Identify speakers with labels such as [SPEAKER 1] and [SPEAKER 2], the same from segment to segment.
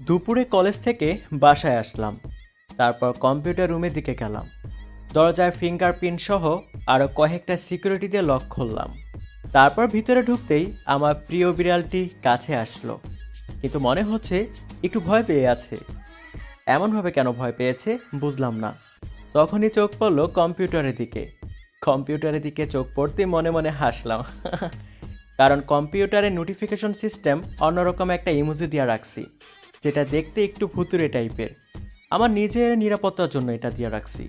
[SPEAKER 1] দুপুরে কলেজ থেকে বাসায় আসলাম। তারপর কম্পিউটার রুমের দিকে গেলাম। দরজায় ফিঙ্গারপ্রিন্ট সহ আরও কয়েকটা সিকিউরিটি দিয়ে লক খুললাম। তারপর ভিতরে ঢুকতেই আমার প্রিয় বিড়ালটি কাছে আসলো, কিন্তু মনে হচ্ছে একটু ভয় পেয়ে আছে। এমনভাবে কেন ভয় পেয়েছে বুঝলাম না। তখনই চোখ পড়লো কম্পিউটারের দিকে। কম্পিউটারের দিকে চোখ পড়তেই মনে মনে হাসলাম। কারণ কম্পিউটারের নোটিফিকেশন সিস্টেম অন্যরকম একটা ইমোজি দিয়ে রাখছি, যেটা দেখতে একটু ভুতুরে টাইপের। আমার নিজের নিরাপত্তার জন্য এটা দিয়ে রাখছি,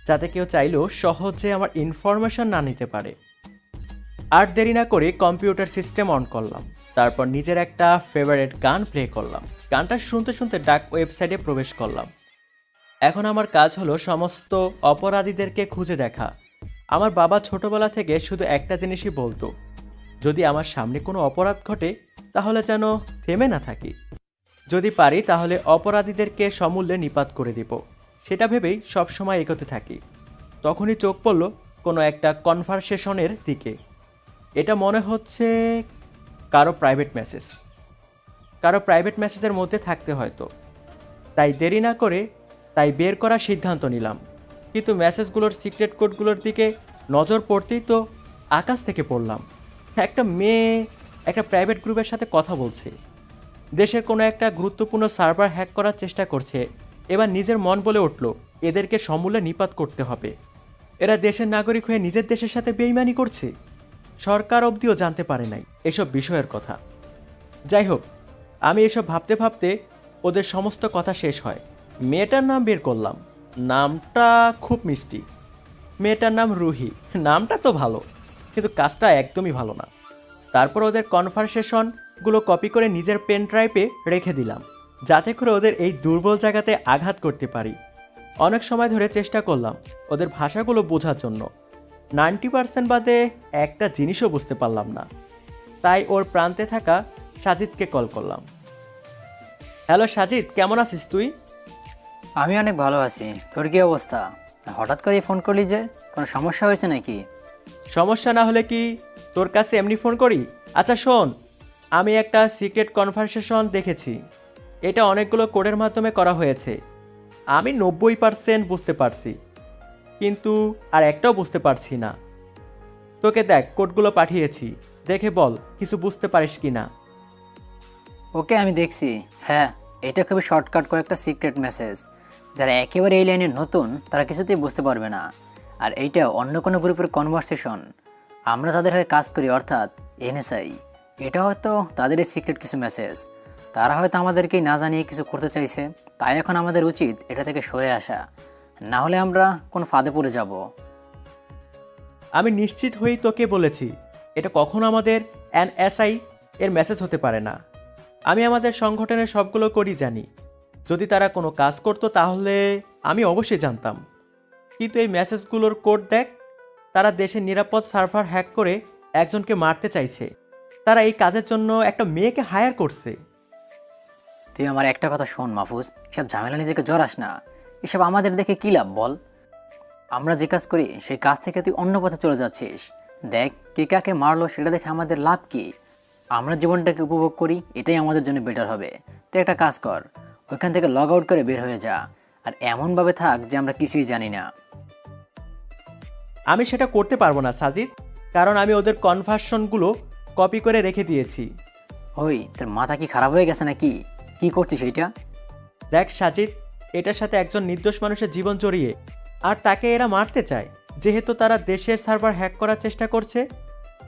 [SPEAKER 1] যাতে কেউ চাইলেও সহজে আমার ইনফরমেশন না নিতে পারে। আর দেরি না করে কম্পিউটার সিস্টেম অন করলাম। তারপর নিজের একটা ফেভারিট গান প্লে করলাম। গানটা শুনতে শুনতে ডার্ক ওয়েবসাইটে প্রবেশ করলাম। এখন আমার কাজ হলো সমস্ত অপরাধীদেরকে খুঁজে দেখা। আমার বাবা ছোটবেলা থেকে শুধু একটা জিনিসই বলতো, যদি আমার সামনে কোনো অপরাধ ঘটে তাহলে যেন থেমে না থাকি। যদি পারি তাহলে অপরাধীদেরকে সমূল্যে নিপাত করে দিব, সেটা ভেবেই সবসময় এগোতে থাকি। তখনই চোখ পড়ল কোনো একটা কনভারসেশনের দিকে। এটা মনে হচ্ছে কারো প্রাইভেট মেসেজের মধ্যে থাকতে হয়তো। তাই দেরি না করে বের করার সিদ্ধান্ত নিলাম। কিন্তু মেসেজগুলোর সিক্রেট কোডগুলোর দিকে নজর পড়তেই তো আকাশ থেকে পড়লাম। একটা মেয়ে একটা প্রাইভেট গ্রুপের সাথে কথা বলছে, দেশের কোনো একটা গুরুত্বপূর্ণ সার্ভার হ্যাক করার চেষ্টা করছে। এবার নিজের মন বলে উঠল, এদেরকে সমূলে নিপাত করতে হবে। এরা দেশের নাগরিক হয়ে নিজের দেশের সাথে বেইমানি করছে। সরকার অবধিও জানতে পারে নাই এসব বিষয়ের কথা। যাই হোক, আমি এসব ভাবতে ভাবতে ওদের সমস্ত কথা শেষ হয়। মেয়েটার নাম বের করলাম। নামটা খুব মিষ্টি। মেয়েটার নাম রুহি। নামটা তো ভালো, কিন্তু কাজটা একদমই ভালো না। তারপর ওদের কনভারসেশনগুলো কপি করে নিজের পেন ড্রাইভে রেখে দিলাম, যাতে করে ওদের এই দুর্বল জায়গাতে আঘাত করতে পারি। অনেক সময় ধরে চেষ্টা করলাম ওদের ভাষাগুলো বোঝার জন্য। 90% বাদে একটা জিনিসও বুঝতে পারলাম না। তাই ওর প্রান্তে থাকা সাজিদকে কল করলাম। হ্যালো সাজিদ, কেমন আছিস তুই?
[SPEAKER 2] আমি অনেক ভালো আছি। তোর কি অবস্থা? হঠাৎ করে ফোন করলি যে, কোনো সমস্যা হয়েছে নাকি?
[SPEAKER 1] সমস্যা না হলে কি তোর কাছে এমনি ফোন করি? আচ্ছা শোন, আমি একটা সিক্রেট কনভারসেশন দেখেছি। এটা অনেকগুলো কোডের মাধ্যমে করা হয়েছে। আমি 90% বুঝতে পারছি, কিন্তু আর একটাও বুঝতে পারছি না। তোকে দেখ, কোডগুলো পাঠিয়েছি, দেখে বল কিছু বুঝতে পারিস কি না।
[SPEAKER 2] ওকে, আমি দেখছি। হ্যাঁ, এটা খুবই শর্টকাট কয়েকটা সিক্রেট মেসেজ। যারা একেবারে এই লাইনে নতুন তারা কিছুতেই বুঝতে পারবে না। আর এইটা অন্য কোনো গ্রুপের কনভারসেশন। আমরা যাদের হয়ে কাজ করি, অর্থাৎ এনএসআই, এটা হয়তো তাদের এই সিক্রেট কিছু মেসেজ। তারা হয়তো আমাদেরকেই না জানিয়ে কিছু করতে চাইছে। তাই এখন আমাদের উচিত এটা থেকে সরে আসা, না হলে আমরা কোনো ফাঁদে পড়ে যাব।
[SPEAKER 1] আমি নিশ্চিত হয়েই তোকে বলেছি, এটা কখনো আমাদের এনএসআই এর মেসেজ হতে পারে না। আমি আমাদের সংগঠনের সবগুলো কোডই জানি। যদি তারা কোনো কাজ করতো তাহলে আমি অবশ্যই জানতাম। কিন্তু এই মেসেজগুলোর কোড দেখ। তারা দেশের নিরাপদ সার্ভার হ্যাক করে একজনকে মারতে চাইছে। তারা এই কাজের জন্য একটা মেয়েকে হায়ার করছে।
[SPEAKER 2] তুই আমার একটা কথা শোন মাহফুজ, এসব ঝামেলা নিজেকে জড়াস না। এসব আমাদের দেখে কী লাভ বল? আমরা যে কাজ করি সেই কাজ থেকে তুই অন্য পথে চলে যাচ্ছিস। দেখ, কে কাকে মারলো সেটা দেখে আমাদের লাভ কি? আমরা জীবনটাকে উপভোগ করি, এটাই আমাদের জন্য বেটার হবে। তুই একটা কাজ কর, ওইখান থেকে লগ আউট করে বের হয়ে যা। আর এমনভাবে থাক যে আমরা কিছুই জানি না।
[SPEAKER 1] আমি সেটা করতে পারবো না সাজিদ, কারণ আমি ওদের কনভার্সনগুলো কপি করে রেখে দিয়েছি।
[SPEAKER 2] ওই, তোর মাথা কি খারাপ হয়ে গেছে নাকি? কি করছিস এইটা?
[SPEAKER 1] দেখ সাজিদ, এটার সাথে একজন নির্দোষ মানুষের জীবন জড়িয়ে, আর তাকে এরা মারতে চায় যেহেতু তারা দেশের সার্ভার হ্যাক করার চেষ্টা করছে।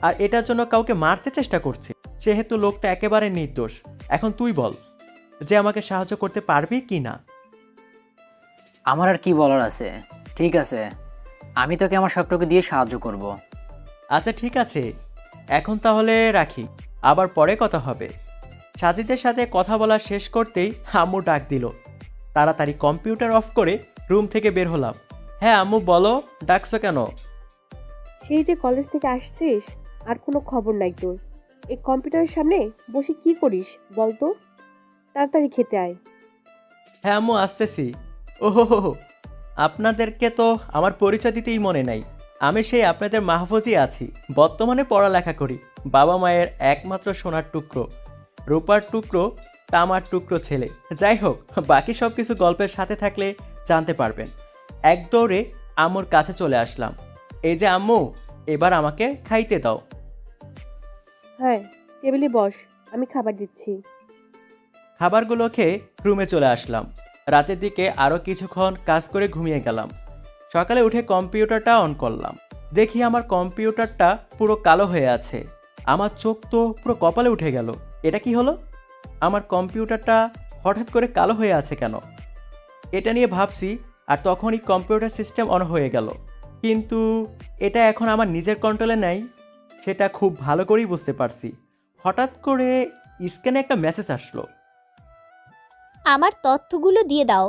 [SPEAKER 1] আর এটার জন্য কাউকে মারতে চেষ্টা করছে, সেহেতু লোকটা একেবারে নির্দোষ। এখন তুই বল যে আমাকে সাহায্য করতে পারবি কি না।
[SPEAKER 2] আমার আর কি বলার আছে? ঠিক আছে, আমি তোকে আমার সবটুকু দিয়ে সাহায্য করব।
[SPEAKER 1] আচ্ছা ঠিক আছে, এখন তাহলে রাখি, আবার পরে কথা হবে। সাজিদের সাথে কথা বলা শেষ করতেই আম্মু ডাক দিল। তাড়াতাড়ি কম্পিউটার অফ করে রুম থেকে বের হলাম। হ্যাঁ আম্মু, বলো, ডাকছো কেন?
[SPEAKER 3] সেই যে কলেজ থেকে আসছিস, আর কোনো খবর নাই তোর। এই কম্পিউটারের সামনে বসে কি করিস বল তো? তাড়াতাড়ি খেতে আয়।
[SPEAKER 1] হ্যাঁ আম্মু, আসতেছি। ওহো, আপনাদেরকে তো আমার পরিচয় দিতেই মনে নাই। আমি সেই আপনাদের মাহফুজই আছি। বর্তমানে পড়ালেখা করি। বাবা মায়ের একমাত্র সোনার টুকরো, রূপার টুকরো তামার টুকরো ছেলে। যাই হোক, বাকি সব কিছু গল্পের সাথে থাকলে জানতে পারবেন। এক দৌড়ে আম্মুর কাছে চলে আসলাম। এই যে আম্মু, এবার আমাকে খাইতে দাও।
[SPEAKER 3] হ্যাঁ, টেবিলে বস, আমি খাবার দিচ্ছি।
[SPEAKER 1] খাবারগুলো খেয়ে রুমে চলে আসলাম। রাতের দিকে আরও কিছুক্ষণ কাজ করে ঘুমিয়ে গেলাম। সকালে উঠে কম্পিউটারটা অন করলাম। দেখি আমার কম্পিউটারটা পুরো কালো হয়ে আছে। আমার চোখ তো পুরো কপালে উঠে গেল। এটা কি হলো? আমার কম্পিউটারটা হঠাৎ করে কালো হয়ে আছে কেন? এটা নিয়ে ভাবছি, আর তখনই কম্পিউটার সিস্টেম অন হয়ে গেল। কিন্তু এটা এখন আমার নিজের কন্ট্রোলে নেই, সেটা খুব ভালো করেই বুঝতে পারছি। হঠাৎ করে স্ক্যানে একটা মেসেজ আসলো।
[SPEAKER 4] আমার তথ্যগুলো দিয়ে দাও।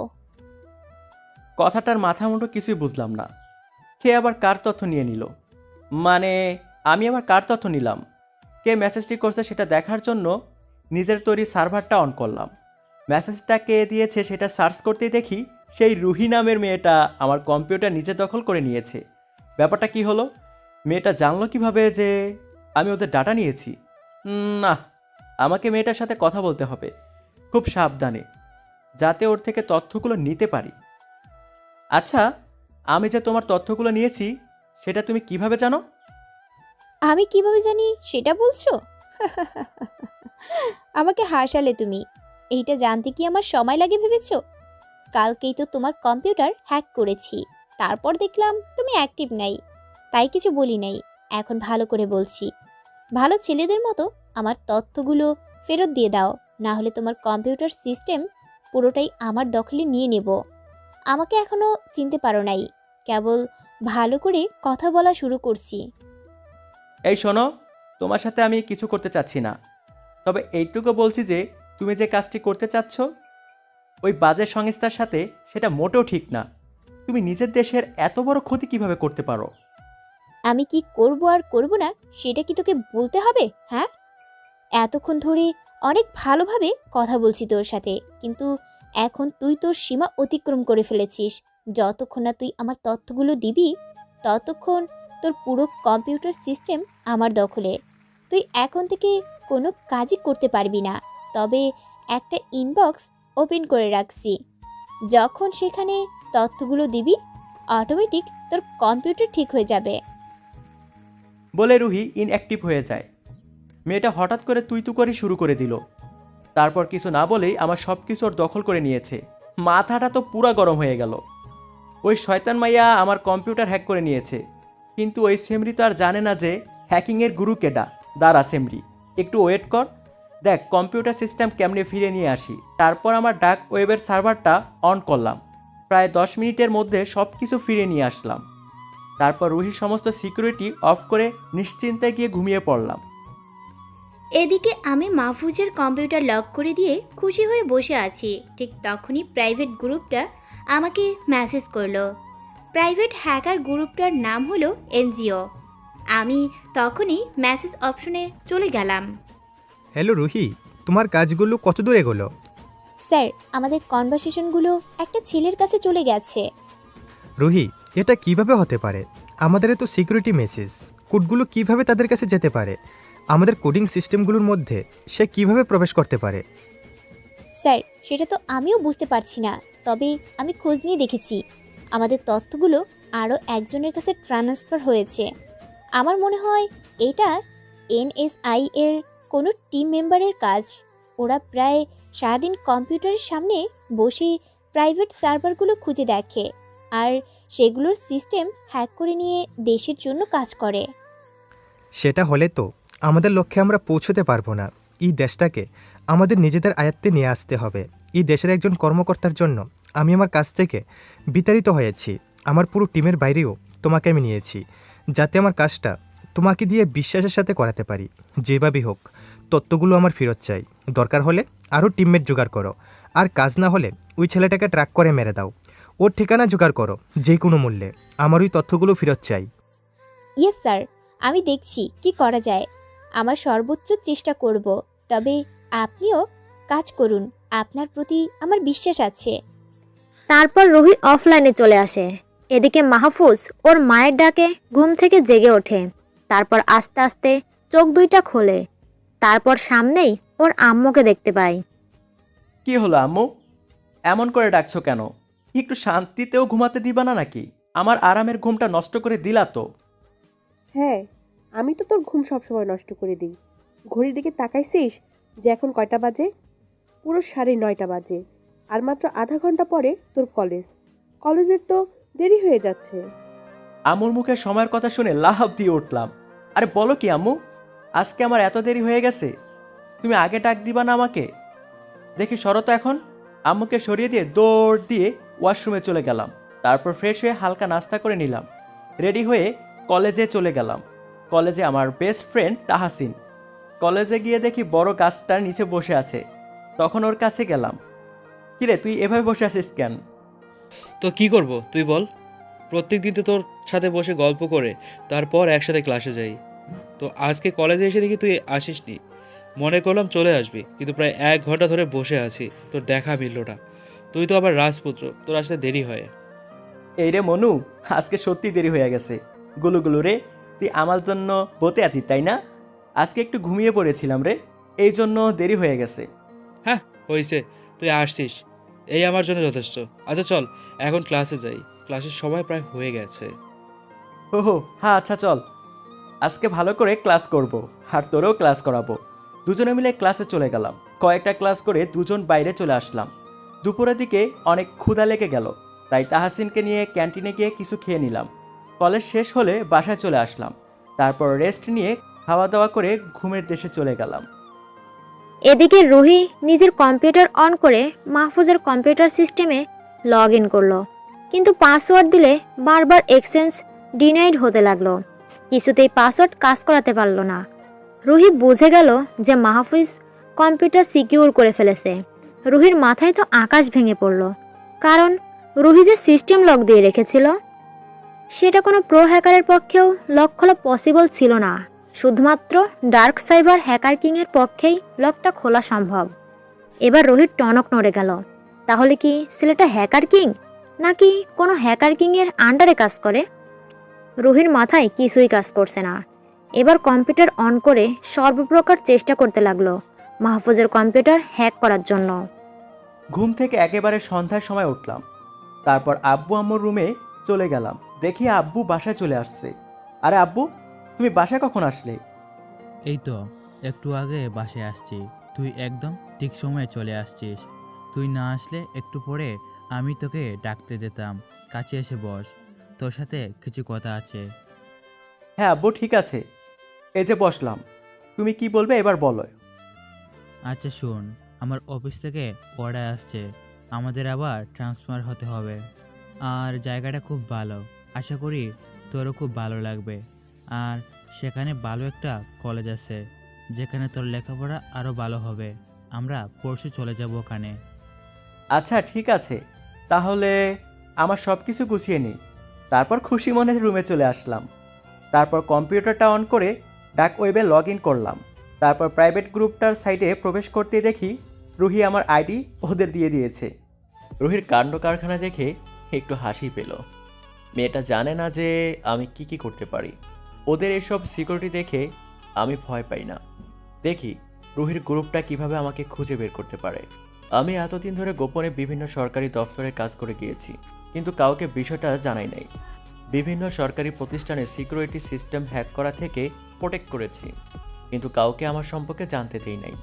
[SPEAKER 1] কথাটার মাথা মুন্ডু কিছুই বুঝলাম না। কে আবার কার তথ্য নিয়ে নিল? মানে আমি আবার কার তথ্য নিলাম? কে মেসেজটি করছে সেটা দেখার জন্য নিজের তৈরি সার্ভারটা অন করলাম। মেসেজটা কে দিয়েছে সেটা সার্চ করতে দেখি সেই রুহি নামের মেয়েটা আমার কম্পিউটার নিজে দখল করে নিয়েছে। ব্যাপারটা কি হলো? মেয়েটা জানলো কিভাবে যে আমি ওদের ডাটা নিয়েছি? না, আমাকে মেয়েটার সাথে কথা বলতে হবে খুব সাবধানে, যাতে ওর থেকে তথ্যগুলো নিতে পারি। আচ্ছা, আমি যে তোমার তথ্যগুলো নিয়েছি সেটা তুমি কিভাবে জানো?
[SPEAKER 4] আমি কিভাবে জানি সেটা বলছো? আমাকে হাসালে তুমি। এইটা জানতে কি আমার সময় লাগে ভেবেছো? কালকেই তো তোমার কম্পিউটার হ্যাক করেছি। তারপর দেখলাম তুমি অ্যাক্টিভ নাই, তাই কিছু বলি নাই। এখন ভালো করে বলছি, ভালো ছেলেদের মতো আমার তথ্যগুলো ফেরত দিয়ে দাও, না হলে তোমার কম্পিউটার সিস্টেম পুরোটাই আমার দখলে নিয়ে নেব। আমাকে এখনো চিনতে পারো নাই, কেবল ভালো করে কথা বলা শুরু করছি।
[SPEAKER 1] এই শোনো, তোমার সাথে আমি কিছু করতে চাচ্ছি না, তবে এইটুকু বলছি যে তুমি যে কাজটি করতে চাচ্ছ ওই বাজে সংস্থার সাথে, সেটা মোটেও ঠিক না। তুমি নিজের দেশের এত বড় ক্ষতি কিভাবে করতে পারো?
[SPEAKER 4] আমি কি করব আর করব না সেটা কি তোকে বলতে হবে? হ্যাঁ, এতক্ষণ ধরে অনেক ভালোভাবে কথা বলছি তোর সাথে, কিন্তু এখন তুই তোর সীমা অতিক্রম করে ফেলেছিস। যতক্ষণ না তুই আমার তথ্যগুলো দিবি, ততক্ষণ তোর পুরো কম্পিউটার সিস্টেম আমার দখলে। তুই এখন থেকে কোনো কাজই করতে পারবি না। তবে একটা ইনবক্স ওপেন করে রাখছি, যখন সেখানে তথ্যগুলো দিবি অটোমেটিক তোর কম্পিউটার ঠিক হয়ে যাবে।
[SPEAKER 1] বলে রুহি ইনঅ্যাক্টিভ হয়ে যায়। মেয়েটা হঠাৎ করে তুই তু করে শুরু করে দিল। তারপর কিছু না বলেই আমার সব কিছু ওর দখল করে নিয়েছে। মাথাটা তো পুরা গরম হয়ে গেল। ওই শয়তান মাইয়া আমার কম্পিউটার হ্যাক করে নিয়েছে, কিন্তু ওই সেমরি তো আর জানে না যে হ্যাকিংয়ের গুরু কেডা। দাঁড়া সেমরি, একটু ওয়েট কর, দেখ কম্পিউটার সিস্টেম কেমনে ফিরে নিয়ে আসি। তারপর আমার ডার্ক ওয়েবের সার্ভারটা অন করলাম। প্রায় 10 মিনিটের মধ্যে সব কিছু ফিরে নিয়ে আসলাম। তারপর রুহির সমস্ত সিকিউরিটি অফ করে নিশ্চিন্তে গিয়ে ঘুমিয়ে পড়লাম।
[SPEAKER 5] এদিকে আমি মাহফুজের কম্পিউটার লক করে দিয়ে খুশি হয়ে বসে আছি। ঠিক তখনই প্রাইভেট গ্রুপটা আমাকে মেসেজ করলো। প্রাইভেট হ্যাকার গ্রুপটার নাম হলো এনজিও। আমি তখনই মেসেজ অপশনে চলে গেলাম।
[SPEAKER 6] হ্যালো রুহি, তোমার কাজগুলো কত দূর এগোলো?
[SPEAKER 4] স্যার, আমাদের কনভারসেশনগুলো একটা ছেলের কাছে চলে গেছে।
[SPEAKER 6] রুহি, এটা কিভাবে হতে পারে? আমাদের তো সিকিউরিটি মেসেজ, কোডগুলো কিভাবে তাদের কাছে যেতে পারে? আমাদের কোডিং সিস্টেমগুলোর মধ্যে সে কিভাবে প্রবেশ করতে পারে?
[SPEAKER 4] স্যার, সেটা তো আমিও বুঝতে পারছি না, তবে আমি খোঁজ নিয়ে দেখেছি আমাদের তথ্যগুলো আরও একজনের কাছে ট্রান্সফার হয়েছে। আমার মনে হয় এটা এনএসআই এর কোনো টিম মেম্বারের কাজ। ওরা প্রায় সারাদিন কম্পিউটারের সামনে বসে প্রাইভেট সার্ভারগুলো খুঁজে দেখে, আর সেগুলোর সিস্টেম হ্যাক করে নিয়ে দেশের জন্য কাজ করে।
[SPEAKER 6] সেটা হলে তো আমাদের লক্ষ্যে আমরা পৌঁছতে পারবো না। এই দেশটাকে আমাদের নিজেদের আয়ত্তে নিয়ে আসতে হবে। এই দেশের একজন কর্মকর্তার জন্য আমি আমার কাছ থেকে বিতাড়িত হয়েছি। আমার পুরো টিমের বাইরেও তোমাকে আমি নিয়েছি, যাতে আমার কাজটা তোমাকে দিয়ে বিশ্বাসের সাথে করাতে পারি। যেভাবেই হোক তত্ত্বগুলো আমার ফেরত চাই। দরকার হলে আরও টিমমেট জোগাড় করো, আর কাজ না হলে ওই ছেলেটাকে ট্র্যাক করে মেরে দাও। ওর ঠিকানা জোগাড় করো যে কোনো মূল্যে। আমার ওই তথ্যগুলো ফেরত চাই।
[SPEAKER 4] ইয়েস স্যার, আমি দেখছি কি করা যায়। আমার সর্বোচ্চ চেষ্টা করব, তবে আপনিও কাজ করুন, আপনার প্রতি আমার বিশ্বাস আছে।
[SPEAKER 7] তারপর রুহি অফলাইনে চলে আসে। এদিকে মাহফুজ ওর মায়ের ডাকে ঘুম থেকে জেগে ওঠে। তারপর আস্তে আস্তে চোখ দুইটা খোলে। তারপর সামনেই ওর আম্মুকে দেখতে পায়।
[SPEAKER 1] কি হলো আম্মু? এমন করে ডাকছো কেন? একটু শান্তিতেও ঘুমাতে দিবা না নাকি? আমার আরামের ঘুমটা নষ্ট করে দিলা তো।
[SPEAKER 3] হ্যাঁ, আমি তো তোর ঘুম সবসময় নষ্ট করে দিই। ঘড়ির দিকে তাকাইছিস যে এখন কয়টা বাজে? পুরো 9:30 বাজে। আর মাত্র আধা ঘন্টা পরে তোর কলেজ। কলেজের তো দেরি হয়ে যাচ্ছে।
[SPEAKER 1] আম্মুর মুখে সময়ের কথা শুনে লাফ দিয়ে উঠলাম। আরে বলো কি আম্মু, আজকে আমার এত দেরি হয়ে গেছে? তুমি আগে ডাক দিবা না আমাকে? দেখি সরো তো এখন। আম্মুকে সরিয়ে দিয়ে দৌড় দিয়ে ওয়াশরুমে চলে গেলাম। তারপর ফ্রেশ হয়ে হালকা নাস্তা করে নিলাম। রেডি হয়ে কলেজে চলে গেলাম। কলেজে আমার বেস্ট ফ্রেন্ড তাহাসিন। কলেজে গিয়ে দেখি বড় গাছটার নিচে বসে আছে। তখন ওর কাছে গেলাম। কিরে, তুই এভাবে বসে আছিস কেন?
[SPEAKER 8] তো কি করব তুই বল। প্রত্যেক দিন তো তোর সাথে বসে গল্প করে তারপর একসাথে ক্লাসে যাই। তো আজকে কলেজে এসে দেখি তুই আসিসনি। মনে করলাম চলে আসবি, কিন্তু প্রায় 1 ঘন্টা ধরে বসে আছি, তোর দেখা মিলল না। তুই তো আবার রাজপুত্র, তোর আসতে দেরি হয়।
[SPEAKER 1] এই রে মনু, আজকে সত্যি দেরি হয়ে গেছে। গুলু গুলু রে, তুই আমার জন্য বতে আতি তাই না? আজকে একটু ঘুমিয়ে পড়েছিলাম রে, এই জন্য দেরি হয়ে গেছে।
[SPEAKER 8] হ্যাঁ হয়েছে, তুই আসছিস, এই আমার জন্য যথেষ্ট। আচ্ছা চল এখন ক্লাসে যাই, ক্লাসের সময় প্রায় হয়ে গেছে।
[SPEAKER 1] ওহো হ্যাঁ, আচ্ছা চল। আজকে ভালো করে ক্লাস করব, আর তোরেও ক্লাস করাবো। দুজনে মিলে ক্লাসে চলে গেলাম। কয়েকটা ক্লাস করে দুজন বাইরে চলে আসলাম। দুপুরের দিকে অনেক ক্ষুধা লেগে গেল, তাই তাহাসিনকে নিয়ে ক্যান্টিনে গিয়ে কিছু খেয়ে নিলাম। কলেজ শেষ হলে বাসায় চলে আসলাম। তারপর রেস্ট নিয়ে খাওয়া দাওয়া করে ঘুমের দেশে চলে গেলাম।
[SPEAKER 7] এদিকে রুহি নিজের কম্পিউটার অন করে মাহফুজের কম্পিউটার সিস্টেমে লগ ইন করলো, কিন্তু পাসওয়ার্ড দিলে বারবার এক্সচেঞ্জ ডিনাইড হতে লাগলো। কিছুতেই পাসওয়ার্ড কাজ করাতে পারলো না। রুহি বুঝে গেল যে মাহফুজ কম্পিউটার সিকিউর করে ফেলেছে। রুহির মাথায় তো আকাশ ভেঙে পড়ল, কারণ রুহি যে সিস্টেম লক দিয়ে রেখেছিল সেটা কোনো প্রো হ্যাকারের পক্ষেও লক খোলা পসিবল ছিল না। শুধুমাত্র ডার্ক সাইবার হ্যাকার কিংয়ের পক্ষেই লকটা খোলা সম্ভব। এবার রোহিত টনক নড়ে গেল। তাহলে কি ছেলেটা হ্যাকার কিং, নাকি কোনো হ্যাকার কিংয়ের আন্ডারে কাজ করে? রুহির মাথায় কিছুই কাজ করছে না। এবার কম্পিউটার অন করে সর্বপ্রকার চেষ্টা করতে লাগলো মাহফুজের কম্পিউটার হ্যাক করার জন্য।
[SPEAKER 1] ঘুম থেকে একেবারে সন্ধ্যার সময় উঠলাম। তারপর আব্বু আম্মুর রুমে চলে গেলাম। দেখি আব্বু বাসায় চলে আসছে। আরে আব্বু, তুমি বাসায় কখন আসলে?
[SPEAKER 9] এই তো একটু আগে বাসায় আসছি, তুই একদম ঠিক সময়ে চলে আসছিস। তুই না আসলে একটু পরে আমি তোকে ডাকতে যেতাম। কাছে এসে বস, তোর সাথে কিছু কথা আছে।
[SPEAKER 1] হ্যাঁ আব্বু, ঠিক আছে, এই যে বসলাম। তুমি কি বলবে এবার বলো।
[SPEAKER 9] আচ্ছা শোন, আমার অফিস থেকে অর্ডার আসছে, আমাদের আবার ট্রান্সফার হতে হবে। আর জায়গাটা খুব ভালো, আশা করি তোরও খুব ভালো লাগবে। আর সেখানে ভালো একটা কলেজ আছে, যেখানে তোর লেখাপড়া আরও ভালো হবে। আমরা পরশু চলে যাব ওখানে।
[SPEAKER 1] আচ্ছা ঠিক আছে, তাহলে আমার সব কিছু গুছিয়ে নিই। তারপর খুশি মনে রুমে চলে আসলাম। তারপর কম্পিউটারটা অন করে ডাক ওয়েবে লগ ইন করলাম। তারপর প্রাইভেট গ্রুপটার সাইটে প্রবেশ করতে দেখি রুহি আমার আইডি ওদের দিয়ে দিয়েছে। রুহির কাণ্ড কারখানা দেখে একটু হাসি পেল। মেয়েটা জানে না যে আমি কি করতে পারি। ওদের এসব সিকিউরিটি দেখে আমি ভয় পাই না। দেখি রুহির গ্রুপটা কিভাবে আমাকে খুঁজে বের করতে পারে। আমি এতদিন ধরে গোপনে বিভিন্ন সরকারি দফতরে কাজ করে গিয়েছি, কিন্তু কাউকে বিষয়টা জানাই নাই। বিভিন্ন সরকারি প্রতিষ্ঠানে সিকিউরিটি সিস্টেম হ্যাক করা থেকে প্রোটেক্ট করেছি, কিন্তু কাউকে আমার সম্পর্কে জানতে দেই নাই।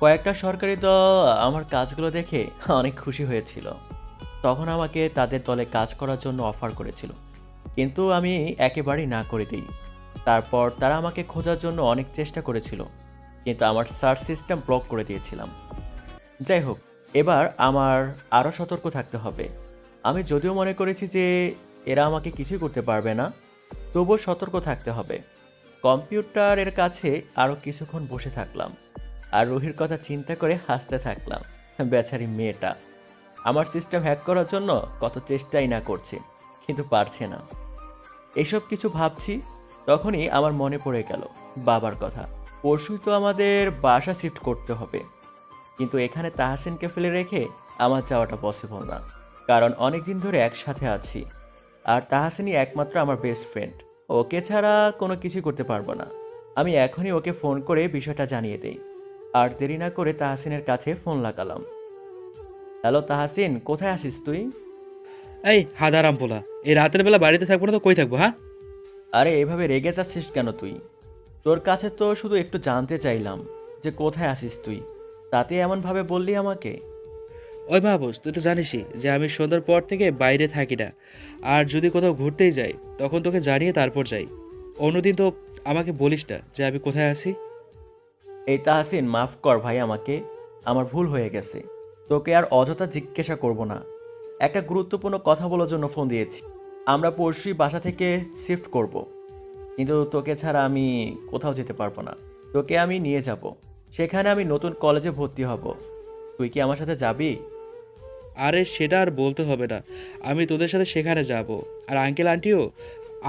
[SPEAKER 1] কয়েকটা সরকারি দল আমার কাজগুলো দেখে অনেক খুশি হয়েছিল। তখন আমাকে তাদের দলে কাজ করার জন্য অফার করেছিল, কিন্তু আমি একেবারেই না করে দিই। তারপর তারা আমাকে খোঁজার জন্য অনেক চেষ্টা করেছিল, কিন্তু আমার সার্চ সিস্টেম ব্লক করে দিয়েছিলাম। যাই হোক, এবার আমার আরও সতর্ক থাকতে হবে। আমি যদিও মনে করেছি যে এরা আমাকে কিছুই করতে পারবে না, তবুও সতর্ক থাকতে হবে। কম্পিউটারের কাছে আরও কিছুক্ষণ বসে থাকলাম, আর রুহির কথা চিন্তা করে হাসতে থাকলাম। বেচারি মেয়েটা আমার সিস্টেম হ্যাক করার জন্য কত চেষ্টাই না করছে, কিন্তু পারছে না। এসব কিছু ভাবছি, তখনই আমার মনে পড়ে গেল বাবার কথা। পরশুই তো আমাদের বাসা শিফট করতে হবে, কিন্তু এখানে তাহসিনকে ফেলে রেখে আমার যাওয়াটা পসিবল না, কারণ অনেক দিন ধরে একসাথে আছি। আর তাহসিনই একমাত্র আমার বেস্ট ফ্রেন্ড, ওকে ছাড়া কোনো কিছু করতে পারবো না। আমি এখনই ওকে ফোন করে বিষয়টা জানিয়ে দেই। আর দেরি না করে তাহাসিনের কাছে ফোন লাগালাম। হ্যালো তাহাসিন, কোথায় আছিস তুই?
[SPEAKER 8] এই হাদারাম পোলা, এই রাতের বেলা বাড়িতে থাকবো না তো কই থাকবো? হ্যাঁ,
[SPEAKER 1] আরে এভাবে রেগে যাচ্ছিস কেন তুই? তোর কাছে তো শুধু একটু জানতে চাইলাম যে কোথায় আছিস তুই, তাতে এমনভাবে বললি আমাকে।
[SPEAKER 8] ওই মাহবুজ, তুই তো জানিসই যে আমি সন্ধ্যার পর থেকে বাইরে থাকি না, আর যদি কোথাও ঘুরতেই যাই তখন তোকে জানিয়ে তারপর যাই। অন্যদিন তো আমাকে বলিস না যে আমি কোথায় আছি।
[SPEAKER 1] এই তাহাসিন, মাফ কর ভাই, আমাকে আমার ভুল হয়ে গেছে। তোকে আর অযথা জিজ্ঞাসা করব না। একটা গুরুত্বপূর্ণ কথা বলার জন্য ফোন দিয়েছি। আমরা পরশুই বাসা থেকে শিফট করব, কিন্তু তোকে ছাড়া আমি কোথাও যেতে পারবো না। তোকে আমি নিয়ে যাব, সেখানে আমি নতুন কলেজে ভর্তি হব। তুই কি আমার সাথে যাবি?
[SPEAKER 8] আরে সেটা আর বলতে হবে না, আমি তোদের সাথে সেখানে যাব। আর আঙ্কেল আন্টিও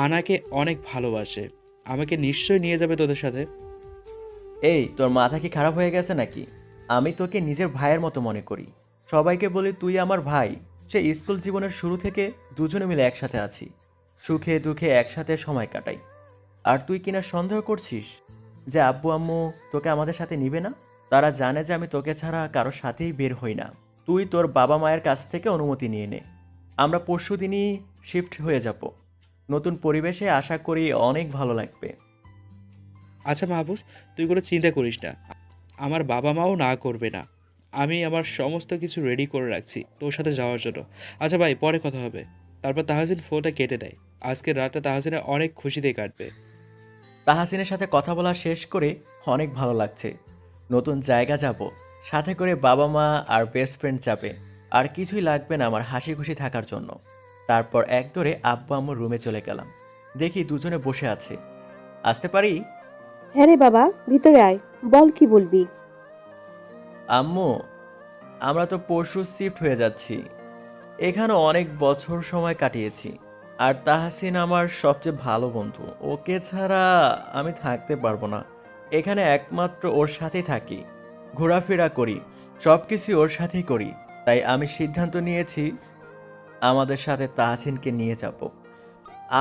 [SPEAKER 8] আনাকে অনেক ভালোবাসে, আমাকে নিশ্চয়ই নিয়ে যাবে তোদের সাথে।
[SPEAKER 1] এই, তোর মাথা কি খারাপ হয়ে গেছে নাকি? আমি তোকে নিজের ভাইয়ের মতো মনে করি। সবাইকে বলি তুই আমার ভাই। সে স্কুল জীবনের শুরু থেকে দুজনে মিলে একসাথে আছি, সুখে দুঃখে একসাথে সময় কাটাই। আর তুই কিনা সন্দেহ করছিস যে আব্বু আম্মু তোকে আমাদের সাথে নিবে না? তারা জানে যে আমি তোকে ছাড়া কারোর সাথেই বের হই না। তুই তোর বাবা মায়ের কাছ থেকে অনুমতি নিয়ে নে। আমরা পরশুদিনই শিফট হয়ে যাব। নতুন পরিবেশে আশা করি অনেক ভালো লাগবে।
[SPEAKER 8] আচ্ছা মাহবুজ, তুই কোনো চিন্তা করিস না, আমার বাবা মাও না করবে না। আমি আমার সমস্ত কিছু রেডি করে রাখছি তোর সাথে যাওয়ার জন্য। আচ্ছা ভাই, পরে কথা হবে। তারপর তাহাজিন ফোনটা কেটে দেয়। আজকের রাতটা তাহাজিনের অনেক খুশিতেই কাটবে।
[SPEAKER 1] তাহাসিনের সাথে কথা বলা শেষ করে অনেক ভালো লাগছে। নতুন জায়গা যাব, সাথে করে বাবা মা আর বেস্ট ফ্রেন্ড যাবে। আর কিছুই লাগবে না আমার হাসি খুশি থাকার জন্য। তারপর এক দৌড়ে আব্বু আম্মুর রুমে চলে গেলাম। দেখি দুজনে বসে আছে। আসতে পারি?
[SPEAKER 3] হ্যাঁ রে বাবা, ভিতরে আয়, বল কি বলবি।
[SPEAKER 1] আম্মু, আমরা তো পরশু শিফট হয়ে যাচ্ছি। এখানে অনেক বছর সময় কাটিয়েছি। আর তাহাসিন আমার সবচেয়ে ভালো বন্ধু। ওকে ছাড়া আমি থাকতে পারবো না। এখানে একমাত্র ওর সাথেই থাকি, ঘোরাফেরা করি, সব কিছু ওর সাথেই করি। তাই আমি সিদ্ধান্ত নিয়েছি আমাদের সাথে তাহাসিনকে নিয়ে যাব।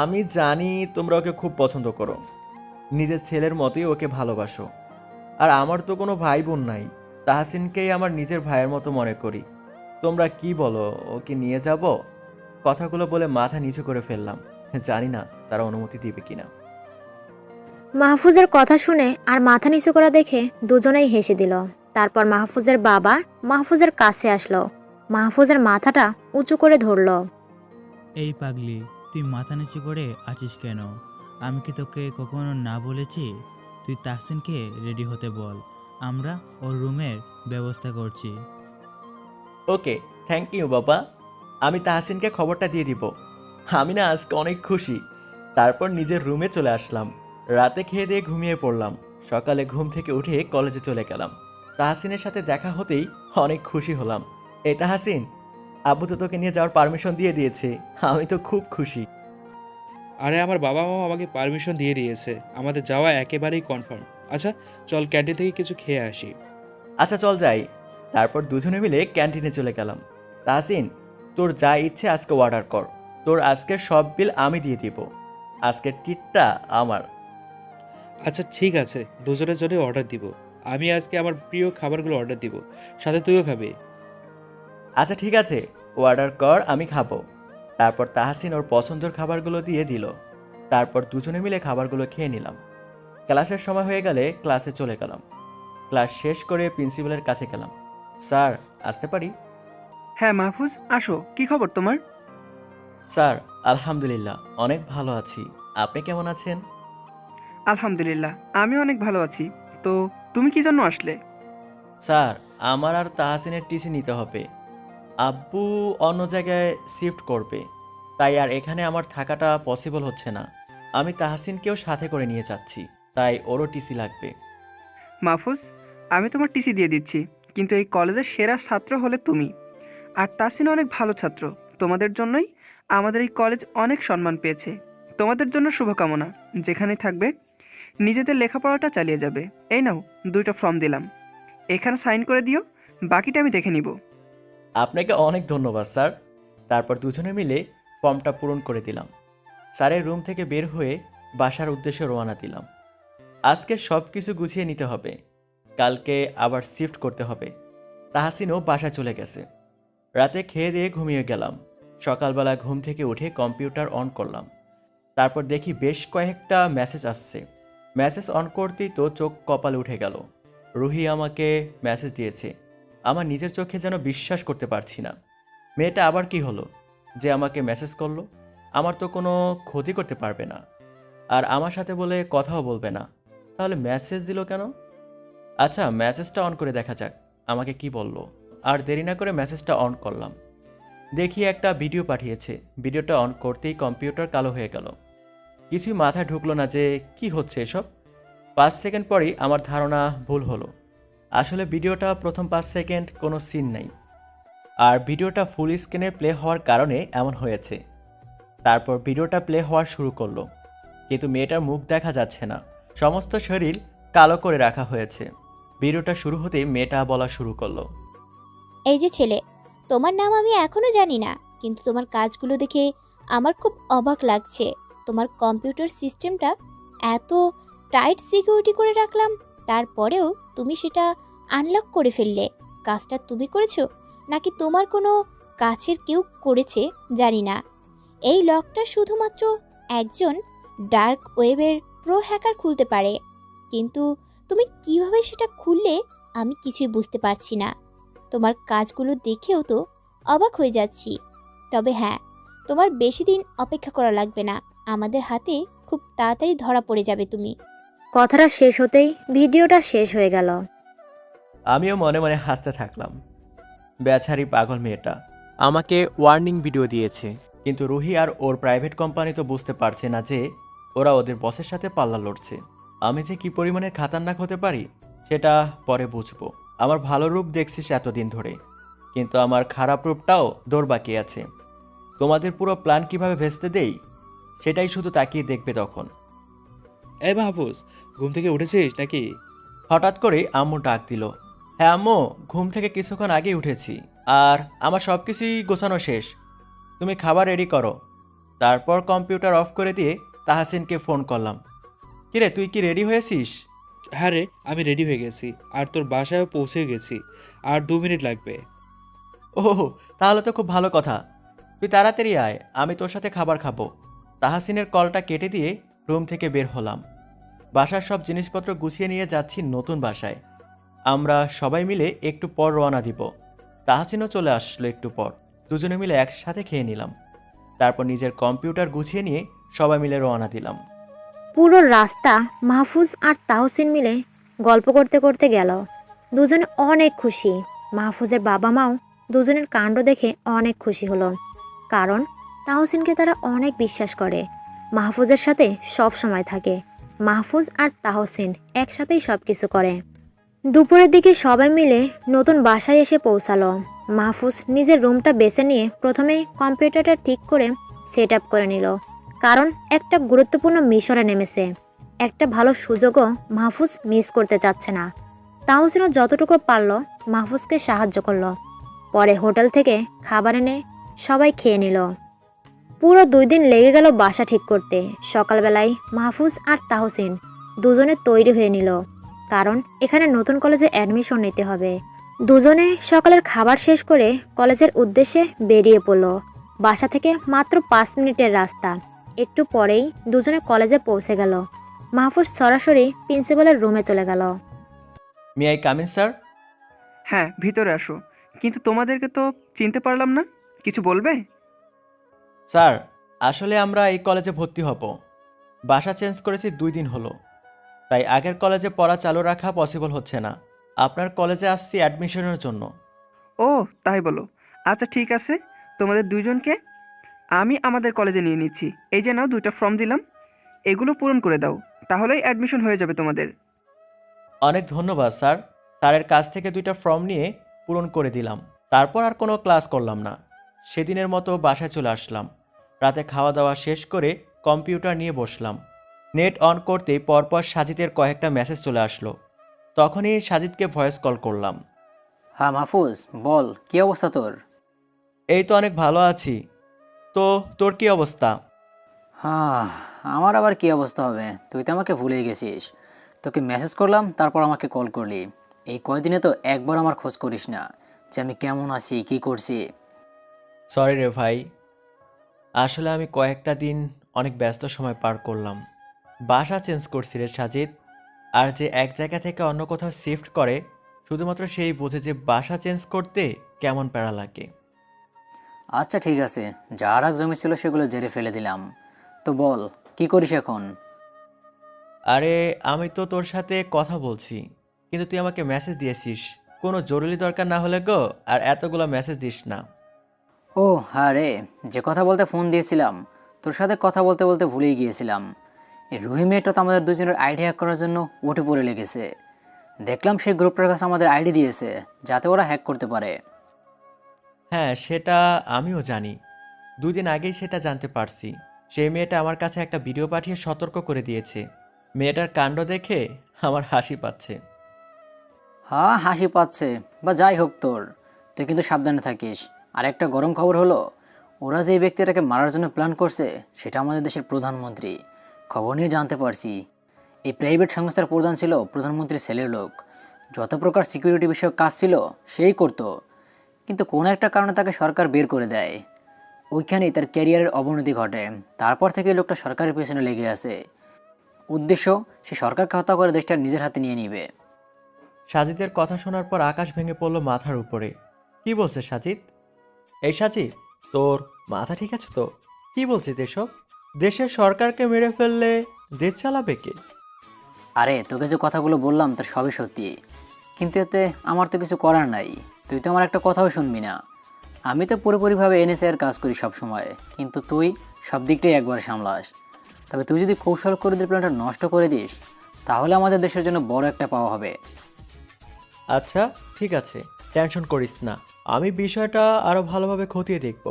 [SPEAKER 1] আমি জানি তোমরা ওকে খুব পছন্দ করো, নিজের ছেলের মতোই ওকে ভালোবাসো। আর আমার তো কোনো ভাই বোন নাই, তাহসিনকেই আমার নিজের ভাইয়ের মতো মনে করি। তোমরা কি বলো, ওকে নিয়ে যাব? কথাগুলো বলে মাথা নিচু করে ফেললাম। জানি না তারা অনুমতি দিবে কিনা।
[SPEAKER 7] মাহফুজের কথা শুনে আর মাথা নিচু করা দেখে দুজনেই হেসে দিল। তারপর মাহফুজের বাবা মাহফুজের কাছে আসলো, মাহফুজের মাথাটা উঁচু করে ধরলো।
[SPEAKER 9] এই পাগলি, তুই মাথা নিচু করে আছিস কেন? আমি কি তোকে কখনো না বলেছি? তুই তাহসিনকে রেডি হতে বল, আমরা ওর রুমের ব্যবস্থা করছি।
[SPEAKER 1] ওকে, থ্যাংক ইউ বাবা। আমি তাহসিনকে খবরটা দিয়ে দিব। আমি না আজকে অনেক খুশি। তারপর নিজের রুমে চলে আসলাম। রাতে খেয়ে দিয়ে ঘুমিয়ে পড়লাম। সকালে ঘুম থেকে উঠে কলেজে চলে গেলাম। তাহসিনের সাথে দেখা হতেই অনেক খুশি হলাম। এই তাহসিন, আব্বু তো তোকে নিয়ে যাওয়ার পারমিশন দিয়ে দিয়েছে। আমি তো খুব খুশি।
[SPEAKER 8] আরে আমার বাবা মাও আমাকে পারমিশন দিয়ে দিয়েছে, আমাদের যাওয়া একেবারেই কনফার্ম। আচ্ছা চল, ক্যান্টিন থেকে কিছু খেয়ে আসি।
[SPEAKER 1] আচ্ছা চল যাই। তারপর দুজনে মিলে ক্যান্টিনে চলে গেলাম। তাহসিন, তোর যা ইচ্ছে আজকে অর্ডার কর। তোর আজকের সব বিল আমি দিয়ে দিব। আজকের ট্রিটটা আমার।
[SPEAKER 8] আচ্ছা ঠিক আছে, দুজনের জন্য অর্ডার দিব। আমি আজকে আমার প্রিয় খাবারগুলো অর্ডার দিব, সাথে তুইও খাবি।
[SPEAKER 1] আচ্ছা ঠিক আছে, অর্ডার কর, আমি খাবো। তারপর তাহসিন ওর পছন্দের খাবারগুলো দিয়ে দিল। তারপর দুজনে মিলে খাবারগুলো খেয়ে নিলাম। ক্লাসের সময় হয়ে গেলে ক্লাসে চলে গেলাম। ক্লাস শেষ করে প্রিন্সিপালের কাছে গেলাম। স্যার, আসতে পারি?
[SPEAKER 10] হ্যাঁ মাহফুজ, আসো। কি খবর তোমার?
[SPEAKER 1] স্যার, আলহামদুলিল্লাহ অনেক ভালো আছি। আপনি কেমন আছেন?
[SPEAKER 10] আলহামদুলিল্লাহ, আমি অনেক ভালো আছি। তো তুমি কি জন্য আসলে?
[SPEAKER 1] স্যার, আমার আর তাহসিনের টিসি নিতে হবে। আব্বু অন্য জায়গায় শিফট করবে, তাই আর এখানে আমার থাকাটা পসিবল হচ্ছে না। আমি তাহসিনকেও সাথে করে নিয়ে যাচ্ছি, তাই ওরও টিসি লাগবে।
[SPEAKER 10] মাহফুজ, আমি তোমার টিসি দিয়ে দিচ্ছি, কিন্তু এই কলেজের সেরা ছাত্র হলে তুমি। আর তাসিন অনেক ভালো ছাত্র, তোমাদের জন্যই আমাদের এই কলেজ অনেক সম্মান পেয়েছে। তোমাদের জন্য শুভকামনা। যেখানেই থাকবে নিজেদের লেখাপড়াটা চালিয়ে যাবে। এই নাও, 2টা ফর্ম দিলাম, এখানে সাইন করে দিও, বাকিটা আমি দেখে নিব।
[SPEAKER 1] আপনাকে অনেক ধন্যবাদ স্যার। তারপর দুজনে মিলে ফর্মটা পূরণ করে দিলাম। স্যারের রুম থেকে বের হয়ে বাসার উদ্দেশ্যে রওনা দিলাম। আজকে সব কিছু গুছিয়ে নিতে হবে। কালকে আবার শিফট করতে হবে। তাহাসিনও বাসা চলে গেছে। রাতে খেয়ে দিয়ে ঘুমিয়ে গেলাম। সকালবেলা ঘুম থেকে উঠে কম্পিউটার অন করলাম। তারপর দেখি বেশ কয়েকটা মেসেজ আসছে। মেসেজ অন করতেই তো চোখ কপালে উঠে গেল। রুহি আমাকে মেসেজ দিয়েছে। আমার নিজের চোখে যেন বিশ্বাস করতে পারছি না। মেয়েটা আবার কি হলো যে আমাকে মেসেজ করলো? আমার তো কোনো ক্ষতি করতে পারবে না, আর আমার সাথে বলে কথাও বলবে না, তাহলে মেসেজ দিল কেন? আচ্ছা, মেসেজটা অন করে দেখা যাক আমাকে কি বললো। আর দেরি না করে মেসেজটা অন করলাম। দেখি একটা ভিডিও পাঠিয়েছে। ভিডিওটা অন করতেই কম্পিউটার কালো হয়ে গেল। কিছুই মাথায় ঢুকলো না যে কি হচ্ছে এসব। 5 সেকেন্ড পরই আমার ধারণা ভুল হলো। আসলে ভিডিওটা প্রথম 5 সেকেন্ড কোনো সিন নেই, আর ভিডিওটা ফুল স্ক্রিনে প্লে হওয়ার কারণে এমন হয়েছে। তারপর ভিডিওটা প্লে হওয়া শুরু করলো, কিন্তু মেয়েটার মুখ দেখা যাচ্ছে না। সমস্ত শরীর কালো করে রাখা হয়েছে। ভিডিওটা শুরু হতেই মেয়েটা বলা শুরু করলো,
[SPEAKER 4] এই যে ছেলে, তোমার নাম আমি এখনো জানি না, কিন্তু তোমার কাজগুলো দেখে আমার খুব অবাক লাগছে। তোমার কম্পিউটার সিস্টেমটা এত টাইট সিকিউরিটি করে রাখলাম, তারপরেও তুমি সেটা আনলক করে ফেললে। কাজটা তুমি করেছো নাকি তোমার কোনো কাছের কেউ করেছে জানি না। এই লকটা শুধুমাত্র একজন ডার্ক ওয়েবের প্রো হ্যাকার খুলতে পারে, কিন্তু তুমি কিভাবে সেটা খুললে আমি কিছুই বুঝতে পারছি না। তোমার কাজগুলো দেখেও তো অবাক হয়ে যাচ্ছি। তবে হ্যাঁ, তোমার বেশি দিন অপেক্ষা করা লাগবে না, আমাদের হাতে খুব তাড়াতাড়ি ধরা পড়ে যাবে তুমি।
[SPEAKER 7] কথাটা শেষ হতেই ভিডিওটা শেষ হয়ে গেল।
[SPEAKER 1] আমিও মনে মনে হাসতে থাকলাম। বেচারি পাগল মেয়েটা আমাকে ওয়ার্নিং ভিডিও দিয়েছে, কিন্তু রুহি আর ওর প্রাইভেট কোম্পানি তো বুঝতে পারছে না যে ওরা ওদের বসের সাথে পাল্লা লড়ছে। আমি যে কি পরিমাণে খাতারনাক হতে পারি সেটা পরে বুঝবো। আমার ভালো রূপ দেখছিস এতদিন ধরে, কিন্তু আমার খারাপ রূপটাও দৌড় বাকি আছে। তোমাদের পুরো প্ল্যান কিভাবে ভেস্তে দেই সেটাই শুধু তাকিয়ে দেখবে তখন।
[SPEAKER 8] এই মাহফুজ, ঘুম থেকে উঠেছিস নাকি?
[SPEAKER 1] হঠাৎ করে আম্মু ডাক দিল। হ্যাঁ আম্মু, ঘুম থেকে কিছুক্ষণ আগেই উঠেছি, আর আমার সব কিছুই গোছানো শেষ। তুমি খাবার রেডি করো। তারপর কম্পিউটার অফ করে দিয়ে তাহাসিনকে ফোন করলাম। কিরে, তুই কি রেডি হয়েছিস?
[SPEAKER 8] হ্যাঁ রে, আমি রেডি হয়ে গেছি, আর তোর বাসায়ও পৌঁছে গেছি। আর 2 মিনিট লাগবে।
[SPEAKER 1] ওহ, তাহলে তো খুব ভালো কথা। তুই তাড়াতাড়ি আয়, আমি তোর সাথে খাবার খাবো। তাহাসিনের কলটা কেটে দিয়ে রুম থেকে বের হলাম। বাসার সব জিনিসপত্র গুছিয়ে নিয়ে যাচ্ছি নতুন বাসায়। আমরা সবাই মিলে একটু পর রওনা দিব। তাহাসিনও চলে আসলো একটু পর। দুজনে মিলে একসাথে খেয়ে নিলাম। তারপর নিজের কম্পিউটার গুছিয়ে নিয়ে সবাই মিলে রওনা দিলাম।
[SPEAKER 7] পুরো রাস্তা মাহফুজ আর তাহসিন মিলে গল্প করতে করতে গেল। দুজনে অনেক খুশি। মাহফুজের বাবা মাও দুজনের কাণ্ড দেখে অনেক খুশি হলো, কারণ তাহসিনকে তারা অনেক বিশ্বাস করে। মাহফুজের সাথে সব সময় থাকে। মাহফুজ আর তাহসিন একসাথেই সব কিছু করে। দুপুরের দিকে সবাই মিলে নতুন বাসায় এসে পৌঁছালো। মাহফুজ নিজের রুমটা বেছে নিয়ে প্রথমে কম্পিউটারটা ঠিক করে সেট আপ করে নিল, কারণ একটা গুরুত্বপূর্ণ মিশনে নেমেছে। একটা ভালো সুযোগও মাহফুজ মিস করতে চাচ্ছে না। তাহসিনও যতটুকু পারল মাহফুজকে সাহায্য করলো। পরে হোটেল থেকে খাবার এনে সবাই খেয়ে নিল। পুরো 2 দিন লেগে গেল বাসা ঠিক করতে। সকালবেলায় মাহফুজ আর তাহসিন দুজনে তৈরি হয়ে নিল, কারণ এখানে নতুন কলেজে অ্যাডমিশন নিতে হবে। দুজনে সকালের খাবার শেষ করে কলেজের উদ্দেশ্যে বেরিয়ে পড়ল। বাসা থেকে মাত্র 5 মিনিটের রাস্তা। একটু পরেই দুজনে কলেজে পৌঁছে গেল। মাহফুজ সরাসরি প্রিন্সিপালের রুমে চলে গেল।
[SPEAKER 1] May I come in sir?
[SPEAKER 10] হ্যাঁ, ভিতরে আসো। কিন্তু তোমাদেরকে তো চিনতে পারলাম না, কিছু বলবে?
[SPEAKER 1] স্যার, আসলে আমরা এই কলেজে ভর্তি হব। বাসা চেঞ্জ করেছি 2 দিন হলো, তাই আগের কলেজে পড়া চালু রাখা পসিবল হচ্ছে না। আপনার কলেজে আসছি অ্যাডমিশনের জন্য।
[SPEAKER 10] ও, তাই বলো। আচ্ছা ঠিক আছে, তোমাদের দুইজনকে আমি আমাদের কলেজে নিয়ে নিচ্ছি। এই যে নাও 2টা ফর্ম দিলাম, এগুলো পূরণ করে দাও, তাহলেই অ্যাডমিশন হয়ে যাবে তোমাদের।
[SPEAKER 1] অনেক ধন্যবাদ স্যার। স্যারের কাছ থেকে 2টা ফর্ম নিয়ে পূরণ করে দিলাম। তারপর আর কোনো ক্লাস করলাম না। সেদিনের মতো বাসায় চলে আসলাম। রাতে খাওয়া দাওয়া শেষ করে কম্পিউটার নিয়ে বসলাম। নেট অন করতেই পরপর সাজিদের কয়েকটা মেসেজ চলে আসলো। তখনই সাজিদকে ভয়েস কল করলাম।
[SPEAKER 2] হ্যাঁ মাহফুজ, বল কি অবস্থা তোর?
[SPEAKER 1] এই তো অনেক ভালো আছি। তো তোর কি অবস্থা?
[SPEAKER 2] হ্যাঁ, আমার আবার কি অবস্থা হবে, তুই তো আমাকে ভুলেই গেছিস। তোকে মেসেজ করলাম, তারপর আমাকে কল করলি। এই কয়দিনে তো একবার আমার খোঁজ করিস না যে আমি কেমন আছি, কি করছি।
[SPEAKER 1] সরি রে ভাই, আসলে আমি কয়েকটা দিন অনেক ব্যস্ত সময় পার করলাম। বাসা চেঞ্জ করছি রে সাজিদ। আর যে এক জায়গা থেকে অন্য কোথাও শিফট করে শুধুমাত্র সেই বোঝে যে বাসা চেঞ্জ করতে কেমন প্যারা লাগে।
[SPEAKER 2] আচ্ছা ঠিক আছে, যা রাগ জমেছিল সেগুলো জেরে ফেলে দিলাম। তো বল, কি করিস এখন?
[SPEAKER 1] আরে আমি তো তোর সাথে কথা বলছি, কিন্তু তুই আমাকে মেসেজ দিয়েছিস। কোনো জরুরি দরকার না হলে গো আর এতগুলো মেসেজ দিস না।
[SPEAKER 2] ও হ্যাঁ রে, যে কথা বলতে ফোন দিয়েছিলাম, তোর সাথে কথা বলতে বলতে ভুলেই গিয়েছিলাম। এই রুহি মেয়েটা তো আমাদের দুজনের আইডি হ্যাক করার জন্য উঠে পড়ে লেগেছে। দেখলাম সেই গ্রুপটার কাছে আমাদের আইডি দিয়েছে যাতে ওরা হ্যাক করতে পারে।
[SPEAKER 1] হ্যাঁ, সেটা আমিও জানি। 2 দিন আগেই সেটা জানতে পারছি। সেই মেয়েটা আমার কাছে একটা ভিডিও পাঠিয়ে সতর্ক করে দিয়েছে। মেয়েটার কাণ্ড দেখে আমার হাসি পাচ্ছে।
[SPEAKER 2] হ্যাঁ হাসি পাচ্ছে বা যাই হোক, তুই কিন্তু সাবধানে থাকিস। আর একটা গরম খবর হলো, ওরা যে ব্যক্তিটাকে মারার জন্য প্ল্যান করছে সেটা আমাদের দেশের প্রধানমন্ত্রী। খবর নিয়ে জানতে পারছি এই প্রাইভেট সংস্থার প্রধান ছিল প্রধানমন্ত্রীর ছেলের লোক। যত প্রকার সিকিউরিটি বিষয়ক কাজ ছিল সেই করতো, কিন্তু কোনো একটা কারণে তাকে সরকার বের করে দেয়। ওইখানেই তার ক্যারিয়ারের অবনতি ঘটে। তারপর থেকে লোকটা সরকারের পেছনে লেগে আছে। উদ্দেশ্য, সে সরকারকে হত্যা করে দেশটা নিজের হাতে নিয়ে নিবে।
[SPEAKER 1] সাজিদের কথা শোনার পর আকাশ ভেঙে পড়ল মাথার উপরে। কি বলছে সাজিদ? এই সাজিদ, তোর মাথা ঠিক আছে তো? কি বলছিস এসব? দেশের সরকারকে মেরে ফেললে দেশ চালাবে কে?
[SPEAKER 2] আরে তোকে যে কথাগুলো বললাম তার সবই সত্যি, কিন্তু এতে আমার তো কিছু করার নাই। তুই তো আমার একটা কথাও শুনবি না। আমি তো পুরোপুরিভাবে এনএসএ এর কাজ করি সব সময়, কিন্তু তুই সব দিকটাই একবার সামলাস। তবে তুই যদি কৌশল করে দিয়ে প্ল্যানটা নষ্ট করে দিস, তাহলে আমাদের দেশের জন্য বড় একটা পাওয়া হবে।
[SPEAKER 1] আচ্ছা ঠিক আছে, টেনশন করিস না। আমি বিষয়টা আরো ভালোভাবে খতিয়ে দেখব।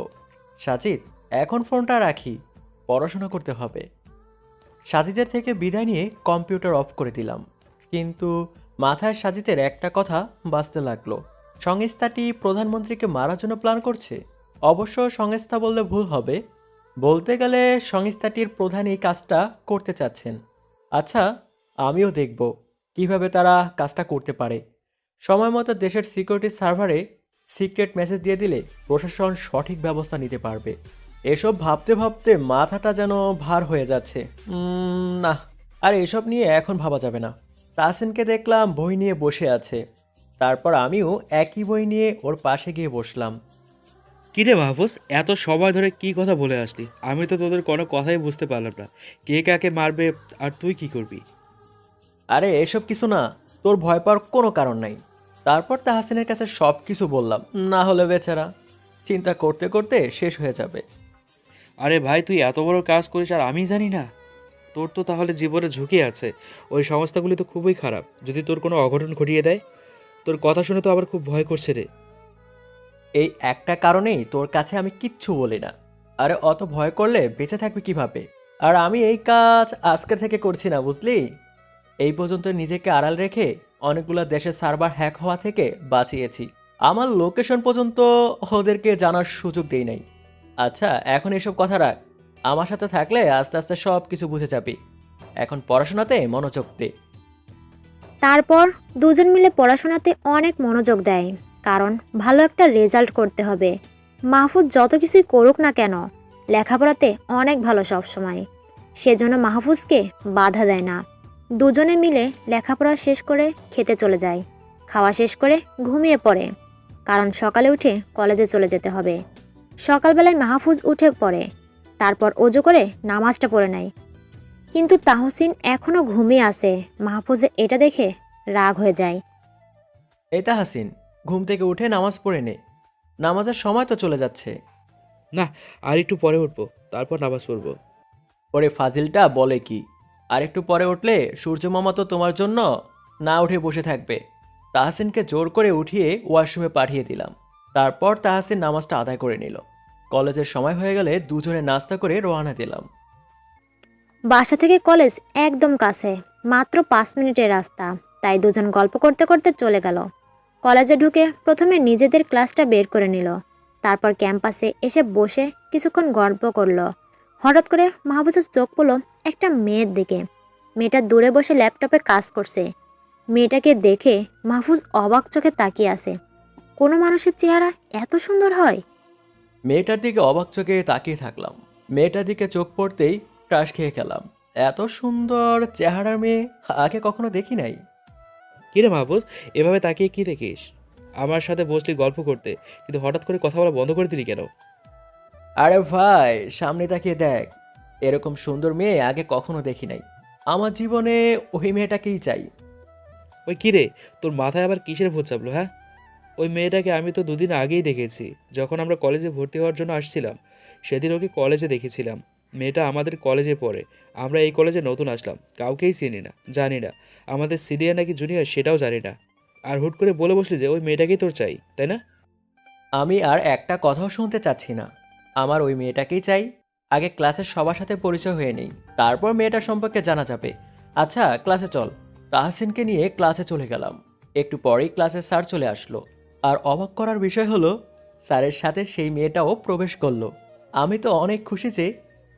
[SPEAKER 1] সাজিদ, এখন ফোনটা রাখি, পড়াশোনা করতে হবে। সাজিদের থেকে বিদায় নিয়ে কম্পিউটার অফ করে দিলাম। কিন্তু মাথায় সাজিদের একটা কথা বাজতে লাগলো। সংস্থাটি প্রধানমন্ত্রীকে মারার জন্য প্ল্যান করছে। অবশ্য সংস্থা বললে ভুল হবে, বলতে গেলে সংস্থাটির প্রধান এই কাজটা করতে চাচ্ছেন। আচ্ছা, আমিও দেখব কিভাবে তারা কাজটা করতে পারে। সময় মতো দেশের সিকিউরিটি সার্ভারে সিক্রেট মেসেজ দিয়ে দিলে প্রশাসন সঠিক ব্যবস্থা নিতে পারবে। এসব ভাবতে ভাবতে মাথাটা যেন ভার হয়ে যাচ্ছে। না, আর এসব নিয়ে এখন ভাবা যাবে না। তাসিনকে দেখলাম বই নিয়ে বসে আছে, তারপর আমিও একই বই নিয়ে ওর পাশে গিয়ে বসলাম।
[SPEAKER 8] কিরে মাহফুজ, এত সময় ধরে কি কথা বলে আসলি? আমি তো তোদের কোনো কথাই বুঝতে পারলাম না। কে কাকে মারবে আর তুই কি করবি?
[SPEAKER 1] আরে এসব কিছু না, তোর ভয় পাওয়ার কোনো কারণ নাই। তারপর তাহসিনের কাছে সব কিছু বললাম, না হলে বেচারা চিন্তা করতে করতে শেষ হয়ে যাবে।
[SPEAKER 8] আরে ভাই, তুই এত বড় কাজ করিস আর আমি জানি না? তোর তো তাহলে জীবনে ঝুঁকি আছে। ওই সংস্থাগুলি তো খুবই খারাপ। যদি তোর কোনো অঘটন ঘটিয়ে দেয়, তোর কথা শুনে তো আবার খুব ভয় করছে রে।
[SPEAKER 1] এই একটা কারণেই তোর কাছে আমি কিচ্ছু বলি না। আরে অত ভয় করলে বেঁচে থাকবি কিভাবে? আর আমি এই কাজ আজকের থেকে করছি না, বুঝলি? এই পর্যন্ত নিজেকে আড়াল রেখে অনেকগুলো দেশের সার্ভার হ্যাক হওয়া থেকে বাঁচিয়েছি। আমার লোকেশন পর্যন্ত ওদেরকে জানার সুযোগ দেই নাই। আচ্ছা, এখন এসব কথা রাখ। আমার সাথে থাকলে আস্তে আস্তে সব কিছু বুঝে যাবি। এখন পড়াশোনাতে মনোযোগ দে।
[SPEAKER 7] তারপর দুজন মিলে পড়াশোনাতে অনেক মনোযোগ দেয়, কারণ ভালো একটা রেজাল্ট করতে হবে। মাহফুজ যত কিছুই করুক না কেন, লেখাপড়াতে অনেক ভালো সবসময়। সেজন্য মাহফুজকে বাধা দেয় না। দুজনে মিলে লেখাপড়া শেষ করে খেতে চলে যায়। খাওয়া শেষ করে ঘুমিয়ে পড়ে, কারণ সকালে উঠে কলেজে চলে যেতে হবে। সকালবেলায় মাহফুজ উঠে পড়ে, তারপর অজু করে নামাজটা পড়ে নেয়। কিন্তু তাহসিন এখনও ঘুমিয়ে আছে। মাহফুজের এটা দেখে রাগ হয়ে যায়।
[SPEAKER 1] এই তাহসিন, ঘুম থেকে উঠে নামাজ পড়ে নে, নামাজের সময় তো চলে যাচ্ছে।
[SPEAKER 8] না, আর একটু পরে উঠবো, তারপর নামাজ পড়বো।
[SPEAKER 1] ওরে ফাজিলটা বলে কি? আর একটু পরে উঠলে সূর্য মামা তো তোমার জন্য না উঠে বসে থাকবে। তাহসিনকে জোর করে উঠিয়ে ওয়াশরুমে পাঠিয়ে দিলাম। তারপর তাহসিন নামাজটা আদায় করে নিল। কলেজের সময় হয়ে গেলে দুজনে নাস্তা করে রওনা দিলাম।
[SPEAKER 7] বাসা থেকে কলেজ একদম কাছে, মাত্র 5 মিনিটের রাস্তা। তাই দুজন গল্প করতে করতে চলে গেল। কলেজে ঢুকে প্রথমে নিজেদের ক্লাসটা বের করে নিল, তারপর ক্যাম্পাসে এসে বসে কিছুক্ষণ গল্প করলো। হঠাৎ করে মাহফুজের চোখ পড়ল একটা মেয়ের দিকে। মেয়েটা দূরে বসে ল্যাপটপে কাজ করছে। মেয়েটাকে দেখে মাহফুজ অবাক চোখে তাকিয়ে আছে। কোনো মানুষের চেহারা এত সুন্দর হয়?
[SPEAKER 1] মেয়েটার দিকে অবাক চোখে তাকিয়ে থাকলাম। মেয়েটার দিকে চোখ পড়তেই ক্রাশ খেয়ে গেলাম। এত সুন্দর চেহারার মেয়ে আগে কখনো দেখি নাই।
[SPEAKER 8] কিরে মাহফুজ, এভাবে তাকিয়ে কি দেখিস? আমার সাথে বসলি গল্প করতে, কিন্তু হঠাৎ করে কথা বলা বন্ধ করে দিলি কেন?
[SPEAKER 1] আরে ভাই, সামনে তাকিয়ে দেখ, এরকম সুন্দর মেয়ে আগে কখনো দেখি নাই। আমার জীবনে ওই মেয়েটাকেই চাই।
[SPEAKER 8] ওই কিরে, তোর মাথায় আবার কিসের ভূত চাপলো? হ্যাঁ, ওই মেয়েটাকে আমি তো দুদিন আগেই দেখেছি, যখন আমরা কলেজে ভর্তি হওয়ার জন্য আসছিলাম। সেদিন ওকে কলেজে দেখেছিলাম। মেয়েটা আমাদের কলেজে পড়ে। আমরা এই কলেজে নতুন আসলাম, কাউকেই চিনি না, জানি না আমাদের সিনিয়র নাকি জুনিয়র সেটাও জানি না। আর হুট করে বলে বসলি যে ওই মেয়েটাকেই তোর চাই, তাই না?
[SPEAKER 1] আমি আর একটা কথাও শুনতে চাচ্ছি না। আমার ওই মেয়েটাকেই চাই। আগে ক্লাসের সবার সাথে পরিচয় হয়ে নেই, তারপর মেয়েটার সম্পর্কে জানা যাবে। আচ্ছা, ক্লাসে চল। তাহসিনকে নিয়ে ক্লাসে চলে গেলাম। একটু পরেই ক্লাসে স্যার চলে আসলো। আর অবাক করার বিষয় হলো, স্যারের সাথে সেই মেয়েটাও প্রবেশ করলো। আমি তো অনেক খুশি যে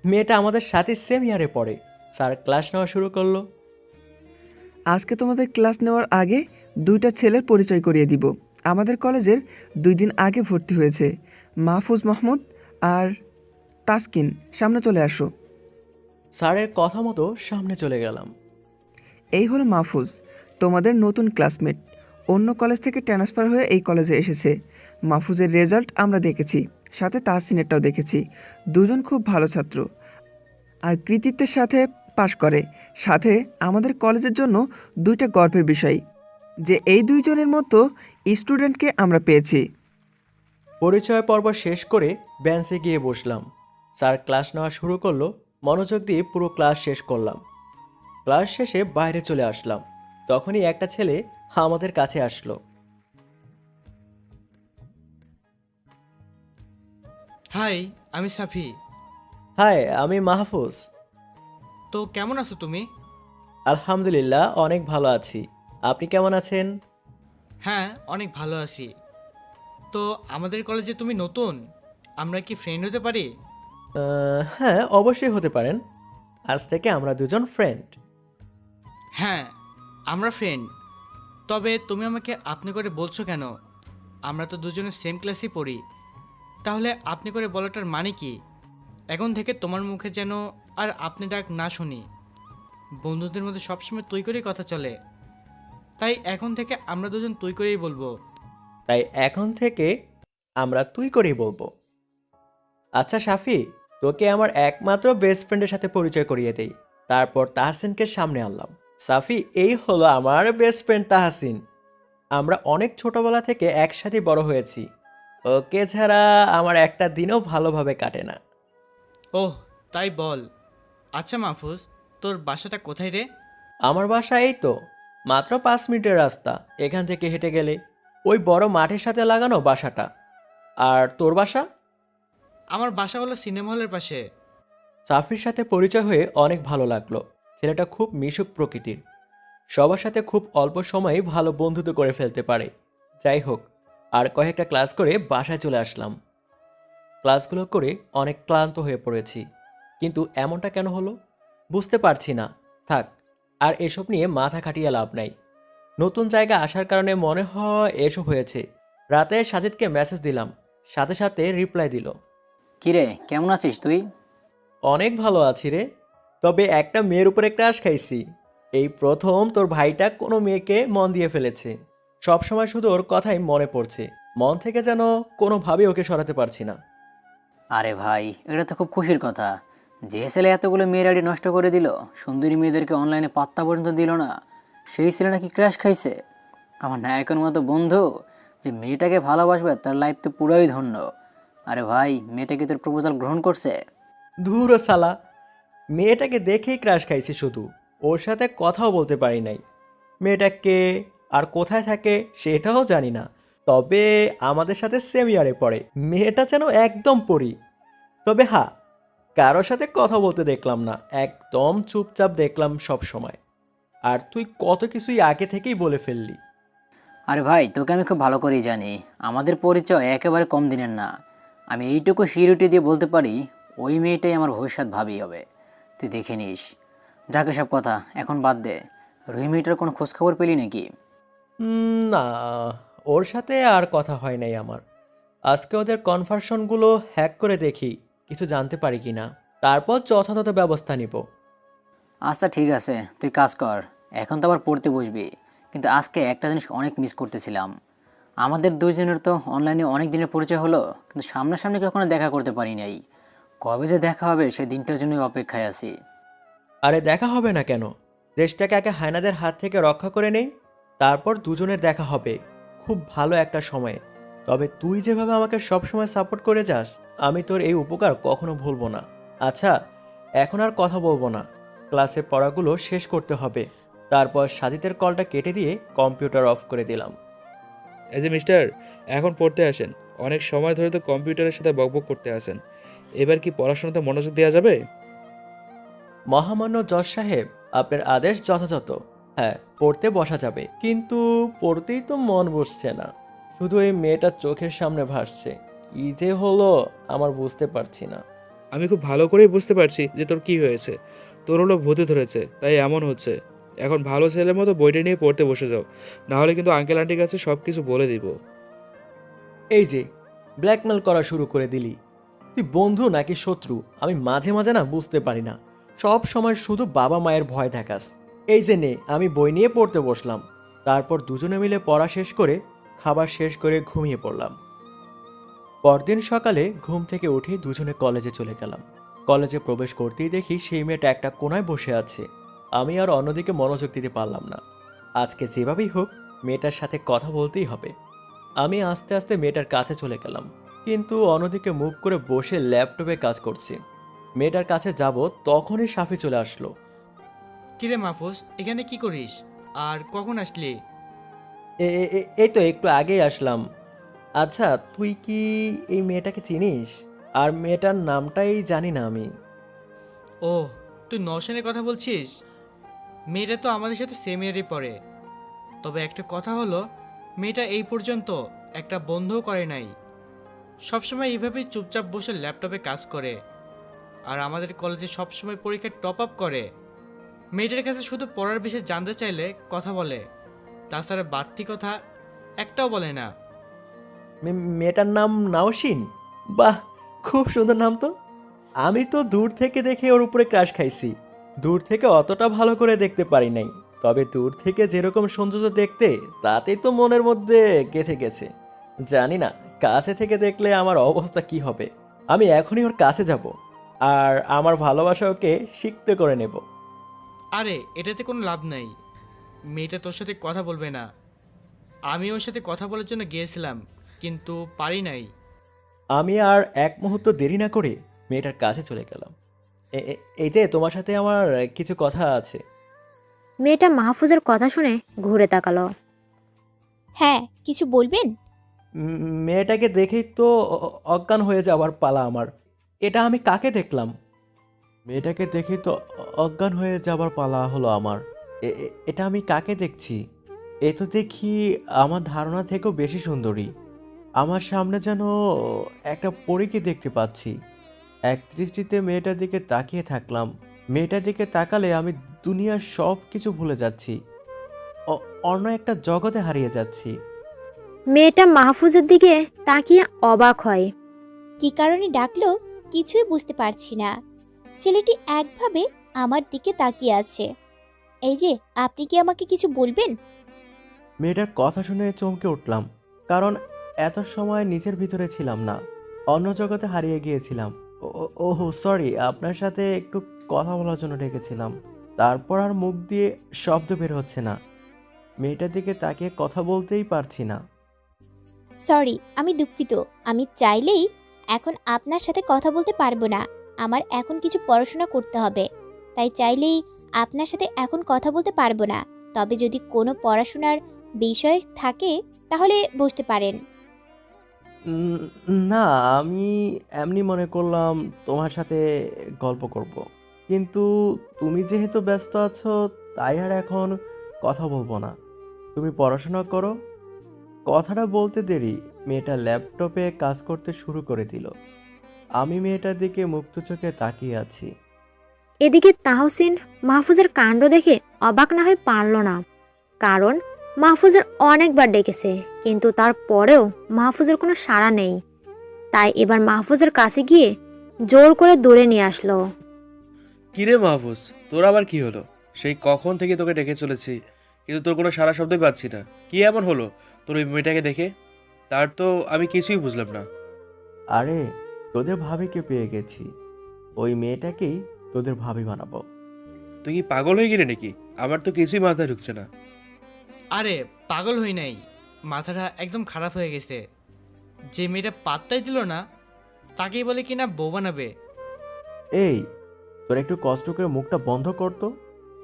[SPEAKER 1] মেয়েটা আমাদের সাথে সেম ইয়ারে পড়ে। স্যার ক্লাস নেওয়া শুরু করলো।
[SPEAKER 10] আজকে তোমাদের ক্লাস নেওয়ার আগে দুইটা ছেলের পরিচয় করিয়ে দিব। আমাদের কলেজের 2 দিন আগে ভর্তি হয়েছে, মাহফুজ মাহমুদ আর তাসকিন। সামনে চলে আসো।
[SPEAKER 1] স্যারের কথা মতো সামনে চলে গেলাম।
[SPEAKER 10] এই হলো মাহফুজ, তোমাদের নতুন ক্লাসমেট। অন্য কলেজ থেকে ট্রান্সফার হয়ে এই কলেজে এসেছে। মাহফুজের রেজাল্ট আমরা দেখেছি, সাথে তাহসিনেরটাও দেখেছি। দুজন খুব ভালো ছাত্র আর কৃতিত্বের সাথে পাশ করে। সাথে আমাদের কলেজের জন্য দুইটা গর্বের বিষয় যে এই দুইজনের মতো স্টুডেন্টকে আমরা পেয়েছি।
[SPEAKER 1] পরিচয় পর্ব শেষ করে বেঞ্চে গিয়ে বসলাম। স্যার ক্লাস নেওয়া শুরু করলো। মনোযোগ দিয়ে পুরো ক্লাস শেষ করলাম। ক্লাস শেষে বাইরে চলে আসলাম। তখনই একটা ছেলে আমাদের কাছে আসলো।
[SPEAKER 11] হাই, আমি সাফি।
[SPEAKER 1] হাই, আমি মাহফুজ।
[SPEAKER 11] তো কেমন আছো তুমি?
[SPEAKER 1] আলহামদুলিল্লাহ, অনেক ভালো আছি। আপনি কেমন আছেন?
[SPEAKER 11] হ্যাঁ, অনেক ভালো আছি। তো আমাদের কলেজে তুমি নতুন, আমরা কি ফ্রেন্ড হতে পারি?
[SPEAKER 1] হ্যাঁ, অবশ্যই হতে পারেন। আজ থেকে আমরা দুজন ফ্রেন্ড।
[SPEAKER 11] হ্যাঁ, আমরা ফ্রেন্ড। তবে তুমি আমাকে আপনি করে বলছো কেন? আমরা তো দুজনে সেম ক্লাসেই পড়ি। তাহলে আপনি করে বলাটার মানে কি? এখন থেকে তোমার মুখে যেন আর আপনি ডাক না শুনি। বন্ধুদের মধ্যে সবসময় তুই করেই কথা চলে, তাই এখন থেকে আমরা দুজন তুই করেই বলবো।
[SPEAKER 1] তাই এখন থেকে আমরা তুই করেই বলবো। আচ্ছা সাফি, তোকে আমার একমাত্র বেস্ট ফ্রেন্ডের সাথে পরিচয় করিয়ে দেই। তারপর তাহসিনকে সামনে আনলাম। সাফি, এই হলো আমার বেস্ট ফ্রেন্ড তাহসিন। আমরা অনেক ছোটবেলা থেকে একসাথে বড় হয়েছি। ওকে ছাড়া আমার একটা দিনও ভালোভাবে কাটে না।
[SPEAKER 11] ওহ, তাই বল। আচ্ছা মাহফুজ, তোর বাসাটা কোথায় রে?
[SPEAKER 1] আমার বাসা এই তো মাত্র 5 মিনিটের রাস্তা। এখান থেকে হেঁটে গেলে ওই বড় মাঠের সাথে লাগানো বাসাটা। আর তোর বাসা?
[SPEAKER 11] আমার বাসা হলো সিনেমা হলের পাশে।
[SPEAKER 1] সাফির সাথে পরিচয় হয়ে অনেক ভালো লাগলো। ছেলেটা খুব মিশুক প্রকৃতির, সবার সাথে খুব অল্প সময়ে ভালো বন্ধুত্ব করে ফেলতে পারে। যাই হোক, আর কয়েকটা ক্লাস করে বাসায় চলে আসলাম। ক্লাসগুলো করে অনেক ক্লান্ত হয়ে পড়েছি, কিন্তু এমনটা কেন হলো বুঝতে পারছি না। থাক, আর এসব নিয়ে মাথা খাটিয়ে লাভ নাই। নতুন জায়গা আসার কারণে মনে হয় এসব হয়েছে। রাতে সাজিদকে মেসেজ দিলাম, সাথে সাথে রিপ্লাই দিল।
[SPEAKER 2] কিরে, কেমন আছিস তুই?
[SPEAKER 1] অনেক ভালো আছি রে, তবে একটা মেয়ের উপরে ক্রাশ খাইছি। এই প্রথম তোর ভাইটা কোনো মেয়েকে মন দিয়ে ফেলেছে। সবসময় শুধু ওর কথাই মনে পড়ছে, মন থেকে যেন কোনোভাবে ওকে সরাতে পারছি না।
[SPEAKER 2] আরে ভাই, এটা তো খুব খুশির কথা। যে ছেলে এতগুলো মেয়ের আইডি নষ্ট করে দিল, সুন্দরী মেয়েদেরকে অনলাইনে পাত্তা পর্যন্ত দিল না, সেই ছেলে নাকি ক্র্যাশ খাইছে। আমার নায়কের মতো বন্ধু যে মেয়েটাকে ভালোবাসবে, তার লাইফ তো পুরোই ধন্য। আরে ভাই, মেয়েটাকে তোর প্রপোজাল গ্রহণ করছে?
[SPEAKER 1] ধুর সালা, মেয়েটাকে দেখেই ক্রাশ খাইছি শুধু, ওর সাথে কথাও বলতে পারি নাই। মেয়েটা কে আর কোথায় থাকে সেটাও জানি না, তবে আমাদের সাথে সেম ইয়ারে পড়ে। মেয়েটা যেন একদম পড়ি। তবে হ্যাঁ, কারোর সাথে কথা বলতে দেখলাম না, একদম চুপচাপ দেখলাম সব সময়। আর তুই কত কিছুই আগে থেকেই বলে ফেললি।
[SPEAKER 2] আরে ভাই, তোকে আমি খুব ভালো করেই জানি, আমাদের পরিচয় একেবারে কম দিনের না। আমি এইটুকু সিউরিটি দিয়ে বলতে পারি, ওই মেয়েটাই আমার ভবিষ্যৎ ভাবি হবে। তুই দেখে নিস। যাকে সব কথা এখন বাদ দে। রুহি মেয়েটার কোনো খোঁজখবর পেলি নাকি?
[SPEAKER 1] না, ওর সাথে আর কথা হয় নাই আমার। আজকে ওদের কনভারসনগুলো হ্যাক করে দেখি কিছু জানতে পারি কি না, তারপর যথাযথ ব্যবস্থা নিব।
[SPEAKER 2] আচ্ছা ঠিক আছে, তুই কাজ কর। এখন তো আবার পড়তে বসবি, কিন্তু আজকে একটা জিনিস অনেক মিস করতেছিলাম। আমাদের দুইজনের তো অনলাইনে অনেক দিনের পরিচয় হলো, কিন্তু সামনাসামনি কখনো দেখা করতে পারি নাই। কবে যে দেখা হবে সেই দিনটার জন্যই অপেক্ষায় আছি।
[SPEAKER 1] আরে দেখা হবে না কেন? দেশটাকে আগে হায়নাদের হাত থেকে রক্ষা করে নেই, তারপর দুজনের দেখা হবে খুব ভালো একটা সময়ে। তবে তুই যেভাবে আমাকে সবসময় সাপোর্ট করে যাস, আমি তোর এই উপকার কখনো ভুলবো না। আচ্ছা, এখন আর কথা বলবো না, ক্লাসে পড়াগুলো শেষ করতে হবে। তারপর সাজিদের কলটা কেটে দিয়ে কম্পিউটার অফ করে দিলাম।
[SPEAKER 8] এই যে মিস্টার, এখন পড়তে আসেন। অনেক সময় ধরে তো কম্পিউটারের সাথে বকবক করতে আসেন। এবার কি পড়াশোনাতে মনোযোগ দেওয়া যাবে?
[SPEAKER 1] মহামান্য জজ সাহেব, আপনার আদেশ যথাযথ। হ্যাঁ, পড়তে বসা যাবে, কিন্তু পড়তেই তো মন বসছে না। শুধু এই মেয়েটার চোখের সামনে ভাসছে। কি যে হলো আমার বুঝতে পারছি না।
[SPEAKER 8] আমি খুব ভালো করেই বুঝতে পারছি যে তোর কি হয়েছে। তোর হলো ভূতে ধরেছে, তাই এমন হচ্ছে। এখন ভালো ছেলের মতো বইটা নিয়ে পড়তে বসে যাও, না হলে কিন্তু আঙ্কেল আন্টির কাছে সব কিছু বলে দিব।
[SPEAKER 1] এই যে ব্ল্যাকমেল করা শুরু করে দিলি। তুই বন্ধু নাকি শত্রু আমি মাঝে মাঝে না বুঝতে পারি না। সব সময় শুধু বাবা মায়ের ভয় দেখাস। এই যে নে, আমি বই নিয়ে পড়তে বসলাম। তারপর দুজনে মিলে পড়া শেষ করে খাবার শেষ করে ঘুমিয়ে পড়লাম। পরদিন সকালে ঘুম থেকে উঠে দুজনে কলেজে চলে গেলাম। কলেজে প্রবেশ করতেই দেখি সেই মেয়েটা একটা কোনায় বসে আছে। আমি আর অন্যদিকে মনোযোগ দিতে পারলাম না। আজকে যেভাবেই হোক মেয়েটার সাথে কথা বলতেই হবে। আমি আস্তে আস্তে মেয়েটার কাছে চলে গেলাম, কিন্তু অন্যদিকে মুখ করে বসে ল্যাপটপে কাজ করছি। মেয়েটার কাছে যাব তখনই সাফি চলে আসলো।
[SPEAKER 11] কিরে মাহফুজ, এখানে কি করিস? আর কখন আসলি?
[SPEAKER 1] এই তো একটু আগেই আসলাম। আচ্ছা, তুই কি এই মেয়েটাকে চিনিস? আর মেয়েটার নামটাই জানি না আমি।
[SPEAKER 11] ও, তুই নওশানের কথা বলছিস? মেয়েটা তো আমাদের সাথে সেম ইয়ারে পড়ে। তবে একটা কথা হলো, মেয়েটা এই পর্যন্ত একটা বন্ধও করে নাই। সবসময় এইভাবেই চুপচাপ বসে ল্যাপটপে কাজ করে। আর আমাদের কলেজে সবসময় পরীক্ষায় টপ আপ করে। মেয়েটার কাছে শুধু পড়ার বিষয়ে জানতে চাইলে কথা বলে, তাছাড়া বাড়তি কথা একটাও বলে না।
[SPEAKER 1] মেয়েটার নাম নাওশিন? বাহ, খুব সুন্দর নাম তো। আমি তো দূর থেকে দেখে ওর উপরে ক্রাশ খাইছি। দূর থেকে অতটা ভালো করে দেখতে পারি নাই, তবে দূর থেকে যেরকম সৌন্দর্য দেখতে, তাতেই তো মনের মধ্যে গেঁথে গেছে। জানি না কাছে থেকে দেখলে আমার অবস্থা কি হবে। আমি এখনই ওর কাছে যাব, আর আমার ভালোবাসা ওকে শিখতে করে নেব।
[SPEAKER 11] আরে এটাতে কোনো লাভ নাই। মেয়েটা তোর সাথে কথা বলবে না। আমি ওর সাথে কথা বলার জন্য গিয়েছিলাম, কিন্তু পারি নাই।
[SPEAKER 1] আমি আর এক মুহূর্ত দেরি না করে মেয়েটার কাছে চলে গেলাম। এই যে তোমার সাথে আমার কিছু কথা আছে।
[SPEAKER 7] মেয়েটা মাহফুজের কথা শুনে ঘুরে তাকালো।
[SPEAKER 4] হ্যাঁ, কিছু বলবেন?
[SPEAKER 1] মেয়েটাকে দেখেই তো অজ্ঞান হয়ে যাওয়ার পালা আমার। এটা আমি কাকে দেখলাম? মেয়েটাকে দেখেই তো অজ্ঞান হয়ে যাবার পালা হলো আমার। এটা আমি কাকে দেখছি? এ তো দেখি আমার ধারণা থেকেও বেশি সুন্দরী। আমার সামনে যেন একটা পরীকে দেখতে পাচ্ছি। এক দৃষ্টিতে মেয়েটার দিকে তাকিয়ে থাকলাম। মেয়েটার দিকে তাকালে আমি দুনিয়ার সব কিছু ভুলে যাচ্ছি, অন্য একটা জগতে হারিয়ে যাচ্ছি।
[SPEAKER 7] মেয়েটা মাহফুজের দিকে তাকিয়ে অবাক হয়।
[SPEAKER 4] কি কারণে ডাকলো কিছুই বুঝতে পারছি না। ছেলেটি একভাবে আমার দিকে তাকিয়ে আছে। এই যে, আপনি কি আমাকে কিছু বলবেন?
[SPEAKER 1] মেয়েটার কথা শুনে চমকে উঠলাম, কারণ এত সময় নিজের ভিতরে ছিলাম না, অন্য জগতে হারিয়ে গিয়েছিলাম। ওহ সরি, আপনার সাথে একটু কথা বলার জন্য ডেকেছিলাম। তারপর আর মুখ দিয়ে শব্দ বের হচ্ছে না। মেয়েটার দিকে তাকিয়ে কথা বলতেই পারছি না।
[SPEAKER 4] সরি, আমি দুঃখিত। আমি চাইলেই এখন আপনার সাথে কথা বলতে পারবো না। আমার এখন কিছু পড়াশোনা করতে হবে, তাই চাইলেই আপনার সাথে এখন কথা বলতে পারবো না। তবে যদি কোনো পড়াশোনার বিষয় থাকে তাহলে বসতে পারেন।
[SPEAKER 1] না, আমি এমনি মনে করলাম তোমার সাথে গল্প করব, কিন্তু তুমি যেহেতু ব্যস্ত আছো তাই আর এখন কথা বলবো না। তুমি পড়াশোনা করো। কথাটা বলতে দেরি মেয়েটা ল্যাপটপে কাজ করতে শুরু করে দিল। আমি মেয়েটার দিকে মুক্ত চোখে তাকিয়ে আছি।
[SPEAKER 7] এদিকে তাহসিন মাহফুজের কাণ্ড দেখে অবাক না হয়ে পারল না, কারণ মাহফুজের অনেকবার ডেকেছে, কিন্তু তারপরেও মাহফুজের কোনো সাড়া নেই। তাই এবার মাহফুজের কাছে গিয়ে জোর করে দূরে নিয়ে আসলো।
[SPEAKER 8] কিরে মাহফুজ, তোর আবার কি হলো? সেই কখন থেকে তোকে ডেকে চলেছি, কিন্তু তোর কোনো সারা শব্দই পাচ্ছি না। কি এমন হলো তোর ওই মেয়েটাকে দেখে? তার তো আমি কিছুই বুঝলাম না।
[SPEAKER 1] আরে তোদের ভাবিকে পেয়ে গেছি, ওই মেয়েটাকেই তোদের ভাবি বানাবো।
[SPEAKER 8] তুই কি পাগল হয়ে গেলি নাকি? আমার তো কিছুই মাথায় ঢুকছে না।
[SPEAKER 11] আরে পাগল হই নাই, মাথাটা একদম খারাপ হয়ে গেছে। যে মেয়েটা পাত্তাই দিল না, তাকেই বলে কি না বউ বানাবে।
[SPEAKER 1] এই তোর একটু কষ্ট করে মুখটা বন্ধ করতো।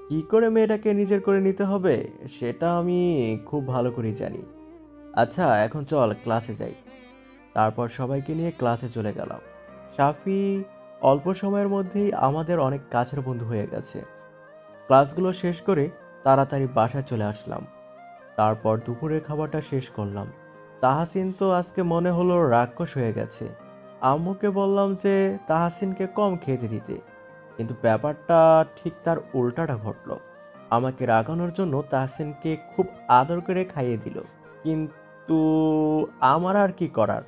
[SPEAKER 1] কি করে মেয়েটাকে নিজের করে নিতে হবে সেটা আমি খুব ভালো করেই জানি। আচ্ছা এখন চল ক্লাসে যাই। তারপর সবাইকে নিয়ে ক্লাসে চলে গেলাম। সাফি অল্প সময়ের মধ্যেই আমাদের অনেক কাছের বন্ধু হয়ে গেছে। ক্লাসগুলো শেষ করে তাড়াতাড়ি বাসায় চলে আসলাম। তারপর দুপুরের খাবারটা শেষ করলাম। তাহাসিন তো আজকে মনে হলো রাক্ষস হয়ে গেছে। আম্মুকে বললাম যে তাহাসিনকে কম খেতে দিতে, কিন্তু ব্যাপারটা ঠিক তার উল্টাটা ঘটলো। আমাকে রাগানোর জন্য তাহসিনকে খুব আদর করে খাইয়ে দিল, কিন্তু আমার আর কি করার।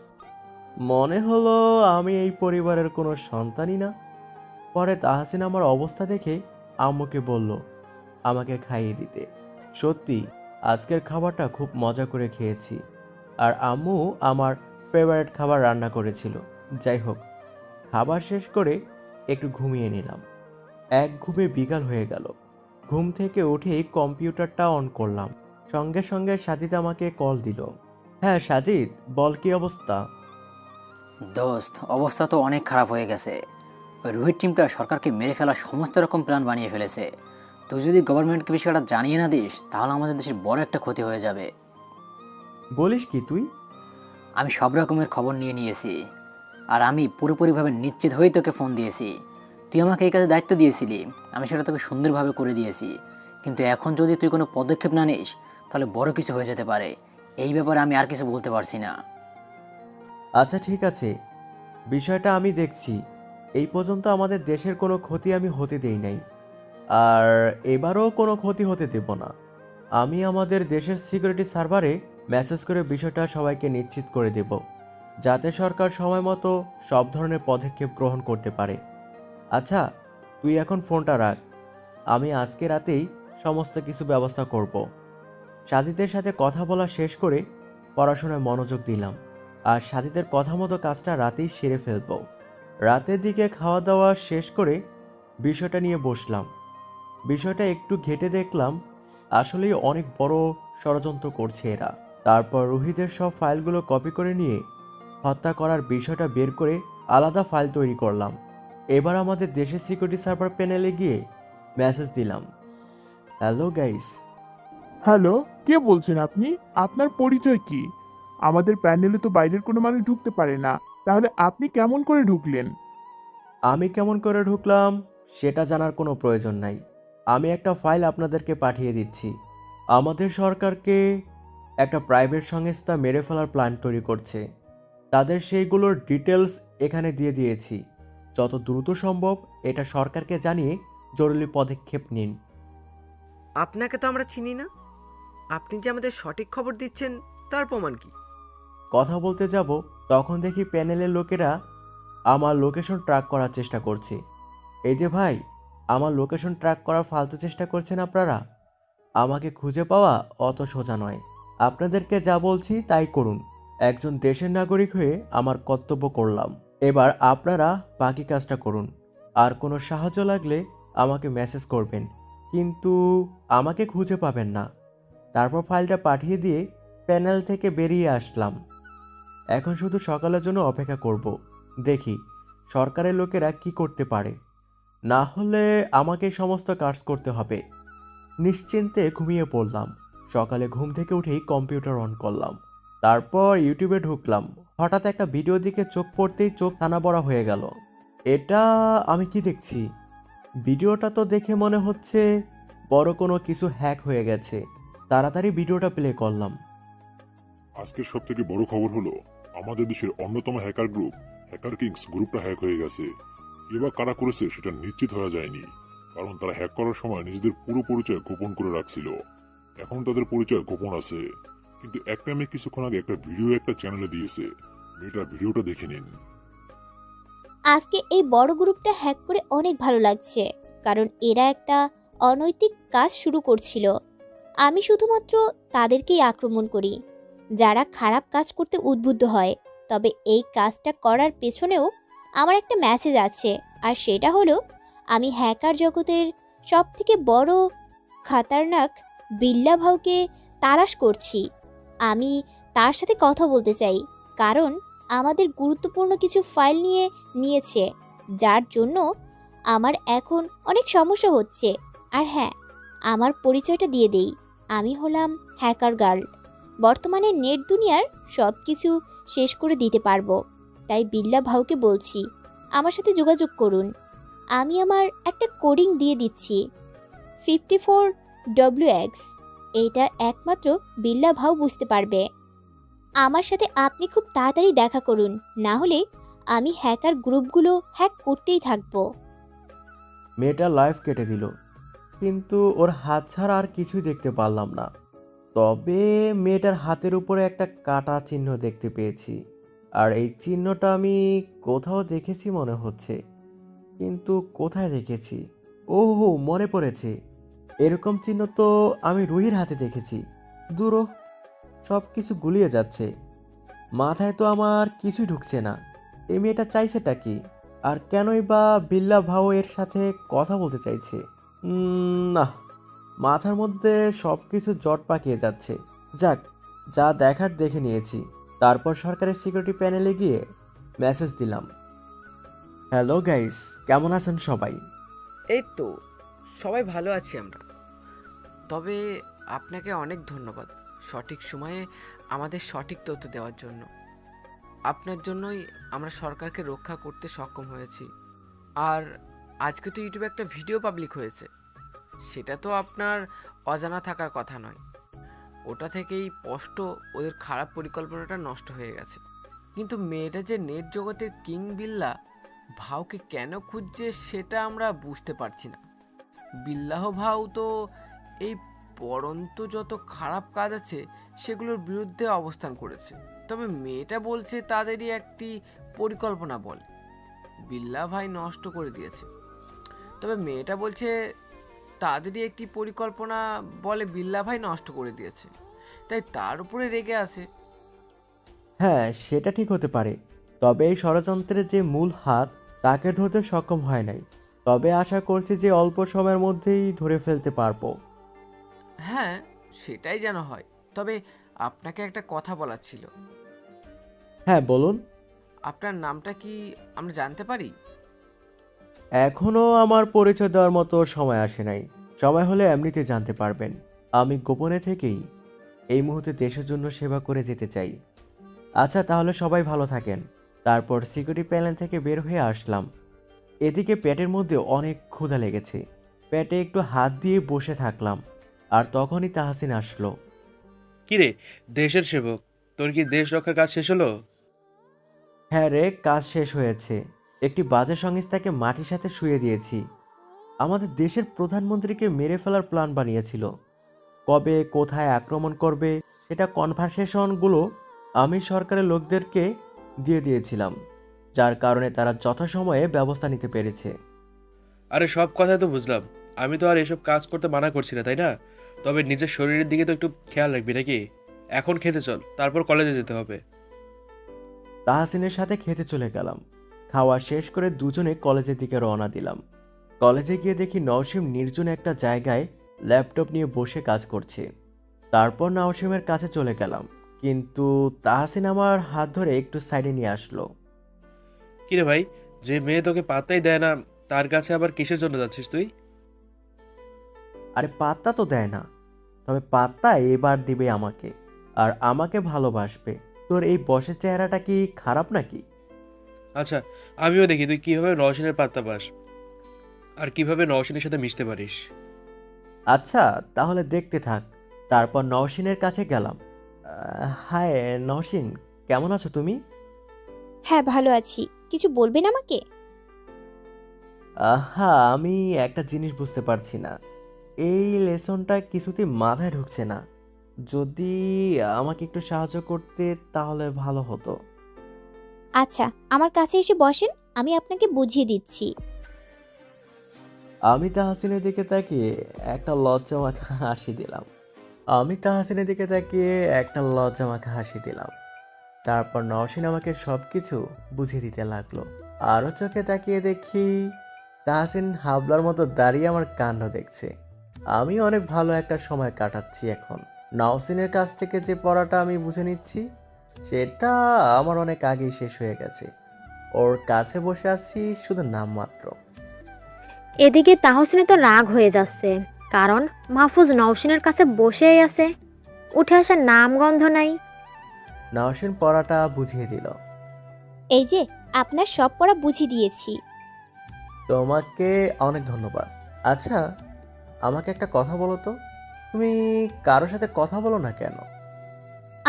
[SPEAKER 1] মনে হলো আমি এই পরিবারের কোনো সন্তানই না। পরে তাহসিন আমার অবস্থা দেখে আম্মুকে বলল আমাকে খাইয়ে দিতে। সত্যি আজকের খাবারটা খুব মজা করে খেয়েছি, আর আম্মু আমার ফেভারিট খাবার রান্না করেছিল। যাই হোক, খাবার শেষ করে একটু ঘুমিয়ে নিলাম। এক ঘুমে বিকাল হয়ে গেল। ঘুম থেকে উঠেই কম্পিউটারটা অন করলাম। সঙ্গে সঙ্গে সাজিদ আমাকে কল দিল। হ্যাঁ সাজিদ, বল কি অবস্থা?
[SPEAKER 2] দোস্ত, অবস্থা তো অনেক খারাপ হয়ে গেছে। ওই রোহিত টিমটা সরকারকে মেরে ফেলার সমস্ত রকম প্ল্যান বানিয়ে ফেলেছে। তুই যদি গভর্নমেন্টকে বিষয়টা জানিয়ে না দিস, তাহলে আমাদের দেশের বড় একটা ক্ষতি হয়ে যাবে।
[SPEAKER 1] বলিস কি তুই?
[SPEAKER 2] আমি সব রকমের খবর নিয়ে নিয়েছি, আর আমি পুরোপুরিভাবে নিশ্চিত হয়েই তোকে ফোন দিয়েছি। তুই আমাকে এই কাজে দায়িত্ব দিয়েছিলি, আমি সেটা তোকে সুন্দরভাবে করে দিয়েছি। কিন্তু এখন যদি তুই কোনো পদক্ষেপ না নিস, তাহলে বড় কিছু হয়ে যেতে পারে। এই ব্যাপারে আমি আর কিছু বলতে পারছি না।
[SPEAKER 1] আচ্ছা ঠিক আছে, বিষয়টা আমি দেখছি। এই পর্যন্ত আমাদের দেশের কোনো ক্ষতি আমি হতে দেই নাই, আর এবারও কোনো ক্ষতি হতে দেব না। আমি আমাদের দেশের সিকিউরিটি সার্ভারে মেসেজ করে বিষয়টা সবাইকে নিশ্চিত করে দেব, যাতে সরকার সময় মতো সব ধরনের পদক্ষেপ গ্রহণ করতে পারে। আচ্ছা তুই এখন ফোনটা রাখ, আমি আজকে রাতেই সমস্ত কিছু ব্যবস্থা করব। সাজিদের সাথে কথা বলা শেষ করে পড়াশোনায় মনোযোগ দিলাম, আর সাজিদের কথা মতো কাজটা রাতেই সেরে ফেলব। রাতের দিকে খাওয়া দাওয়া শেষ করে বিষয়টা নিয়ে বসলাম। বিষয়টা একটু ঘেঁটে দেখলাম আসলেই অনেক বড় ষড়যন্ত্র করছে এরা। তারপর রোহিতের সব ফাইলগুলো কপি করে নিয়ে হত্যা করার বিষয়টা বের করে আলাদা ফাইল তৈরি করলাম। এবার আমাদের দেশের সিকিউরিটি সার্ভার প্যানেলে গিয়ে মেসেজ দিলাম, হ্যালো গাইস।
[SPEAKER 12] হ্যালো, কে বলছেন আপনি? আপনার পরিচয় কি? আমাদের প্যানেলে তো বাইরের কোনো মানুষ ঢুকতে পারে না, তাহলে আপনি কেমন করে ঢুকলেন?
[SPEAKER 1] আমি কেমন করে ঢুকলাম সেটা জানার কোনো প্রয়োজন নাই। আমি একটা ফাইল আপনাদেরকে পাঠিয়ে দিচ্ছি। আমাদের সরকারকে একটা প্রাইভেট সংস্থা মেরে ফেলার প্ল্যান তৈরি করছে। তাদের সেইগুলোর ডিটেলস এখানে দিয়ে দিয়েছি। যত দ্রুত সম্ভব এটা সরকারকে জানিয়ে জরুরি পদক্ষেপ নিন।
[SPEAKER 13] আপনাকে তো আমরা চিনি না, আপনি যে আমাদের সঠিক খবর দিচ্ছেন তার প্রমাণ কি?
[SPEAKER 1] কথা বলতে যাব তখন দেখি প্যানেলের লোকেরা আমার লোকেশন ট্র্যাক করার চেষ্টা করছে। এই যে ভাই, আমার লোকেশন ট্র্যাক করার ফালতু চেষ্টা করছেন আপনারা। আমাকে খুঁজে পাওয়া অত সোজা নয়। আপনাদেরকে যা বলছি তাই করুন। একজন দেশের নাগরিক হয়ে আমার কর্তব্য করলাম। এবার আপনারা বাকি কাজটা করুন। আর কোনো সাহায্য লাগলে আমাকে মেসেজ করবেন, কিন্তু আমাকে খুঁজে পাবেন না। তারপর ফাইলটা পাঠিয়ে দিয়ে প্যানেল থেকে বেরিয়ে আসলাম। এখন শুধু সকালের জন্য অপেক্ষা করব, দেখি সরকারের লোকেরা কি করতে পারে। না হলে আমাকে সমস্ত কাজ করতে হবে। নিশ্চিন্তে ঘুমিয়ে পড়লাম। সকালে ঘুম থেকে উঠেই কম্পিউটার অন করলাম, তারপর ইউটিউবে ঢুকলাম। হঠাৎ একটা ভিডিও দিকে চোখ পড়তেই চোখ টানাবড়া হয়ে গেল। এটা আমি কি দেখছি? ভিডিওটা তো দেখে মনে হচ্ছে বড় কোনো কিছু হ্যাক হয়ে গেছে। তাড়াতাড়ি ভিডিওটা প্লে করলাম।
[SPEAKER 14] আজকের সব থেকে বড় খবর হলো আমাদের দেশের অন্যতম হ্যাকার গ্রুপ হ্যাকার কিংস গ্রুপটা হ্যাক হয়ে গেছে। এবার কারা করেছে সেটা নিশ্চিত হওয়া যায়নি। কারণ তারা হ্যাক করার সময় নিজেদের পুরো পরিচয় গোপন করে রাখছিল। এখন তাদের পরিচয় গোপন আছে, কিন্তু একটা মেয়ে কিছুক্ষণ আগে একটা ভিডিও একটা চ্যানেলে দিয়েছে। মেয়েটার ভিডিওটা দেখে নিন।
[SPEAKER 4] আজকে এই বড় গ্রুপটা হ্যাক করে অনেক ভালো লাগছে, কারণ এরা একটা অনৈতিক কাজ শুরু করছিল। আমি শুধুমাত্র তাদেরকেই আক্রমণ করি যারা খারাপ কাজ করতে উদ্বুদ্ধ হয়। তবে এই কাজটা করার পেছনেও আমার একটা মেসেজ আছে, আর সেটা হলো আমি হ্যাকার জগতের সবথেকে বড় খাতারনাক বিল্লা ভাউকে তালাশ করছি। আমি তার সাথে কথা বলতে চাই, কারণ আমাদের গুরুত্বপূর্ণ কিছু ফাইল নিয়েছে, যার জন্য আমার এখন অনেক সমস্যা হচ্ছে। আর হ্যাঁ, আমার পরিচয়টা দিয়ে দেই, আমি হলাম হ্যাকার গার্ল। বর্তমানে নেট দুনিয়ার সব কিছু শেষ করে দিতে পারবো। তাই বিল্লা ভাউকে বলছি আমার সাথে যোগাযোগ করুন। আমি আমার একটা কোডিং দিয়ে দিচ্ছি 54WX। এইটা একমাত্র বিল্লা ভাউ বুঝতে পারবে। আমার সাথে আপনি খুব তাড়াতাড়ি দেখা করুন, না হলে আমি হ্যাকার গ্রুপগুলো হ্যাক করতেই থাকবো।
[SPEAKER 1] মেয়েটা লাইভ কেটে দিল, কিন্তু ওর হাত ছাড়া আর কিছুই দেখতে পারলাম না। তবে মেয়েটার হাতের উপরে একটা কাটা চিহ্ন দেখতে পেয়েছি, আর এই চিহ্নটা আমি কোথাও দেখেছি মনে হচ্ছে, কিন্তু কোথায় দেখেছি? ওহো, মনে পড়েছে। এরকম চিহ্ন তো আমি রুহির হাতে দেখেছি। দূরও, সব কিছু গুলিয়ে যাচ্ছে, মাথায় তো আমার কিছুই ঢুকছে না। এই মেয়েটা চাইছেটা কি, আর কেনই বা বিল্লা ভাও এর সাথে কথা বলতে চাইছে? না, মাথার মধ্যে সব কিছু জট পাকিয়ে যাচ্ছে। যাক, যা দেখার দেখে নিয়েছি। তারপর সরকারের সিকিউরিটি প্যানেলে গিয়ে মেসেজ দিলাম, হ্যালো গাইস, কেমন আছেন সবাই?
[SPEAKER 13] এই তো সবাই ভালো আছি আমরা। তবে আপনাকে অনেক ধন্যবাদ সঠিক সময়ে আমাদের সঠিক তথ্য দেওয়ার জন্য। আপনার জন্যই আমরা সরকারকে রক্ষা করতে সক্ষম হয়েছি। আর আজকে তো ইউটিউবে একটা ভিডিও পাবলিক হয়েছে, সেটা তো আপনার অজানা থাকার কথা নয়। ওটা থেকেই স্পষ্ট ওদের খারাপ পরিকল্পনাটা নষ্ট হয়ে গেছে। কিন্তু মেয়েটা যে নেট জগতের কিং বিল্লা ভাউকে কেন খুঁজছে সেটা আমরা বুঝতে পারছি না। বিল্লাহ ভাউ তো এই পরন্ত যত খারাপ কাজ আছে সেগুলোর বিরুদ্ধে অবস্থান করেছে। তবে মেয়েটা বলছে তাদেরই একটি পরিকল্পনা বলে বিল্লাহ ভাই নষ্ট করে দিয়েছে। তবে মেয়েটা বলছে তাদেরই একটি পরিকল্পনা বলে বিল্লাহ ভাই নষ্ট করে দিয়েছে, তাই তার উপরে রেগে আছে।
[SPEAKER 1] হ্যাঁ, সেটা ঠিক হতে পারে। তবে এই ষড়যন্ত্রের যে মূল হাত, তাকে ধরতে সক্ষম হয় নাই। তবে আশা করছি যে অল্প সময়ের মধ্যেই ধরে ফেলতে পারবো।
[SPEAKER 13] হ্যাঁ, সেটাই যেন হয়। তবে আপনাকে একটা কথা বলার ছিল।
[SPEAKER 1] হ্যাঁ, বলুন।
[SPEAKER 13] আপনার নামটা কি আমরা জানতে পারি?
[SPEAKER 1] এখনো আমার পরিচয় দেওয়ার মতো সময় আসে নাই। সময় হলে এমনিতে জানতে পারবেন। আমি গোপনে থেকেই এই মুহূর্তে দেশের জন্য সেবা করে যেতে চাই। আচ্ছা, তাহলে সবাই ভালো থাকেন। তারপর সিকিউরিটি প্যানেল থেকে বের হয়ে আসলাম। এদিকে পেটের মধ্যে অনেক ক্ষুধা লেগেছে। পেটে একটু হাত দিয়ে বসে থাকলাম, আর তখনই তাহসিন আসলো।
[SPEAKER 8] কিরে, দেশের সেবক, তোর কি দেশ রক্ষার কাজ শেষ হলো?
[SPEAKER 1] হ্যাঁ রে, কাজ শেষ হয়েছে। একটি বাজে সংস্থাকে মাটির সাথে শুয়ে দিয়েছি। আমাদের দেশের প্রধানমন্ত্রীকে মেরে ফেলার প্ল্যান বানিয়েছিল। কবে কোথায় আক্রমণ করবে সেটা কনভারসেশনগুলো আমি সরকারের লোকদেরকে দিয়ে দিয়েছিলাম, যার কারণে তারা যথাসময়ে ব্যবস্থা নিতে পেরেছে।
[SPEAKER 8] আরে সব কথাই তো বুঝলাম, আমি তো আর এসব কাজ করতে মানা করছি না, তাই না? তবে নিজের শরীরের দিকে তো একটু খেয়াল রাখবি নাকি? এখন খেতে চল, তারপর কলেজে যেতে হবে।
[SPEAKER 1] তাহসিনের সাথে খেতে চলে গেলাম। খাওয়া শেষ করে দুজনে কলেজের দিকে রওনা দিলাম। কলেজে গিয়ে দেখি নওশিম নির্জন একটা জায়গায় ল্যাপটপ নিয়ে বসে কাজ করছে। তারপর নওশিমের কাছে চলে গেলাম, কিন্তু তাহসিন আমার হাত ধরে একটু সাইডে নিয়ে আসলো।
[SPEAKER 8] কিরে ভাই, যে মেয়ে তোকে পাত্তাই দেয় না, তার কাছে আবার কিসের জন্য যাচ্ছিস তুই?
[SPEAKER 1] আরে পাত্তা তো দেয় না, তবে পাত্তা এবার দিবে আমাকে, আর আমাকে ভালোবাসবে। তোর এই বসের চেহারাটা কি খারাপ নাকি?
[SPEAKER 8] আচ্ছা, আমিও দেখি তুই কিভাবে নওশিনের পাত্তা পাস, আর কিভাবে নওশিনের সাথে মিশতে পারিস।
[SPEAKER 1] আচ্ছা, তাহলে দেখতে থাক। তারপর নওশিনের কাছে গেলাম। হাই নওশিন, কেমন আছো তুমি?
[SPEAKER 4] হ্যাঁ, ভালো আছি। কিছু বলবেন আমাকে?
[SPEAKER 1] আহা, আমি একটা জিনিস বুঝতে পারছি না। এই লেসনটা কিছুতেই মাথায় ঢুকছে না। যদি আমাকে একটু সাহায্য করতে তাহলে ভালো হতো।
[SPEAKER 4] আচ্ছা, আমার কাছে এসে বসেন, আমি আপনাকে বুঝিয়ে দিচ্ছি।
[SPEAKER 1] আমি তাহসিনের দিকে তাকিয়ে একটা লজ্জামাখা হাসি দিলাম। তারপর নওশিন আমাকে সবকিছু বুঝিয়ে দিতে লাগলো। আরও চোখে তাকিয়ে দেখি তাহসিন হাবলার মতো দাঁড়িয়ে আমার কাণ্ড দেখছে। আমি অনেক ভালো একটা সময় কাটাচ্ছি এখন। নওশিনের কাছ থেকে যে পড়াটা আমি বুঝে নিচ্ছি সেটা আমার অনেক আগেই শেষ হয়ে গেছে। ওর কাছে বসে আছি শুধু নামমাত্র।
[SPEAKER 7] এদিকে তাহসিনে তো রাগ হয়ে যাচ্ছে, কারণ মাহফুজ নওশিনের কাছে বসেই আছে, উঠে আসার নামগন্ধ নাই।
[SPEAKER 1] নওশিন পড়াটা বুঝিয়ে দিল।
[SPEAKER 4] এই যে, আপনার সব পড়া বুঝিয়ে দিয়েছি।
[SPEAKER 1] তোমাকে অনেক ধন্যবাদ। আচ্ছা, আমাকে একটা কথা বলো তো, তুমি কারোর সাথে কথা বলো না কেন?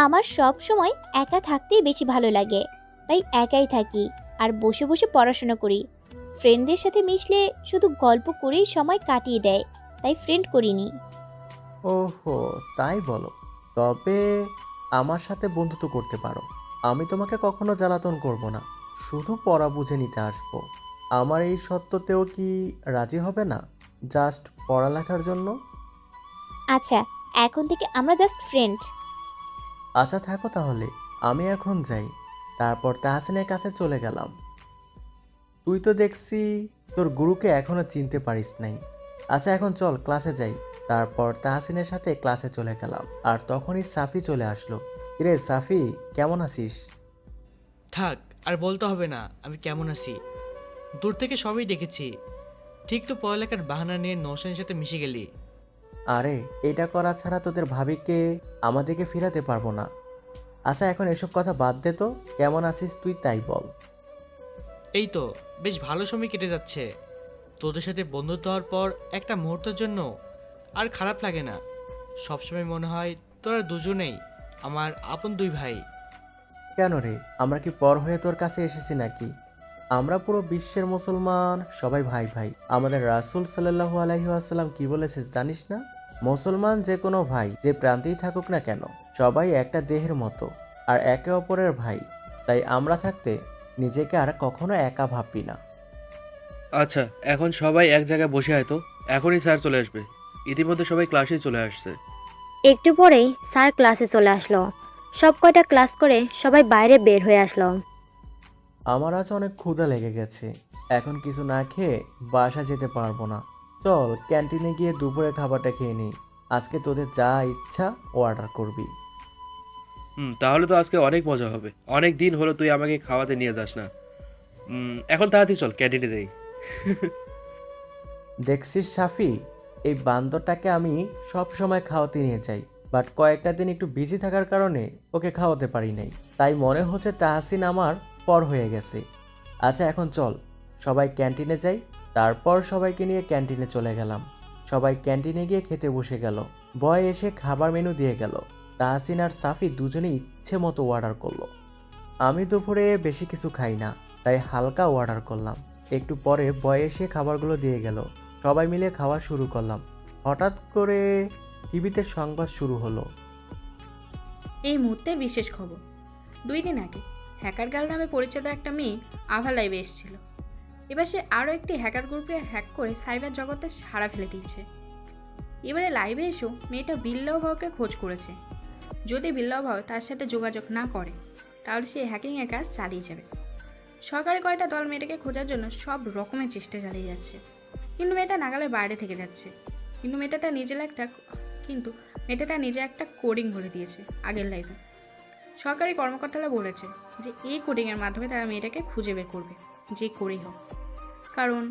[SPEAKER 4] আমার সব সময় একা থাকতেই বেশি ভালো লাগে, তাই একাই থাকি আর বসে বসে পড়াশোনা করি। ফ্রেন্ডদের সাথে মিশলে শুধু গল্প করেই সময় কাটিয়ে দেয়, তাই ফ্রেন্ড করিনি।
[SPEAKER 1] ওহো, তাই বলো। তবে আমার সাথে বন্ধুত্ব করতে পারো। আমি তোমাকে কখনো জ্বালাতন করব না, শুধু পড়া বুঝে নিতে আসবো। আমার এই সত্যতেও কি রাজি হবে না, জাস্ট পড়ালেখার জন্য?
[SPEAKER 4] আচ্ছা, এখন থেকে আমরা জাস্ট ফ্রেন্ড।
[SPEAKER 1] আচ্ছা থাকো তাহলে, আমি এখন যাই। তারপর তাহসিনের কাছে চলে গেলাম। তুই তো দেখছি তোর গুরুকে এখনো চিনতে পারিস নাই। আচ্ছা এখন চল ক্লাসে যাই। তারপর তাহসিনের সাথে ক্লাসে চলে গেলাম, আর তখনই সাফি চলে আসলো। কিরে সাফি, কেমন আছিস?
[SPEAKER 11] থাক, আর বলতে হবে না আমি কেমন আছি। দূর থেকে সবই দেখেছি। ঠিক তো পড়ালেখার বাহানা নিয়ে নৌশানের সাথে মিশে গেলি।
[SPEAKER 1] আরে এটা করা ছাড়া তোদের ভাবিকে আমাদেরকে ফিরাতে পারবো না। আচ্ছা এখন এসব কথা বাদ দে তো, কেমন আছিস তুই তাই বল।
[SPEAKER 11] এই তো বেশ ভালো সময় কেটে যাচ্ছে। তোদের সাথে বন্ধুত্ব হওয়ার পর একটা মুহূর্তের জন্য আর খারাপ লাগে না। সবসময় মনে হয় তোরা দুজনেই আমার আপন দুই ভাই।
[SPEAKER 1] কেন রে, আমরা কি পর হয়ে তোর কাছে এসেছি নাকি? আমরা পুরো বিশ্বের মুসলমান, সবাই ভাই ভাই। আমাদের রাসূল সাল্লাল্লাহু আলাইহি ওয়াসাল্লাম কি বলেছে জানিস না? মুসলমান যে কোনো ভাই যে প্রান্তেই থাকুক না কেন, সবাই একটা দেহের মতো আর একে অপরের ভাই। তাই আমরা থাকতে নিজেকে আর কখনো একা ভাববি না।
[SPEAKER 8] আচ্ছা এখন সবাই এক জায়গায় বসে আয় তো, এখনই স্যার চলে আসবে। ইতিমধ্যে সবাই ক্লাসেই চলে আসছে।
[SPEAKER 7] একটু পরেই স্যার ক্লাসে চলে আসলো। সব কয়টা ক্লাস করে সবাই বাইরে বের হয়ে আসলো।
[SPEAKER 1] আমার আজ অনেক ক্ষুধা লেগে গেছে, এখন কিছু না খেয়ে বাসা যেতে পারবো না। চল ক্যান্টিনে গিয়ে দুপুরে খাবারটা খেয়ে নিই। আজকে তোদের যা ইচ্ছা অর্ডার করবি।
[SPEAKER 8] তাহলে তো আজকে অনেক মজা হবে। অনেক দিন হলো তুই আমাকে খাওয়াতে নিয়ে যাস না। এখন তাড়াতাড়ি চল ক্যান্টিনে যাই।
[SPEAKER 1] দেখছিস সাফি, এই বান্দরটাকে আমি সব সময় খাওয়াতে নিয়ে যাই, বাট কয়েকটা দিন একটু বিজি থাকার কারণে ওকে খাওয়াতে পারি নাই। তাই মনে হচ্ছে তাহসিন আমার পর হয়ে গেছে। আচ্ছা এখন চল সবাই ক্যান্টিনে যাই। তারপর সবাইকে নিয়ে ক্যান্টিনে চলে গেলাম। সবাই ক্যান্টিনে গিয়ে খেতে বসে গেল। বয় এসে খাবার মেনু দিয়ে গেল। তাহসিন আর সাফি দুজনেই ইচ্ছে মতো অর্ডার করলো। আমি দুপুরে বেশি কিছু খাই না, তাই হালকা অর্ডার করলাম। একটু পরে বয় এসে খাবারগুলো দিয়ে গেল। সবাই মিলে খাওয়া শুরু করলাম। হঠাৎ করে টিভিতে সংবাদ শুরু হলো।
[SPEAKER 15] এই মুহূর্তে বিশেষ খবর। 2 দিন আগে হ্যাকার গার্ল নামে পরিচিত একটা মেয়ে আভা লাইভে এসেছিল। এবার সে আরও একটি হ্যাকার গ্রুপকে হ্যাক করে সাইবার জগতে সাড়া ফেলে দিয়েছে। এবারে লাইভে এসেও মেয়েটা বিল্লাহ ভাউকে খোঁজ করেছে। যদি বিল্লাহ ভাউ তার সাথে যোগাযোগ না করে তাহলে সে হ্যাকিংয়ের কাজ চালিয়ে যাবে। সরকারি কয়টা দল মেয়েটাকে খোঁজার জন্য সব রকমের চেষ্টা চালিয়ে যাচ্ছে, কিন্তু মেয়েটা নাগালের বাইরে থেকে যাচ্ছে। কিন্তু মেয়েটা তার নিজে একটা কোডিং বলে দিয়েছে আগের লাইভে। সরকারি কর্মকর্তারা বলেছে যে এই কোডিংয়ের মাধ্যমে তারা মেয়েটাকে খুঁজে বের করবে, যে করেই হোক। কারণ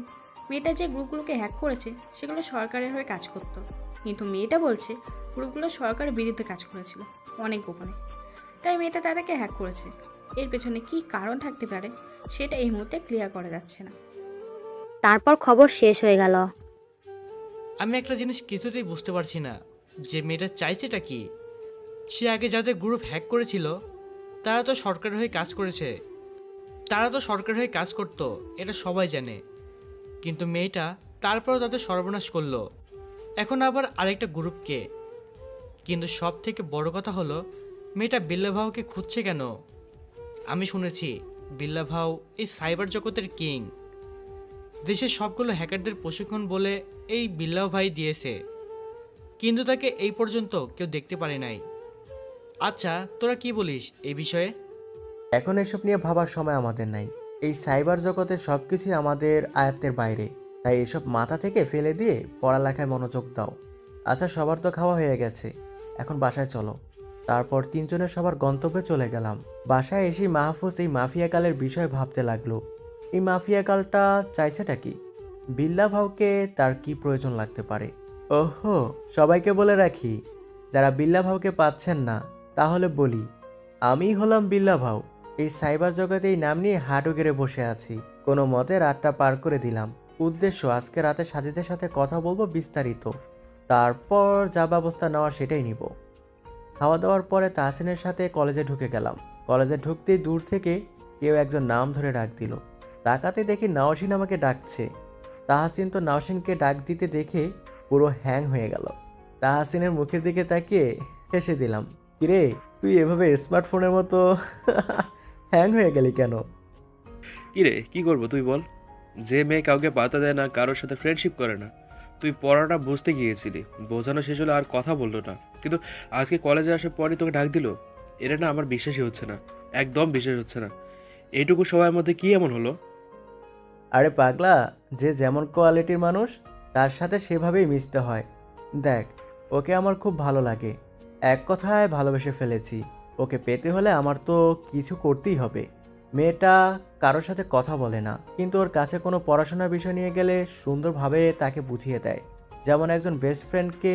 [SPEAKER 15] মেয়েটা যে গ্রুপগুলোকে হ্যাক করেছে সেগুলো সরকারের হয়ে কাজ করতো, কিন্তু মেয়েটা বলছে গ্রুপগুলো সরকারের বিরুদ্ধে কাজ করেছিল অনেক গোপনে। তাই মেয়েটা তাদেরকে হ্যাক করেছে। এর পেছনে কী কারণ থাকতে পারে সেটা এই মুহূর্তে ক্লিয়ার করা যাচ্ছে না।
[SPEAKER 7] তারপর খবর শেষ হয়ে গেল।
[SPEAKER 11] আমি একটা জিনিস কিছুতেই বুঝতে পারছি না যে মেয়েটা চাইছেটা কি। সে আগে যাদের গ্রুপ হ্যাক করেছিল তারা তো সরকারের হয়ে কাজ করতো, এটা সবাই জানে। কিন্তু মেয়েটা তারপরও তাদের সর্বনাশ করলো। এখন আবার আরেকটা গ্রুপকে। কিন্তু সব থেকে বড় কথা হলো মেয়েটা বিল্লা ভাউকে খুঁজছে কেন? আমি শুনেছি বিল্লা ভাউ এই সাইবার জগতের কিং। দেশের সবগুলো হ্যাকারদের প্রশিক্ষণ বলে এই বিল্লাহ ভাই দিয়েছে, কিন্তু তাকে এই পর্যন্ত কেউ দেখতে পারে নাই। আচ্ছা, তোরা কি বলিস এই বিষয়ে?
[SPEAKER 1] এখন এসব নিয়ে ভাবার সময় আমাদের নাই। এই সাইবার জগতের সব কিছুই আমাদের আয়ত্তের বাইরে, তাই এসব মাথা থেকে ফেলে দিয়ে পড়ালেখায় মনোযোগ দাও। আচ্ছা, সবার তো খাওয়া হয়ে গেছে, এখন বাসায় চলো। তারপর তিনজনের সবার গন্তব্যে চলে গেলাম। বাসায় এসে মাহফুজ এই মাফিয়া কালের বিষয়ে ভাবতে লাগলো। এই মাফিয়া কালটা চাইছেটা কি? বিল্লা ভাউকে তার কি প্রয়োজন লাগতে পারে? ওহো, সবাইকে বলে রাখি, যারা বিল্লা ভাউকে পাচ্ছেন না তাহলে বলি, আমি হলাম বিল্লা ভাউ। এই সাইবার জগতে এই নাম নিয়ে হাঁটু গেড়ে বসে আছি। কোনো মতে রাতটা পার করে দিলাম। উদ্দেশ্য, আজকে রাতে সাজিদের সাথে কথা বলবো বিস্তারিত, তারপর যা ব্যবস্থা নেওয়ার সেটাই নিব। খাওয়া দাওয়ার পরে তাহসিনের সাথে কলেজে ঢুকে গেলাম। কলেজে ঢুকতেই দূর থেকে কেউ একজন নাম ধরে ডাক দিল। তাকাতে দেখি নাওশিন আমাকে ডাকছে। তাহসিন তো নাওশিনকে ডাক দিতে দেখে পুরো হ্যাং হয়ে গেল। তাহসিনের মুখের দিকে তাকিয়ে হেসে দিলাম। কিরে, তুই এভাবে স্মার্টফোনের মতো হ্যাং হয়ে গেলি কেন?
[SPEAKER 8] কিরে, কি করবো তুই বল? যে মেয়ে কাউকে পাতা দেয় না, কারোর সাথে ফ্রেন্ডশিপ করে না, তুই পড়াটা বুঝতে গিয়েছিলি, বোঝানো শেষ হলে আর কথা বললো না, কিন্তু আজকে কলেজে আসার পরই তোকে ডাক দিল। এটা না আমার বিশ্বাসই হচ্ছে না, একদম বিশ্বাস হচ্ছে না। এইটুকু সময়ের মধ্যে কি এমন হলো?
[SPEAKER 1] আরে পাগলা, যে যেমন কোয়ালিটির মানুষ তার সাথে সেভাবেই মিশতে হয়। দেখ, ওকে আমার খুব ভালো লাগে, এক কথায় ভালোবেসে ফেলেছি। ওকে পেতে হলে আমার তো কিছু করতেই হবে। মেয়েটা কারোর সাথে কথা বলে না, কিন্তু ওর কাছে কোনো পড়াশোনার বিষয় নিয়ে গেলে সুন্দরভাবে তাকে বুঝিয়ে দেয়। যেমন একজন বেস্ট ফ্রেন্ডকে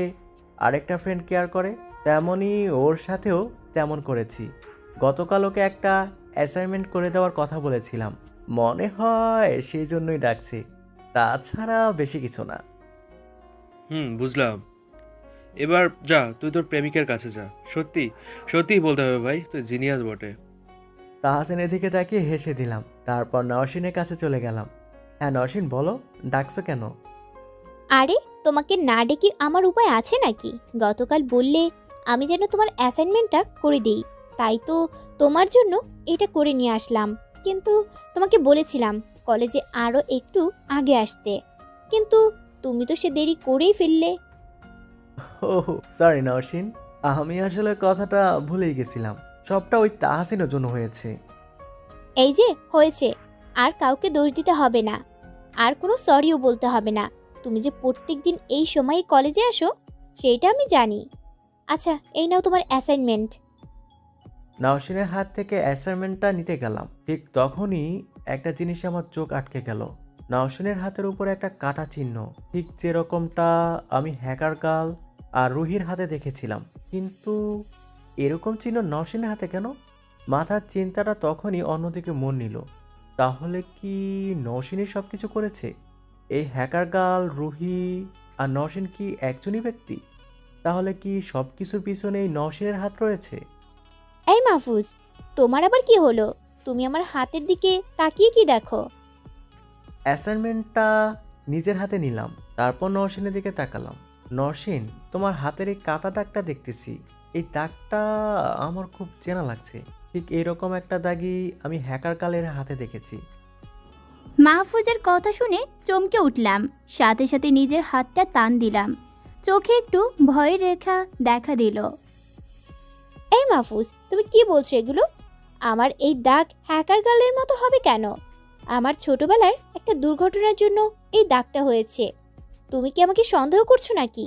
[SPEAKER 1] আরেকটা ফ্রেন্ড কেয়ার করে, তেমনই ওর সাথেও তেমন করেছি। গতকাল ওকে একটা অ্যাসাইনমেন্ট করে দেওয়ার কথা বলেছিলাম, মনে হয় সেই জন্যই ডাকছি, তাছাড়া বেশি কিছু না।
[SPEAKER 8] বুঝলাম। এবার যা, তুই তোর প্রেমিকের কাছে যা। সত্যি সত্যিই বলতে হবে ভাই, তুই জিনিয়াস বটে।
[SPEAKER 1] তাহসিনের দিকে তাকিয়ে হেসে দিলাম। তারপর নওশিনের কাছে চলে গেলাম। হ্যাঁ নওশিন, বলো, ডাকছো কেন?
[SPEAKER 4] আরে, তোমাকে না ডেকে আমার উপায় আছে নাকি? গতকাল বললে আমি যেন তোমার অ্যাসাইনমেন্টটা করে দিই, তাই তো তোমার জন্য এটা করে নিয়ে আসলাম। কিন্তু তোমাকে বলেছিলাম কলেজে আরও একটু আগে আসতে, কিন্তু তুমি তো সে দেরি করেই ফেললে।
[SPEAKER 1] ও সরি নওশিন, আমি আসলে কথাটা ভুলেই গেছিলাম। সবটা ওই তাহসিনের জন্য হয়েছে।
[SPEAKER 4] এই যে হয়েছে, আর কাউকে দোষ দিতে হবে না, আর কোনো সরিও বলতে হবে না। তুমি যে প্রত্যেক দিন এই সময়ে কলেজে আসো সেইটা আমি জানি। আচ্ছা, এই নাও তোমার অ্যাসাইনমেন্ট।
[SPEAKER 1] নওশিনের হাত থেকে অ্যাসাইনমেন্টটা নিতে গেলাম, ঠিক তখনই একটা জিনিসে আমার চোখ আটকে গেল। নওশিনের হাতের উপরে একটা কাটা চিহ্ন, ঠিক যেরকমটা আমি হ্যাকার গার্ল আর রুহির হাতে দেখেছিলাম। কিন্তু এরকম চিহ্ন নওশিনের হাতে কেন? মাথার চিন্তাটা তখনই অন্যদিকে মন নিল। তাহলে কি নওশিনই সব কিছু করেছে? এই হ্যাকার গার্ল, রুহি আর নওশিন কি একজনই ব্যক্তি? তাহলে কি সব কিছুর পিছনেই নওশিনের হাত রয়েছে?
[SPEAKER 4] এই মাহফুজ, তোমার আবার কি হলো? তুমি আমার হাতের দিকে তাকিয়ে কি দেখো?
[SPEAKER 1] অ্যাসাইনমেন্টটা নিজের হাতে নিলাম, তারপর নওশিনের দিকে তাকালাম। নওশিন, তোমার হাতের এই কাটা দাগটা দেখতেছি, এই দাগটা আমার খুব চেনা লাগছে। ঠিক এইরকম একটা দাগই আমি হ্যাকার কালের হাতে দেখেছি।
[SPEAKER 5] মাহফুজের কথা শুনে চমকে উঠলাম, সাথে সাথে নিজের হাতটা টান দিলাম। চোখে একটু ভয়ের রেখা দেখা দিল।
[SPEAKER 4] এই মাহফুজ, তুমি কি বলছো এগুলো? আমার এই দাগ হ্যাকার গার্লের মতো হবে কেন? আমার ছোটবেলার একটা দুর্ঘটনার জন্য এই দাগটা হয়েছে। তুমি কি আমাকে সন্দেহ করছো নাকি?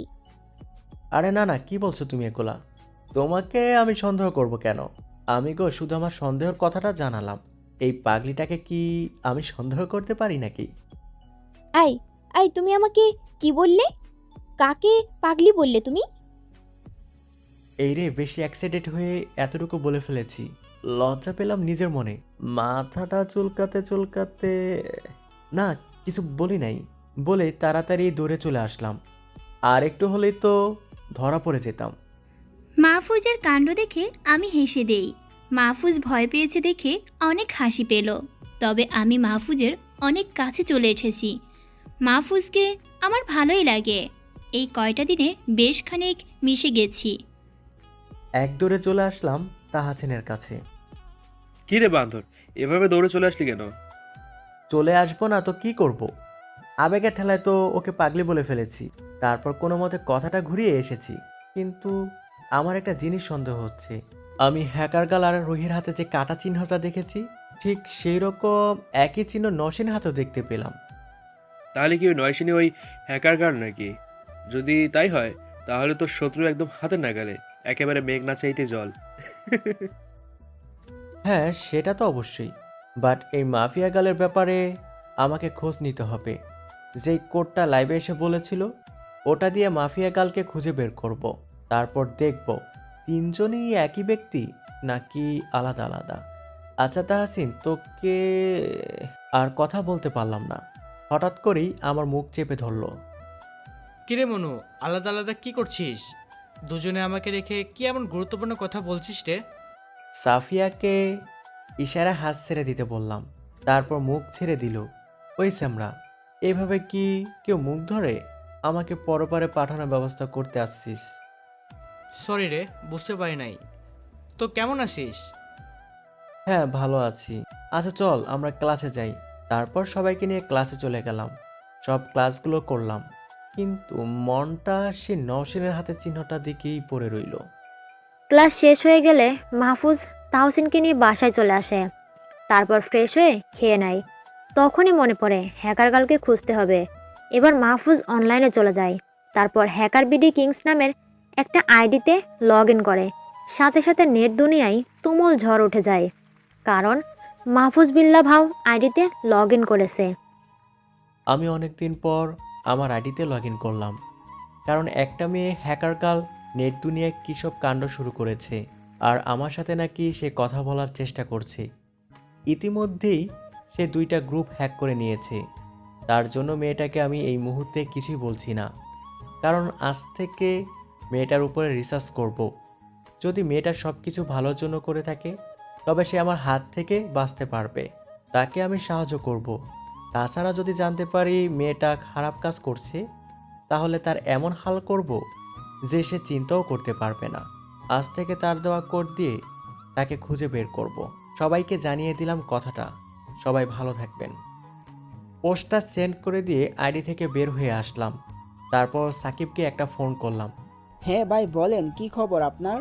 [SPEAKER 1] আরে না না, কি বলছো তুমি এগুলা? তোমাকে আমি সন্দেহ করব কেন? আমি গো শুধু আমার সন্দেহের কথাটা জানালাম। এই পাগলিটাকে কি আমি সন্দেহ করতে পারি নাকি?
[SPEAKER 4] আই আই, তুমি আমাকে কি বললে? কাকে পাগলি বললে তুমি?
[SPEAKER 1] এই রে, বেশি এক্সাইটেড হয়ে এতটুকু বলে ফেলেছি, লজ্জা পেলাম নিজের মনে। মাথাটা চুলকাতে চুলকাতে না, কিছু বলি নাই বলে তাড়াতাড়ি দৌড়ে চলে আসলাম। আর একটু হলেই তো ধরা পড়ে যেতাম।
[SPEAKER 5] মাহফুজের কাণ্ড দেখে আমি হেসে দেই। মাহফুজ ভয় পেয়েছে দেখে অনেক হাসি পেল। তবে আমি মাহফুজের অনেক কাছে চলে এসেছি। মাহফুজকে আমার ভালোই লাগে। এই কয়টা দিনে বেশ খানিক মিশে গেছি।
[SPEAKER 1] এক দৌড়ে চলে আসলাম তাহাসিনের কাছে।
[SPEAKER 8] কি রে বান্দর, এভাবে দৌড়ে চলে আসলি কেন?
[SPEAKER 1] চলে আসবো না তো কি করব? আবেগের ঠেলায় তো ওকে পাগলি বলে ফেলেছি। তারপর কোনো মতে কথাটা ঘুরিয়ে এসেছি। কিন্তু আমার একটা জিনিস সন্দেহ হচ্ছে। আমি হ্যাকার গাল আর রুহির হাতে যে কাটা চিহ্নটা দেখেছি, ঠিক সেই রকম একই চিহ্ন নসীন হাতেও দেখতে পেলাম।
[SPEAKER 8] তাহলে কি ওই নয়সিনী ওই হ্যাকার গার্ড নাকি? যদি তাই হয় তাহলে তো শত্রু একদম হাতের নাগালে, একেবারে মেঘ না চাইতে জল।
[SPEAKER 1] হ্যাঁ, সেটা তো অবশ্যই। বাট এই মাফিয়া গালের ব্যাপারে আমাকে খোঁজ নিতে হবে। যেই কোডটা লাইভে এসে বলেছিল, ওটা দিয়ে মাফিয়া গালকে খুঁজে বের করব। তারপর দেখব তিনজনই একই ব্যক্তি নাকি আলাদা আলাদা। আচ্ছা তাহসিন, তোকে আর কথা বলতে পারলাম না। হঠাৎ করেই আমার মুখ চেপে ধরলো।
[SPEAKER 11] কিরে মনু, আলাদা আলাদা কি করছিস? দুজনে আমাকে রেখে কি এমন গুরুত্বপূর্ণ কথা বলছিস রে?
[SPEAKER 1] সাফিয়াকে ইশারা হাত ছেড়ে দিতে বললাম। তারপর মুখ ছেড়ে দিল। ওই স্যামরা, এভাবে কি কেউ মুখ ধরে? আমাকে পরপারে পাঠানোর ব্যবস্থা করতে আসছিস?
[SPEAKER 11] সরি রে, বুঝতে পারি নাই। তো কেমন আছিস?
[SPEAKER 1] হ্যাঁ, ভালো আছি। আচ্ছা চল আমরা ক্লাসে যাই। তারপর সবাইকে নিয়ে ক্লাসে চলে গেলাম। সব ক্লাসগুলো করলাম, কিন্তু মনটা সে নওশিনের হাতে চিহ্নটার দিকেই পড়ে রইল।
[SPEAKER 7] ক্লাস শেষ হয়ে গেলে মাহফুজ তাহসিনকে নিয়ে বাসায় চলে আসে। তারপর ফ্রেশ হয়ে খেয়ে নেয়। তখনই মনে পড়ে হ্যাকার গার্লকে খুঁজতে হবে। এবার মাহফুজ অনলাইনে চলে যায়। তারপর হ্যাকার বিডি কিংস নামের একটা আইডিতে লগ ইন করে। সাথে সাথে নেট দুনিয়ায় তুমুল ঝড় উঠে যায়, কারণ মাহফুজ বিল্লাহ ভাও আইডিতে লগ ইন করেছে।
[SPEAKER 1] আমি অনেকদিন পর আমার আইডিতে লগ ইন করলাম, কারণ একটা মেয়ে হ্যাকার গার্ল নেট দুনিয়ায় কী সব কাণ্ড শুরু করেছে, আর আমার সাথে নাকি সে কথা বলার চেষ্টা করছে। ইতিমধ্যেই সে 2টা গ্রুপ হ্যাক করে নিয়েছে। তার জন্য মেয়েটাকে আমি এই মুহূর্তে কিছুই বলছি না, কারণ আজ থেকে মেয়েটার উপরে রিসার্চ করব। যদি মেয়েটা সব কিছু ভালোর জন্য করে থাকে, তবে সে আমার হাত থেকে বাঁচতে পারবে। তাকে আমি সাহায্য করব। তাছাড়া যদি জানতে পারি মেয়েটা খারাপ কাজ করছে, তাহলে তার এমন হাল করব যে সে চিন্তাও করতে পারবে না। আজ থেকে তার দেওয়া কোড দিয়ে তাকে খুঁজে বের করব। সবাইকে জানিয়ে দিলাম কথাটা। সবাই ভালো থাকবেন। পোস্টটা সেন্ড করে দিয়ে আইডি থেকে বের হয়ে আসলাম। তারপর সাকিবকে একটা ফোন করলাম।
[SPEAKER 16] হ্যাঁ ভাই বলেন, কি খবর আপনার?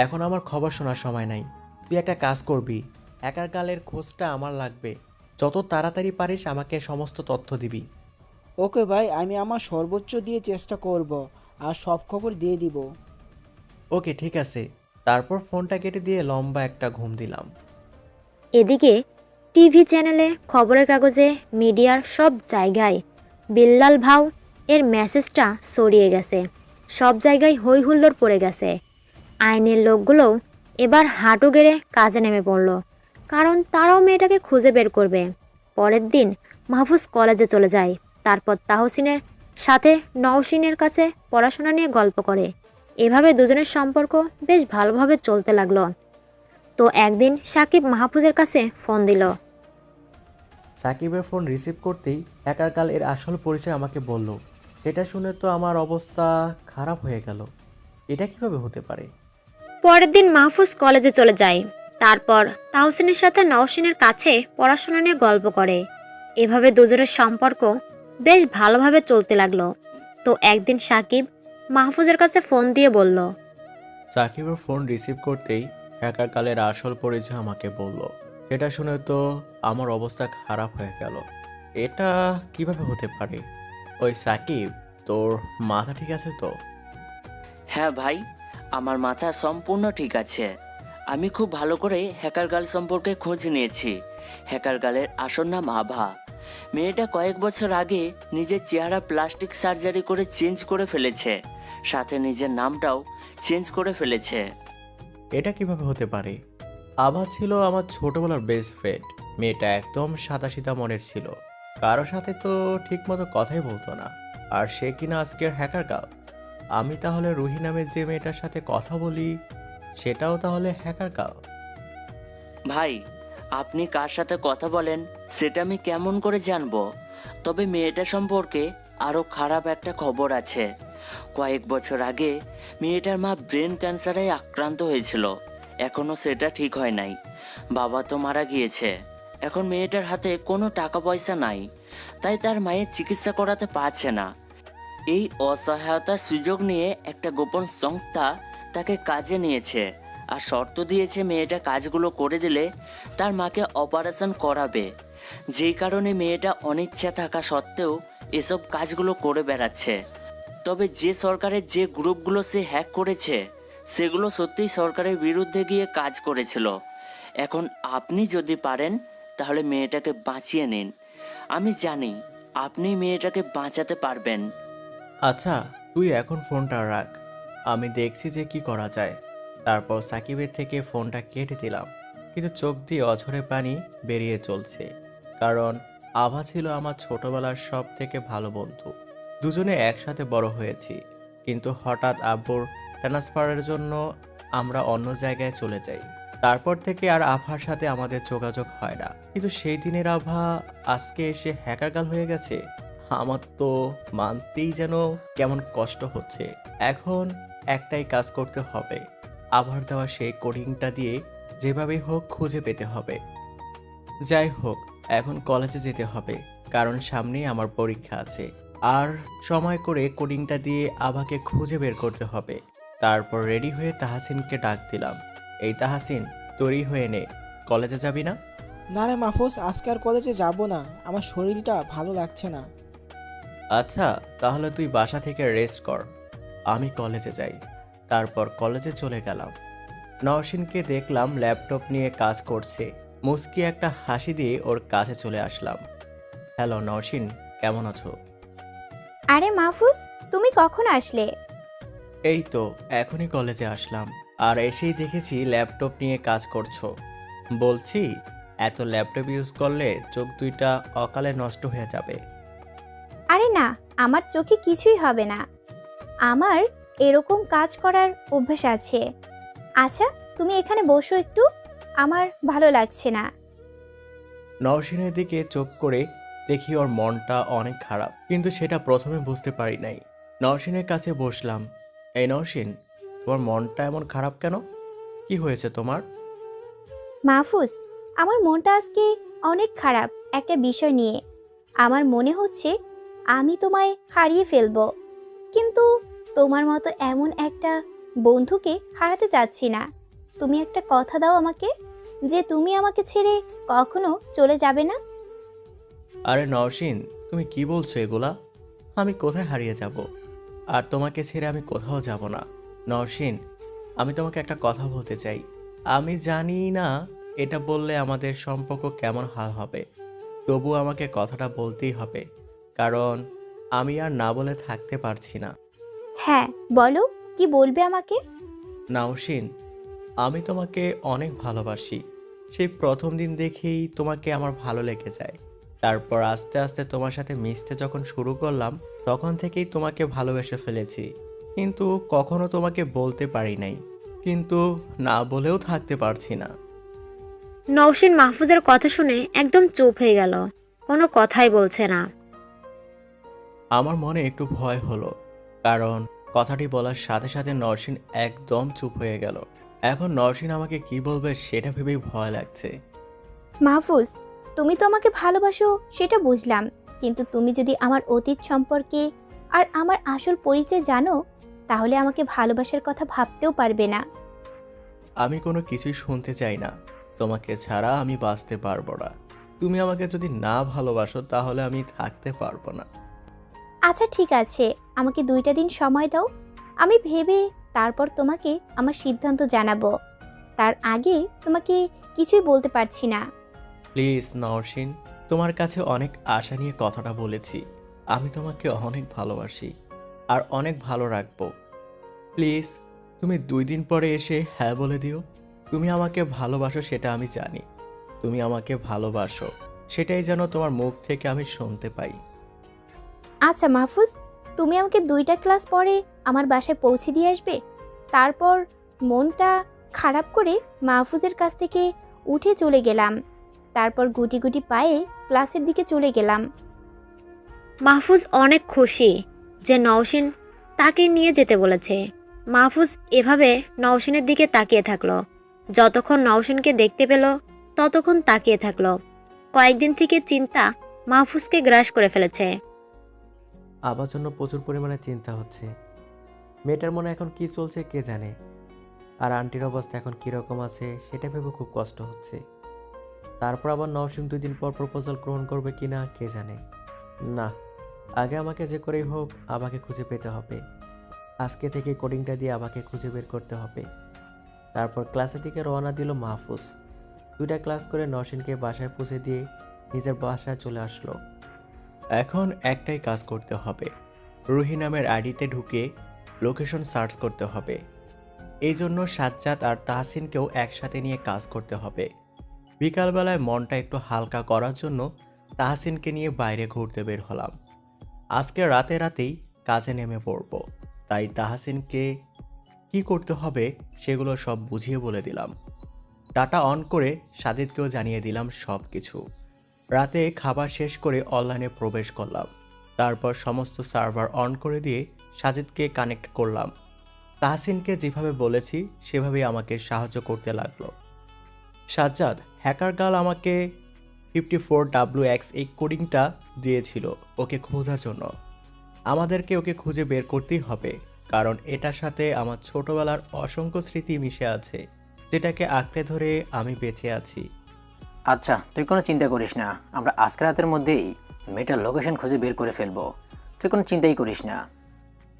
[SPEAKER 1] এখন আমার খবর শোনার সময় নাই। তুই একটা কাজ করবি, হ্যাকার গার্লের খোঁজটা আমার লাগবে। যত তাড়াতাড়ি পারিস আমাকে সমস্ত তথ্য দিবি।
[SPEAKER 16] ওকে ভাই, আমি আমার সর্বোচ্চ দিয়ে চেষ্টা করব আর সব খবর দিয়ে দিব।
[SPEAKER 1] ওকে ঠিক আছে। তারপর ফোনটা কেটে দিয়ে লম্বা একটা ঘুম দিলাম।
[SPEAKER 7] এদিকে টিভি চ্যানেলে, খবরের কাগজে, মিডিয়ার সব জায়গায় বিল্লাল ভাও এর মেসেজটা ছড়িয়ে গেছে। সব জায়গায় হই হুল্লোড় পড়ে গেছে। আইনের লোকগুলোও এবার হাঁটু গেড়ে কাজে নেমে পড়ল, কারণ তারাও মেয়েটাকে খুঁজে বের করবে। পরের দিন মাহফুজ কলেজে চলে যায়। তারপর তাহসিনের সাথে নওশিনের কাছে পড়াশোনা নিয়ে গল্প করে। এভাবে দুজনের সম্পর্ক বেশ ভালোভাবে চলতে লাগলো। তো একদিন সাকিব মাহফুজের কাছে ফোন দিল।
[SPEAKER 1] সাকিবের ফোন রিসিভ করতেই হ্যাকার গার্ল এর আসল পরিচয় আমাকে বলল। সেটা শুনে তো আমার অবস্থা খারাপ হয়ে গেল। এটা কিভাবে হতে পারে?
[SPEAKER 7] পরের দিন মাহফুজ কলেজে চলে যায়। তারপর তাহসিনের সাথে নওশিনের কাছে পড়াশোনা নিয়ে গল্প করে। এভাবে দুজনের সম্পর্ক বেশ ভালোভাবে চলতে লাগলো। তো একদিন সাকিব মাহফুজের কাছে ফোন দিয়ে বলল।
[SPEAKER 1] সাকিবের ফোন রিসিভ করতেই হ্যাকার গার্লের আসল পরিচয় আমাকে বলল। সেটা শুনে তো আমার অবস্থা খারাপ হয়ে গেল। এটা কিভাবে হতে পারে? ওই সাকিব, তোর মাথা ঠিক আছে তো?
[SPEAKER 17] হ্যাঁ ভাই, আমার মাথা সম্পূর্ণ ঠিক আছে। আমি খুব ভালো করে হ্যাকার গার্ল সম্পর্কে খোঁজ নিয়েছি। হ্যাকার গার্লের আসল নাম আভা। মেয়েটা কয়েক বছর আগে নিজের চেহারা প্লাস্টিক সার্জারি করে চেঞ্জ করে ফেলেছে, সাথে নিজের নামটাও চেঞ্জ করে ফেলেছে।
[SPEAKER 1] এটা কিভাবে হতে পারে? আভা ছিল আমার ছোটবেলার বেস্ট ফ্রেন্ড। মেয়েটা একদম সাদাসিধা মনের ছিল, কারো সাথে তো ঠিকমতো কথাই বলতো না। আর সে কিনা আজকের হ্যাকার গার্ল। আমি তাহলে রুহি নামের যে মেয়েটার সাথে কথা বলি, সেটাও তাহলে হ্যাকার গার্ল?
[SPEAKER 17] ভাই, আপনি কার সাথে কথা বলেন সেটা আমি কেমন করে জানবো? তবে মেয়েটা সম্পর্কে আরও খারাপ একটা খবর আছে। কয়েক বছর আগে মেয়েটার মা ব্রেন ক্যান্সারে আক্রান্ত হয়েছিল। এখনও সেটা ঠিক হয় নাই। বাবা তো মারা গিয়েছে। এখন মেয়েটার হাতে কোনো টাকা পয়সা নাই, তাই তার মায়ের চিকিৎসা করাতে পারছে না। এই অসহায়তার সুযোগ নিয়ে একটা গোপন সংস্থা তাকে কাজে নিয়েছে আর শর্ত দিয়েছে মেয়েটা কাজগুলো করে দিলে তার মাকে অপারেশন করাবে। যেই কারণে মেয়েটা অনিচ্ছা থাকা সত্ত্বেও এসব কাজগুলো করে বেড়াচ্ছে। তবে যে সরকারের যে গ্রুপগুলো সে হ্যাক করেছে সেগুলো সত্যিই সরকারের বিরুদ্ধে গিয়ে কাজ করেছিল। এখন আপনি যদি পারেন তাহলে মেয়েটাকে বাঁচিয়ে নিন। আমি জানি আপনি মেয়েটাকে বাঁচাতে পারবেন।
[SPEAKER 1] আচ্ছা, তুই এখন ফোনটা রাখ, আমি দেখছি যে কি করা যায়। তারপর সাকিবের থেকে ফোনটা কেটে দিলাম, কিন্তু চোখ দিয়ে অঝরে পানি বেরিয়ে চলছে। কারণ আভা ছিল আমার ছোটবেলার সব থেকে ভালো বন্ধু। দুজনে একসাথে বড় হয়েছি, কিন্তু হঠাৎ আব্বুর ট্রান্সফারের জন্য আমরা অন্য জায়গায় চলে যাই। তারপর থেকে আর আভার সাথে আমাদের যোগাযোগ হয় না। কিন্তু সেই দিনের আভা আজকে এসে হ্যাকার গার্ল হয়ে গেছে। আমার তো মানতেই যেন কেমন কষ্ট হচ্ছে। এখন একটাই কাজ করতে হবে, আভার দেওয়া সেই কোডিংটা দিয়ে যেভাবেই হোক খুঁজে পেতে হবে। যাই হোক, এখন কলেজে যেতে হবে, কারণ সামনেই আমার পরীক্ষা আছে। আর সময় করে কোডিংটা দিয়ে আভাকে খুঁজে বের করতে হবে। তারপর রেডি হয়ে তাহাসিনকে ডাক দিলাম, এই তাহাসিন, তৈরি হয়ে নে, কলেজে যাবি না?
[SPEAKER 16] না রে মাহফুজ, আজকে আর কলেজে যাব না, আমার শরীরটা ভালো লাগছে না।
[SPEAKER 1] আচ্ছা, তাহলে তুই বাসা থেকে রেস্ট কর, আমি কলেজে যাই। তারপর কলেজে চলে গেলাম। নওশিনকে দেখলাম ল্যাপটপ নিয়ে কাজ করছে। মুস্কি একটা হাসি দিয়ে ওর কাছে চলে আসলাম। হ্যালো নওশিন, কেমন আছো?
[SPEAKER 4] আরে মাহফুজ, তুমি কখন আসলে?
[SPEAKER 1] এই তো এখনই কলেজে আসলাম, আর এসেই দেখেছি ল্যাপটপ নিয়ে কাজ করছো। বলছি, এত ল্যাপটপ ইউজ করলে চোখ দুইটা অকালে নষ্ট হয়ে যাবে।
[SPEAKER 4] আরে না, আমার চোখে কিছুই হবে না, আমার এরকম কাজ করার অভ্যাস আছে। আচ্ছা, তুমি এখানে বসো একটু, আমার ভালো লাগছে না।
[SPEAKER 1] নওশিনের দিকে চোখ করে দেখি ওর মনটা অনেক খারাপ, কিন্তু সেটা প্রথমে বুঝতে পারি নাই। নওশিনের কাছে বসলাম। এই নওশিন, তোমার মনটা এমন খারাপ কেন? কি হয়েছে তোমার?
[SPEAKER 4] মাহফুজ, আমার মনটা আজকে অনেক খারাপ একটা বিষয় নিয়ে। আমার মনে হচ্ছে আমি তোমায় হারিয়ে ফেলবো, কিন্তু তোমার মতো এমন একটা বন্ধুকে হারাতে চাচ্ছি না। তুমি একটা কথা দাও আমাকে, যে তুমি আমাকে ছেড়ে কখনো চলে যাবে না।
[SPEAKER 1] আরে নওশিন, তুমি কি বলছো এগুলা? আমি কোথায় হারিয়ে যাব? আর তোমাকে ছেড়ে আমি কোথাও যাব না। নওশিন, আমি তোমাকে একটা কথা বলতে চাই। আমি জানি না এটা বললে আমাদের সম্পর্ক কেমন হাল হবে, তবু আমাকে কথাটা বলতেই হবে, কারণ আমি আর না বলে থাকতে পারছি না।
[SPEAKER 4] হ্যাঁ বলো, কি বলবে আমাকে?
[SPEAKER 1] নওশিন, আমি তোমাকে অনেক ভালোবাসি। সেই প্রথম দিন দেখেই তোমাকে আমার ভালো লেগে যায়। তারপর আস্তে আস্তে তোমার সাথে মিশতে যখন শুরু করলাম, তখন থেকেই তোমাকে ভালোবেসে ফেলেছি। কিন্তু কখনো তোমাকে বলতে পারি নাই, কিন্তু না বলেও থাকতে পারছি না।
[SPEAKER 7] নওশিন মাহফুজের কথা শুনে একদম চুপ হয়ে গেল, কোনো কথাই বলছে না।
[SPEAKER 1] আমার মনে একটু ভয় হলো, কারণ কথাটি বলার সাথে সাথে নরসিন একদম চুপ হয়ে গেল। এখন নরসিন আমাকে কি বলবে সেটা ভেবেই ভয় লাগছে।
[SPEAKER 4] মাহফুজ, তুমি তো আমাকে ভালোবাসো সেটা বুঝলাম, কিন্তু তুমি যদি আমার অতীত সম্পর্কে আর আমার আসল পরিচয় জানো, তাহলে আমাকে ভালোবাসার কথা ভাবতেও পারবে না।
[SPEAKER 1] আমি কোনো কিছুই শুনতে চাই না। তোমাকে ছাড়া আমি বাঁচতে পারবো না। তুমি আমাকে যদি না ভালোবাসো তাহলে আমি থাকতে পারবো না।
[SPEAKER 4] আচ্ছা ঠিক আছে, আমাকে 2টা দিন সময় দাও, আমি ভেবে তারপর তোমাকে আমার সিদ্ধান্ত জানাবো। তার আগে তোমাকে কিছুই বলতে পারছি না।
[SPEAKER 1] প্লিজ নরসিন, তোমার কাছে অনেক আশা নিয়ে কথাটা বলেছি। আমি তোমাকে অনেক ভালোবাসি আর অনেক ভালো রাখবো। প্লিজ তুমি 2 দিন পরে এসে হ্যাঁ বলে দিও। তুমি আমাকে ভালোবাসো সেটা আমি জানি। তুমি আমাকে ভালোবাসো সেটাই যেন তোমার মুখ থেকে আমি শুনতে পাই।
[SPEAKER 4] আচ্ছা মাহফুজ, তুমি আমাকে 2টা ক্লাস পরে আমার বাসায় পৌঁছে দিয়ে আসবে। তারপর মনটা খারাপ করে মাহফুজের কাছ থেকে উঠে চলে গেলাম। তারপর গুটি গুটি পায়ে ক্লাসের দিকে চলে গেলাম।
[SPEAKER 7] মাহফুজ অনেক খুশি যে নওশিন তাকে নিয়ে যেতে বলেছে। মাহফুজ এভাবে নওশিনের দিকে তাকিয়ে থাকলো। যতক্ষণ নওশিনকে দেখতে পেল ততক্ষণ তাকিয়ে থাকলো। কয়েকদিন থেকে চিন্তা মাহফুজকে গ্রাস করে ফেলেছে।
[SPEAKER 1] আমার জন্য প্রচুর পরিমাণে চিন্তা হচ্ছে। মেয়েটার মনে এখন কি চলছে কে জানে, আর আন্টির অবস্থা এখন কীরকম আছে সেটা ভেবে খুব কষ্ট হচ্ছে। তারপর আবার নওশিন 2 দিন পর প্রপোজাল গ্রহণ করবে কিনা কে জানে। না, আগে আমাকে যে করেই হোক আমাকে খুঁজে পেতে হবে। আজকে থেকে কোডিংটা দিয়ে আমাকে খুঁজে বের করতে হবে। তারপর ক্লাসের দিকে রওনা দিল মাহফুজ। 2টা ক্লাস করে নওশিনকে বাসায় পৌঁছে দিয়ে নিজের বাসায় চলে আসলো। এখন একটাই কাজ করতে হবে, রুহি নামের আইডিতে ঢুকে লোকেশন সার্চ করতে হবে। এই জন্য সাজ্জাদ আর তাহসিনকেও একসাথে নিয়ে কাজ করতে হবে। বিকালবেলায় মনটা একটু হালকা করার জন্য তাহসিনকে নিয়ে বাইরে ঘুরতে বের হলাম। আজকে রাতেই কাজে নেমে পড়ব, তাই তাহসিনকে কি করতে হবে সেগুলো সব বুঝিয়ে বলে দিলাম। ডাটা অন করে সাজিদকেও জানিয়ে দিলাম সব কিছু। রাতে খাবার শেষ করে অনলাইনে প্রবেশ করলাম। তারপর সমস্ত সার্ভার অন করে দিয়ে সাজিদকে কানেক্ট করলাম। তাহসিনকে যেভাবে বলেছি সেভাবেই আমাকে সাহায্য করতে লাগলো। সাজ্জাদ হ্যাকার গার্ল আমাকে 54WX এই কোডিংটা দিয়েছিল ওকে খোঁজার জন্য। আমাদেরকে ওকে খুঁজে বের করতেই হবে, কারণ এটার সাথে আমার ছোটবেলার অসংখ্য স্মৃতি মিশে আছে, যেটাকে আঁকড়ে ধরে আমি বেঁচে আছি।
[SPEAKER 2] আচ্ছা, তুই কোনো চিন্তা করিস না, আমরা আজকে রাতের মধ্যেই মেয়েটার লোকেশন খুঁজে বের করে ফেলবো। তুই কোনো চিন্তাই করিস না।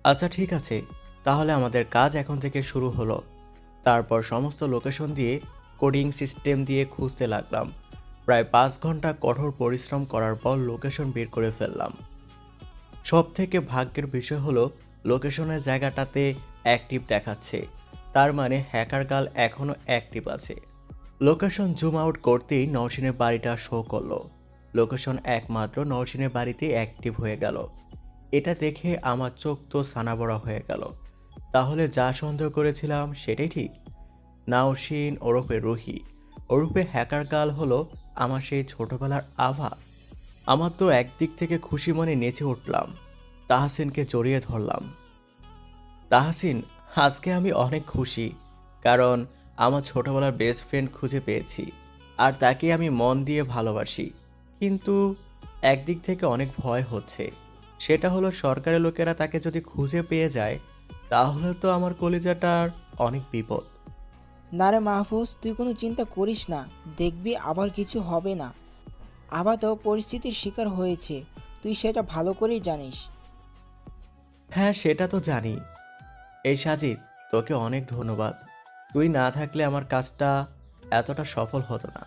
[SPEAKER 1] আচ্ছা ঠিক আছে, তাহলে আমাদের কাজ এখন থেকে শুরু হলো। তারপর সমস্ত লোকেশন দিয়ে কোডিং সিস্টেম দিয়ে খুঁজতে লাগলাম। প্রায় 5 ঘন্টা কঠোর পরিশ্রম করার পর লোকেশন বের করে ফেললাম। সব থেকে ভাগ্যের বিষয় হলো লোকেশনের জায়গাটাতে অ্যাক্টিভ দেখাচ্ছে, তার মানে হ্যাকার গার্ল এখনও অ্যাক্টিভ আছে। লোকেশন জুম আউট করতেই নওশিনের বাড়িটা শো করলো। লোকেশন একমাত্র নওশিনের বাড়িতে অ্যাক্টিভ হয়ে গেল। এটা দেখে আমার চোখ তো সানাবড়া হয়ে গেল। তাহলে যা সন্দেহ করেছিলাম সেটাই ঠিক। নওশিন ওরফে রুহি ওরফে হ্যাকার গার্ল হলো আমার সেই ছোটবেলার আভা। আমার তো একদিক থেকে খুশি মনে নেচে উঠলাম। তাহসিনকে জড়িয়ে ধরলাম। তাহসিন, আজকে আমি অনেক খুশি, কারণ আমার ছোটবেলার বেস্ট ফ্রেন্ড খুঁজে পেয়েছি, আর তাকে আমি মন দিয়ে ভালোবাসি। কিন্তু একদিক থেকে অনেক ভয় হচ্ছে, সেটা হলো সরকারের লোকেরা তাকে যদি খুঁজে পেয়ে যায় তাহলে তো আমার কলিজাটার অনেক বিপদ।
[SPEAKER 16] না রে মাহফুজ, তুই কোনো চিন্তা করিস না, দেখবি আবার কিছু হবে না। আবার তো পরিস্থিতির শিকার হয়েছে, তুই সেটা ভালো করেই জানিস।
[SPEAKER 1] হ্যাঁ সেটা তো জানি। এই সাজিদ, তোকে অনেক ধন্যবাদ। তুই না থাকলে আমার কাজটা এতটা সফল হতো না।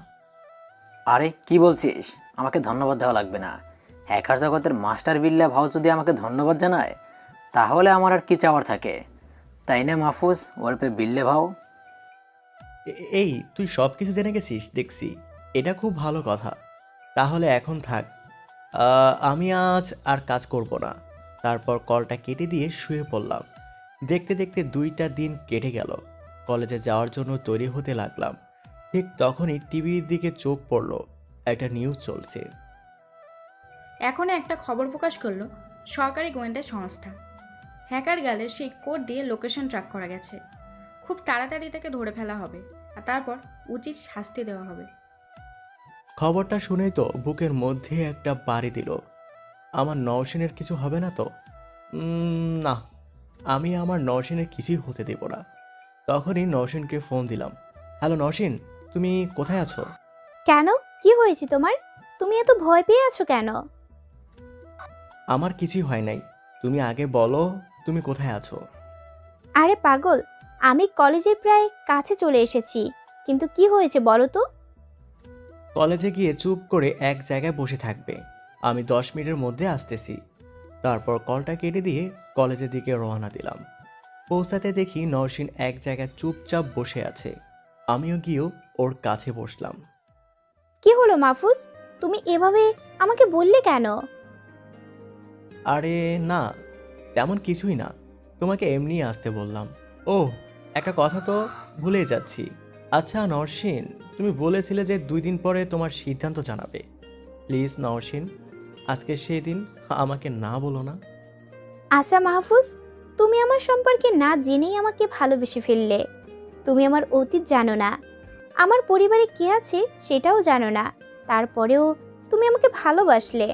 [SPEAKER 2] আরে কি বলছিস, আমাকে ধন্যবাদ দেওয়া লাগবে না। হ্যাকার জগতের মাস্টার বিল্লা ভাও যদি আমাকে ধন্যবাদ জানায় তাহলে আমার আর কি চাওয়ার থাকে, তাই না মাহফুজ ওরপে বিল্লে ভাও?
[SPEAKER 1] এই তুই সব কিছু জেনে গেছিস দেখছি, এটা খুব ভালো কথা। তাহলে এখন থাক, আমি আজ আর কাজ করব না। তারপর কলটা কেটে দিয়ে শুয়ে পড়লাম। দেখতে দেখতে 2টা দিন কেটে গেল। কলেজে যাওয়ার জন্য তৈরি হতে লাগলাম। ঠিক তখনই টিভির দিকে চোখ পড়ল, একটা নিউজ চলছে।
[SPEAKER 15] এখন একটা খবর প্রকাশ করলো সরকারি গোয়েন্দা সংস্থা। হ্যাকার গার্লের সেই কোড দিয়ে লোকেশন ট্র্যাক করা গেছে। খুব তাড়াতাড়ি তাকে ধরে ফেলা হবে, আর তারপর উচিত শাস্তি দেওয়া হবে।
[SPEAKER 1] খবরটা শুনেই তো বুকের মধ্যে একটা বাড়ি দিল। আমার নওশিনের কিছু হবে না তো? না, আমি আমার নওশিনের কিছুই হতে দেব না। তখনই নওশিনকে ফোন দিলাম। হ্যালো নওশিন, তুমি কোথায় আছো?
[SPEAKER 4] কেন, কি হয়েছে তোমার? তুমি এত ভয় পেয়ে আছো কেন?
[SPEAKER 1] আমার কিছুই হয় নাই, তুমি আগে বলো তুমি কোথায় আছো।
[SPEAKER 4] আরে পাগল, আমি কলেজের প্রায় কাছে চলে এসেছি। কিন্তু কি হয়েছে বলো তো?
[SPEAKER 1] কলেজে গিয়ে চুপ করে এক জায়গায় বসে থাকবে, আমি 10 মিনিটের মধ্যে আসতেছি। তারপর কলটা কেটে দিয়ে কলেজের দিকে রওনা দিলাম। পৌঁছাতে দেখি নওশিন এক জায়গায় চুপচাপ বসে আছে। আমিও গিয়েও ওর কাছে বসলাম।
[SPEAKER 4] কি হলো মাহফুজ, তুমি এভাবে আমাকে বললে কেন?
[SPEAKER 1] আরে না, তেমন কিছুই না, তোমাকে এমনি আসতে বললাম। ও, একটা কথা তো ভুলে যাচ্ছি। আচ্ছা নওশিন, তুমি বলেছিলে যে 2 দিন পরে তোমার সিদ্ধান্ত জানাবে। প্লিজ নওশিন, আজকে সেই দিন, আমাকে না বলো না।
[SPEAKER 4] আচ্ছা মাহফুজ, তুমি আমার সম্পর্কে না জেনেই আমাকে ভালোবেসে ফেললে। তুমি আমার অতীত জানো না, আমার পরিবারে কে আছে সেটাও জানো না, তারপরেও তুমি আমাকে ভালোবাসলে।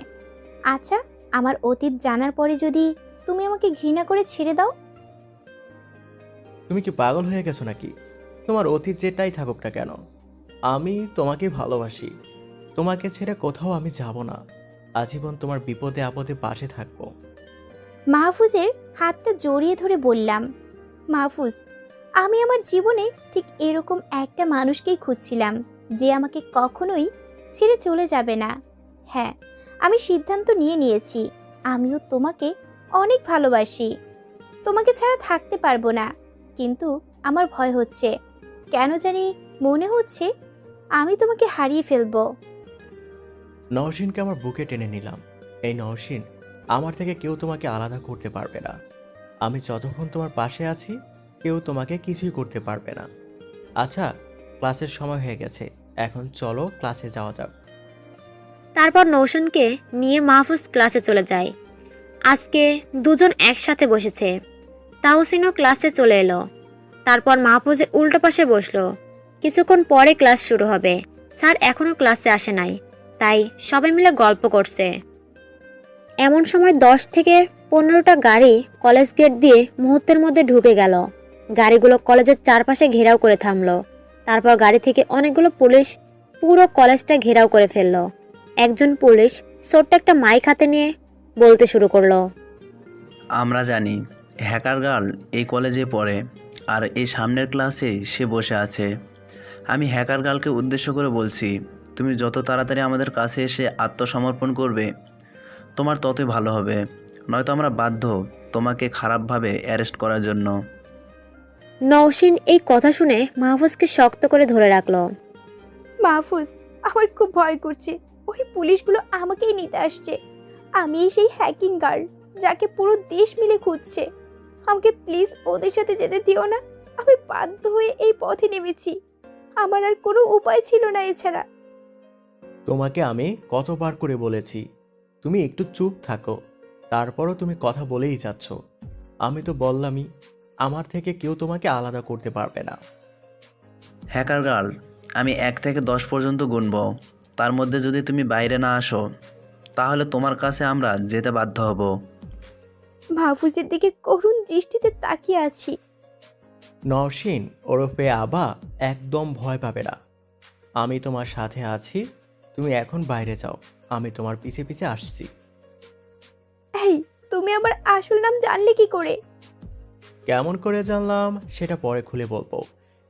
[SPEAKER 4] আচ্ছা, আমার অতীত জানার পরে যদি তুমি আমাকে ঘৃণা করে ছেড়ে দাও?
[SPEAKER 1] তুমি কি পাগল হয়ে গেছো নাকি? তোমার অতীত যেটাই থাকুক না কেন, আমি তোমাকে ভালোবাসি। তোমাকে ছেড়ে কোথাও আমি যাব না। আজীবন তোমার বিপদে আপদে পাশে থাকবো।
[SPEAKER 4] মাহফুজের হাতটা জড়িয়ে ধরে বললাম, মাহফুজ, আমি আমার জীবনে ঠিক এরকম একটা মানুষকেই খুঁজছিলাম, যে আমাকে কখনোই ছেড়ে চলে যাবে না। হ্যাঁ, আমি সিদ্ধান্ত নিয়েছি, আমিও তোমাকে অনেক ভালোবাসি। তোমাকে ছাড়া থাকতে পারবো না, কিন্তু আমার ভয় হচ্ছে, কেন জানি মনে হচ্ছে আমি তোমাকে হারিয়ে ফেলবো।
[SPEAKER 1] নওশিনকে আমার বুকে টেনে নিলাম। এই নওশিন, আমার থেকে কেউ তোমাকে আলাদা করতে পারবে না। আমি যতক্ষণ তোমার পাশে আছি, কেউ তোমাকে কিছুই করতে পারবে না। আচ্ছা, ক্লাসের সময় হয়ে গেছে, এখন চলো ক্লাসে যাওয়া যাক।
[SPEAKER 7] তারপর নৌশনকে নিয়ে মাহফুজ ক্লাসে চলে যায়। আজকে দুজন একসাথে বসেছে। তাহসিনও ক্লাসে চলে এলো। তারপর মাহফুজের উল্টো পাশে বসলো। কিছুক্ষণ পরে ক্লাস শুরু হবে। স্যার এখনও ক্লাসে আসে নাই, তাই সবাই মিলে গল্প করছে। এমন সময় 10 থেকে 15টা গাড়ি কলেজ গেট দিয়ে মুহূর্তের মধ্যে ঢুকে গেল। গাড়িগুলো কলেজের চারপাশে ঘেরাও করে থামলো। তারপর গাড়ি থেকে অনেকগুলো পুলিশ পুরো কলেজটা ঘেরাও করে ফেললো। একজন পুলিশ ছোট্ট একটা মাইক হাতে নিয়ে বলতে শুরু করলো,
[SPEAKER 18] আমরা জানি হ্যাকার গার্ল এই কলেজে পড়ে, আর এই সামনের ক্লাসে সে বসে আছে। আমি হ্যাকার গার্লকে উদ্দেশ্য করে বলছি, তুমি যত তাড়াতাড়ি আমাদের কাছে এসে আত্মসমর্পণ করবে তোমার ততই ভালো হবে, নয়তো আমরা বাধ্য তোমাকে খারাপভাবে অ্যারেস্ট করার জন্য।
[SPEAKER 7] নওশিন এই কথা শুনে মাহফুজকে শক্ত করে ধরে রাখলো।
[SPEAKER 4] মাহফুজ, আমার খুব ভয় করছে, ওই পুলিশগুলো আমাকেই নিতে আসছে। আমি সেই হ্যাকিং গার্ল যাকে পুরো দেশ মিলে খুঁজছে। আমাকে প্লিজ ওদের সাথে যেতে দিও না। আমি বাধ্য হয়ে এই পথে নেমেছি, আমার আর কোনো উপায় ছিল না এছাড়া।
[SPEAKER 1] তোমাকে আমি কতবার করে বলেছি তুমি একটু চুপ থাকো, তারপরও তুমি কথা বলেই যাচ্ছ। আমি তো বললামই, আমার থেকে কেউ তোমাকে আলাদা করতে পারবে না।
[SPEAKER 18] হ্যাকার গার্ল, আমি 1 থেকে 10 পর্যন্ত গুনব, তার মধ্যে যদি তুমি বাইরে না আসো তাহলে তোমার কাছে আমরা যেতে বাধ্য হব।
[SPEAKER 4] মাহফুজের দিকে করুণ দৃষ্টিতে তাকিয়ে আছি।
[SPEAKER 1] নওশিন ওরফে আবা একদম ভয় পাবে না। আমি তোমার সাথে আছি, তুমি এখন বাইরে যাও, আমি তোমার পিছে পিছে আসছি।
[SPEAKER 4] এই, তুমি আমার আসল নাম জানলে কি করে?
[SPEAKER 1] কেমন করে জানলাম সেটা পরে খুলে বলবো।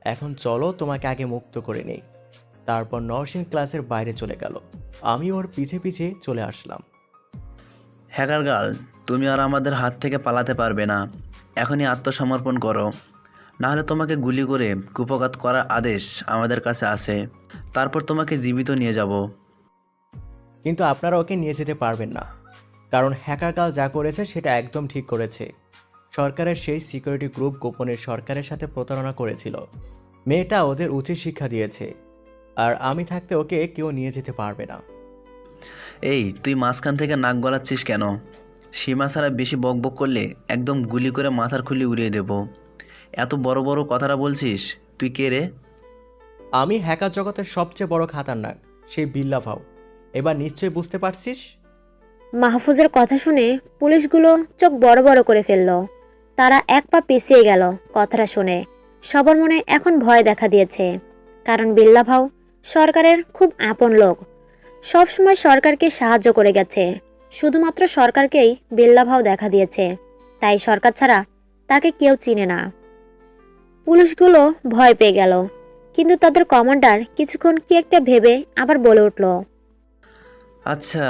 [SPEAKER 1] এখন চলো তোমাকে আগে মুক্ত করে নেই। তারপর নওশিন ক্লাসের বাইরে চলে গেল, আমি ওর পিছে পিছে চলে আসলাম।
[SPEAKER 18] হ্যাকার গার্ল, তুমি আর আমাদের হাত থেকে পালাতে পারবে না। এখনই আত্মসমর্পণ করো, নাহলে তোমাকে গুলি করে কুপঘাত করার আদেশ আমাদের কাছে আছে। তারপর তোমাকে জীবিত নিয়ে যাব।
[SPEAKER 1] কিন্তু আপনারা ওকে নিয়ে যেতে পারবেন না, কারণ হ্যাকার গার্ল যা করেছে সেটা একদম ঠিক করেছে। সরকারের সেই সিকিউরিটি গ্রুপ গোপনে সরকারের সাথে প্রতারণা করেছিল। মেয়েটা ওদের উচিত শিক্ষা দিয়েছে, আর আমি থাকতে ওকে কেউ নিয়ে যেতে পারবে না।
[SPEAKER 18] এই, তুই মাঝখান থেকে নাক গলাচ্ছিস কেন? সীমা ছাড়া বেশি বকবক করলে একদম গুলি করে মাথার খুলি উড়িয়ে দেব। এত বড় বড় কথাটা বলছিস, তুই কে রে?
[SPEAKER 1] আমি হ্যাকার জগতের সবচেয়ে বড় খাতারনাক, সেই বিল্লা ভাও। এবার নিশ্চয়ই বুঝতে পারছিস।
[SPEAKER 7] মাহফুজের কথা শুনে পুলিশগুলো চোখ বড় বড় করে ফেললো। তারা এক পা পিছিয়ে গেল কথাটা শুনে। সবার মনে এখন ভয় দেখা দিয়েছে, কারণ বিল্লা ভাও সরকারের খুব আপন লোক, সবসময় সরকারকে সাহায্য করে গেছে। শুধুমাত্র সরকারকেই বিল্লা ভাও দেখা দিয়েছে, তাই সরকার ছাড়া তাকে কেউ চিনে না। পুলিশগুলো ভয় পেয়ে গেল, কিন্তু তাদের কমান্ডার কিছুক্ষণ কি একটা ভেবে আবার বলে উঠল,
[SPEAKER 18] আচ্ছা,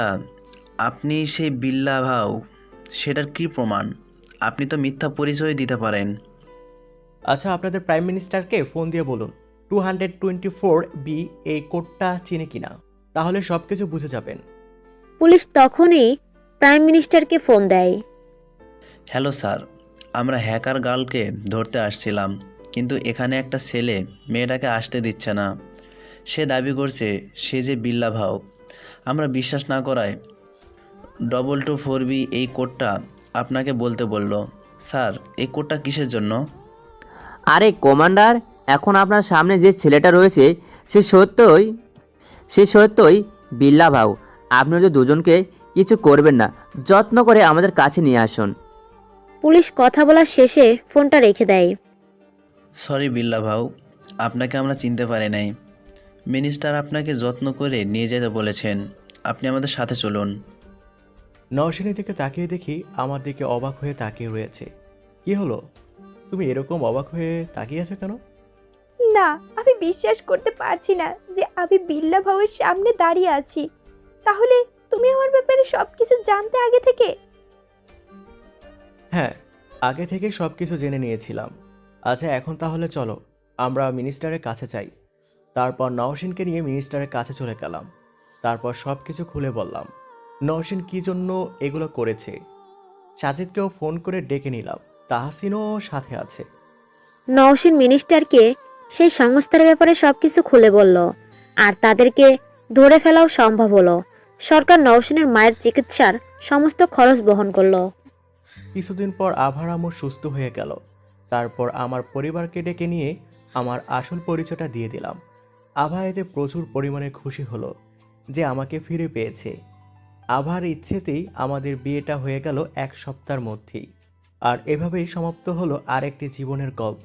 [SPEAKER 18] আপনি সেই বিল্লা ভাও, সেটার কি প্রমাণ? আপনি তো মিথ্যা পরিচয় দিতে পারেন।
[SPEAKER 1] আচ্ছা, আপনাদের প্রাইম মিনিস্টারকে ফোন দিয়ে বলুন 224B এই কোডটা চিনে কিনা, তাহলে সব কিছু বুঝে যাবেন।
[SPEAKER 7] পুলিশ তখনই প্রাইম মিনিস্টারকে ফোন দেয়।
[SPEAKER 18] হ্যালো স্যার, আমরা হ্যাকার গার্লকে ধরতে আসছিলাম, কিন্তু এখানে একটা ছেলে মেয়েটাকে আসতে দিচ্ছে না। সে দাবি করছে সে যে বিল্লা ভাও। আমরা বিশ্বাস না করায় 2224B এই কোডটা আপনাকে বলতে বলল। স্যার, এই কোডটা কিসের জন্য?
[SPEAKER 19] আরে কমান্ডার, এখন আপনার সামনে যে ছেলেটা রয়েছে সে সত্যই বিল্লা ভাউ। আপনি ওদের দুজনকে কিছু করবেন না, যত্ন করে আমাদের কাছে নিয়ে আসুন।
[SPEAKER 7] পুলিশ কথা বলার শেষে ফোনটা রেখে দেয়।
[SPEAKER 18] সরি বিল্লা ভাউ, আপনাকে আমরা চিনতে পারি নাই। মিনিস্টার আপনাকে যত্ন করে নিয়ে যেতে বলেছেন। আপনি আমাদের সাথে চলুন।
[SPEAKER 1] নওশিনের দিকে তাকিয়ে দেখি আমার দিকে অবাক হয়ে তাকিয়ে রয়েছে। কি হলো, তুমি এরকম অবাক হয়ে তাকিয়ে আছো কেন?
[SPEAKER 4] না, আমি বিশ্বাস করতে পারছি না যে আমি বিল্লা ভাউয়ের সামনে দাঁড়িয়ে আছি। তাহলে তুমি আমার ব্যাপারে সবকিছু জানতে আগে থেকে?
[SPEAKER 1] হ্যাঁ, আগে থেকে সব কিছু জেনে নিয়েছিলাম। আচ্ছা, এখন তাহলে চলো আমরা মিনিস্টারের কাছে যাই। তারপর নওশিনকে নিয়ে মিনিস্টারের কাছে চলে গেলাম। তারপর সব কিছু খুলে বললাম নওশিন কী জন্য এগুলো করেছে। সাজিদকেও ফোন করে ডেকে নিলাম, তাহসিনও সাথে আছে।
[SPEAKER 7] নওশিন মিনিস্টারকে সেই সংস্থার ব্যাপারে সবকিছু খুলে বলল, আর তাদেরকে ধরে ফেলাও সম্ভব হলো। সরকার নওশিনের মায়ের চিকিৎসার সমস্ত খরচ বহন করলো।
[SPEAKER 1] কিছুদিন পর আভার আম্মু সুস্থ হয়ে গেল। তারপর আমার পরিবারকে ডেকে নিয়ে আমার আসল পরিচয়টা দিয়ে দিলাম। আভা এতে প্রচুর পরিমাণে খুশি হলো যে আমাকে ফিরে পেয়েছে। আভার ইচ্ছেতেই আমাদের বিয়েটা হয়ে গেল 1 সপ্তাহের মধ্যেই। আর এভাবেই সমাপ্ত হলো আরেকটি জীবনের গল্প।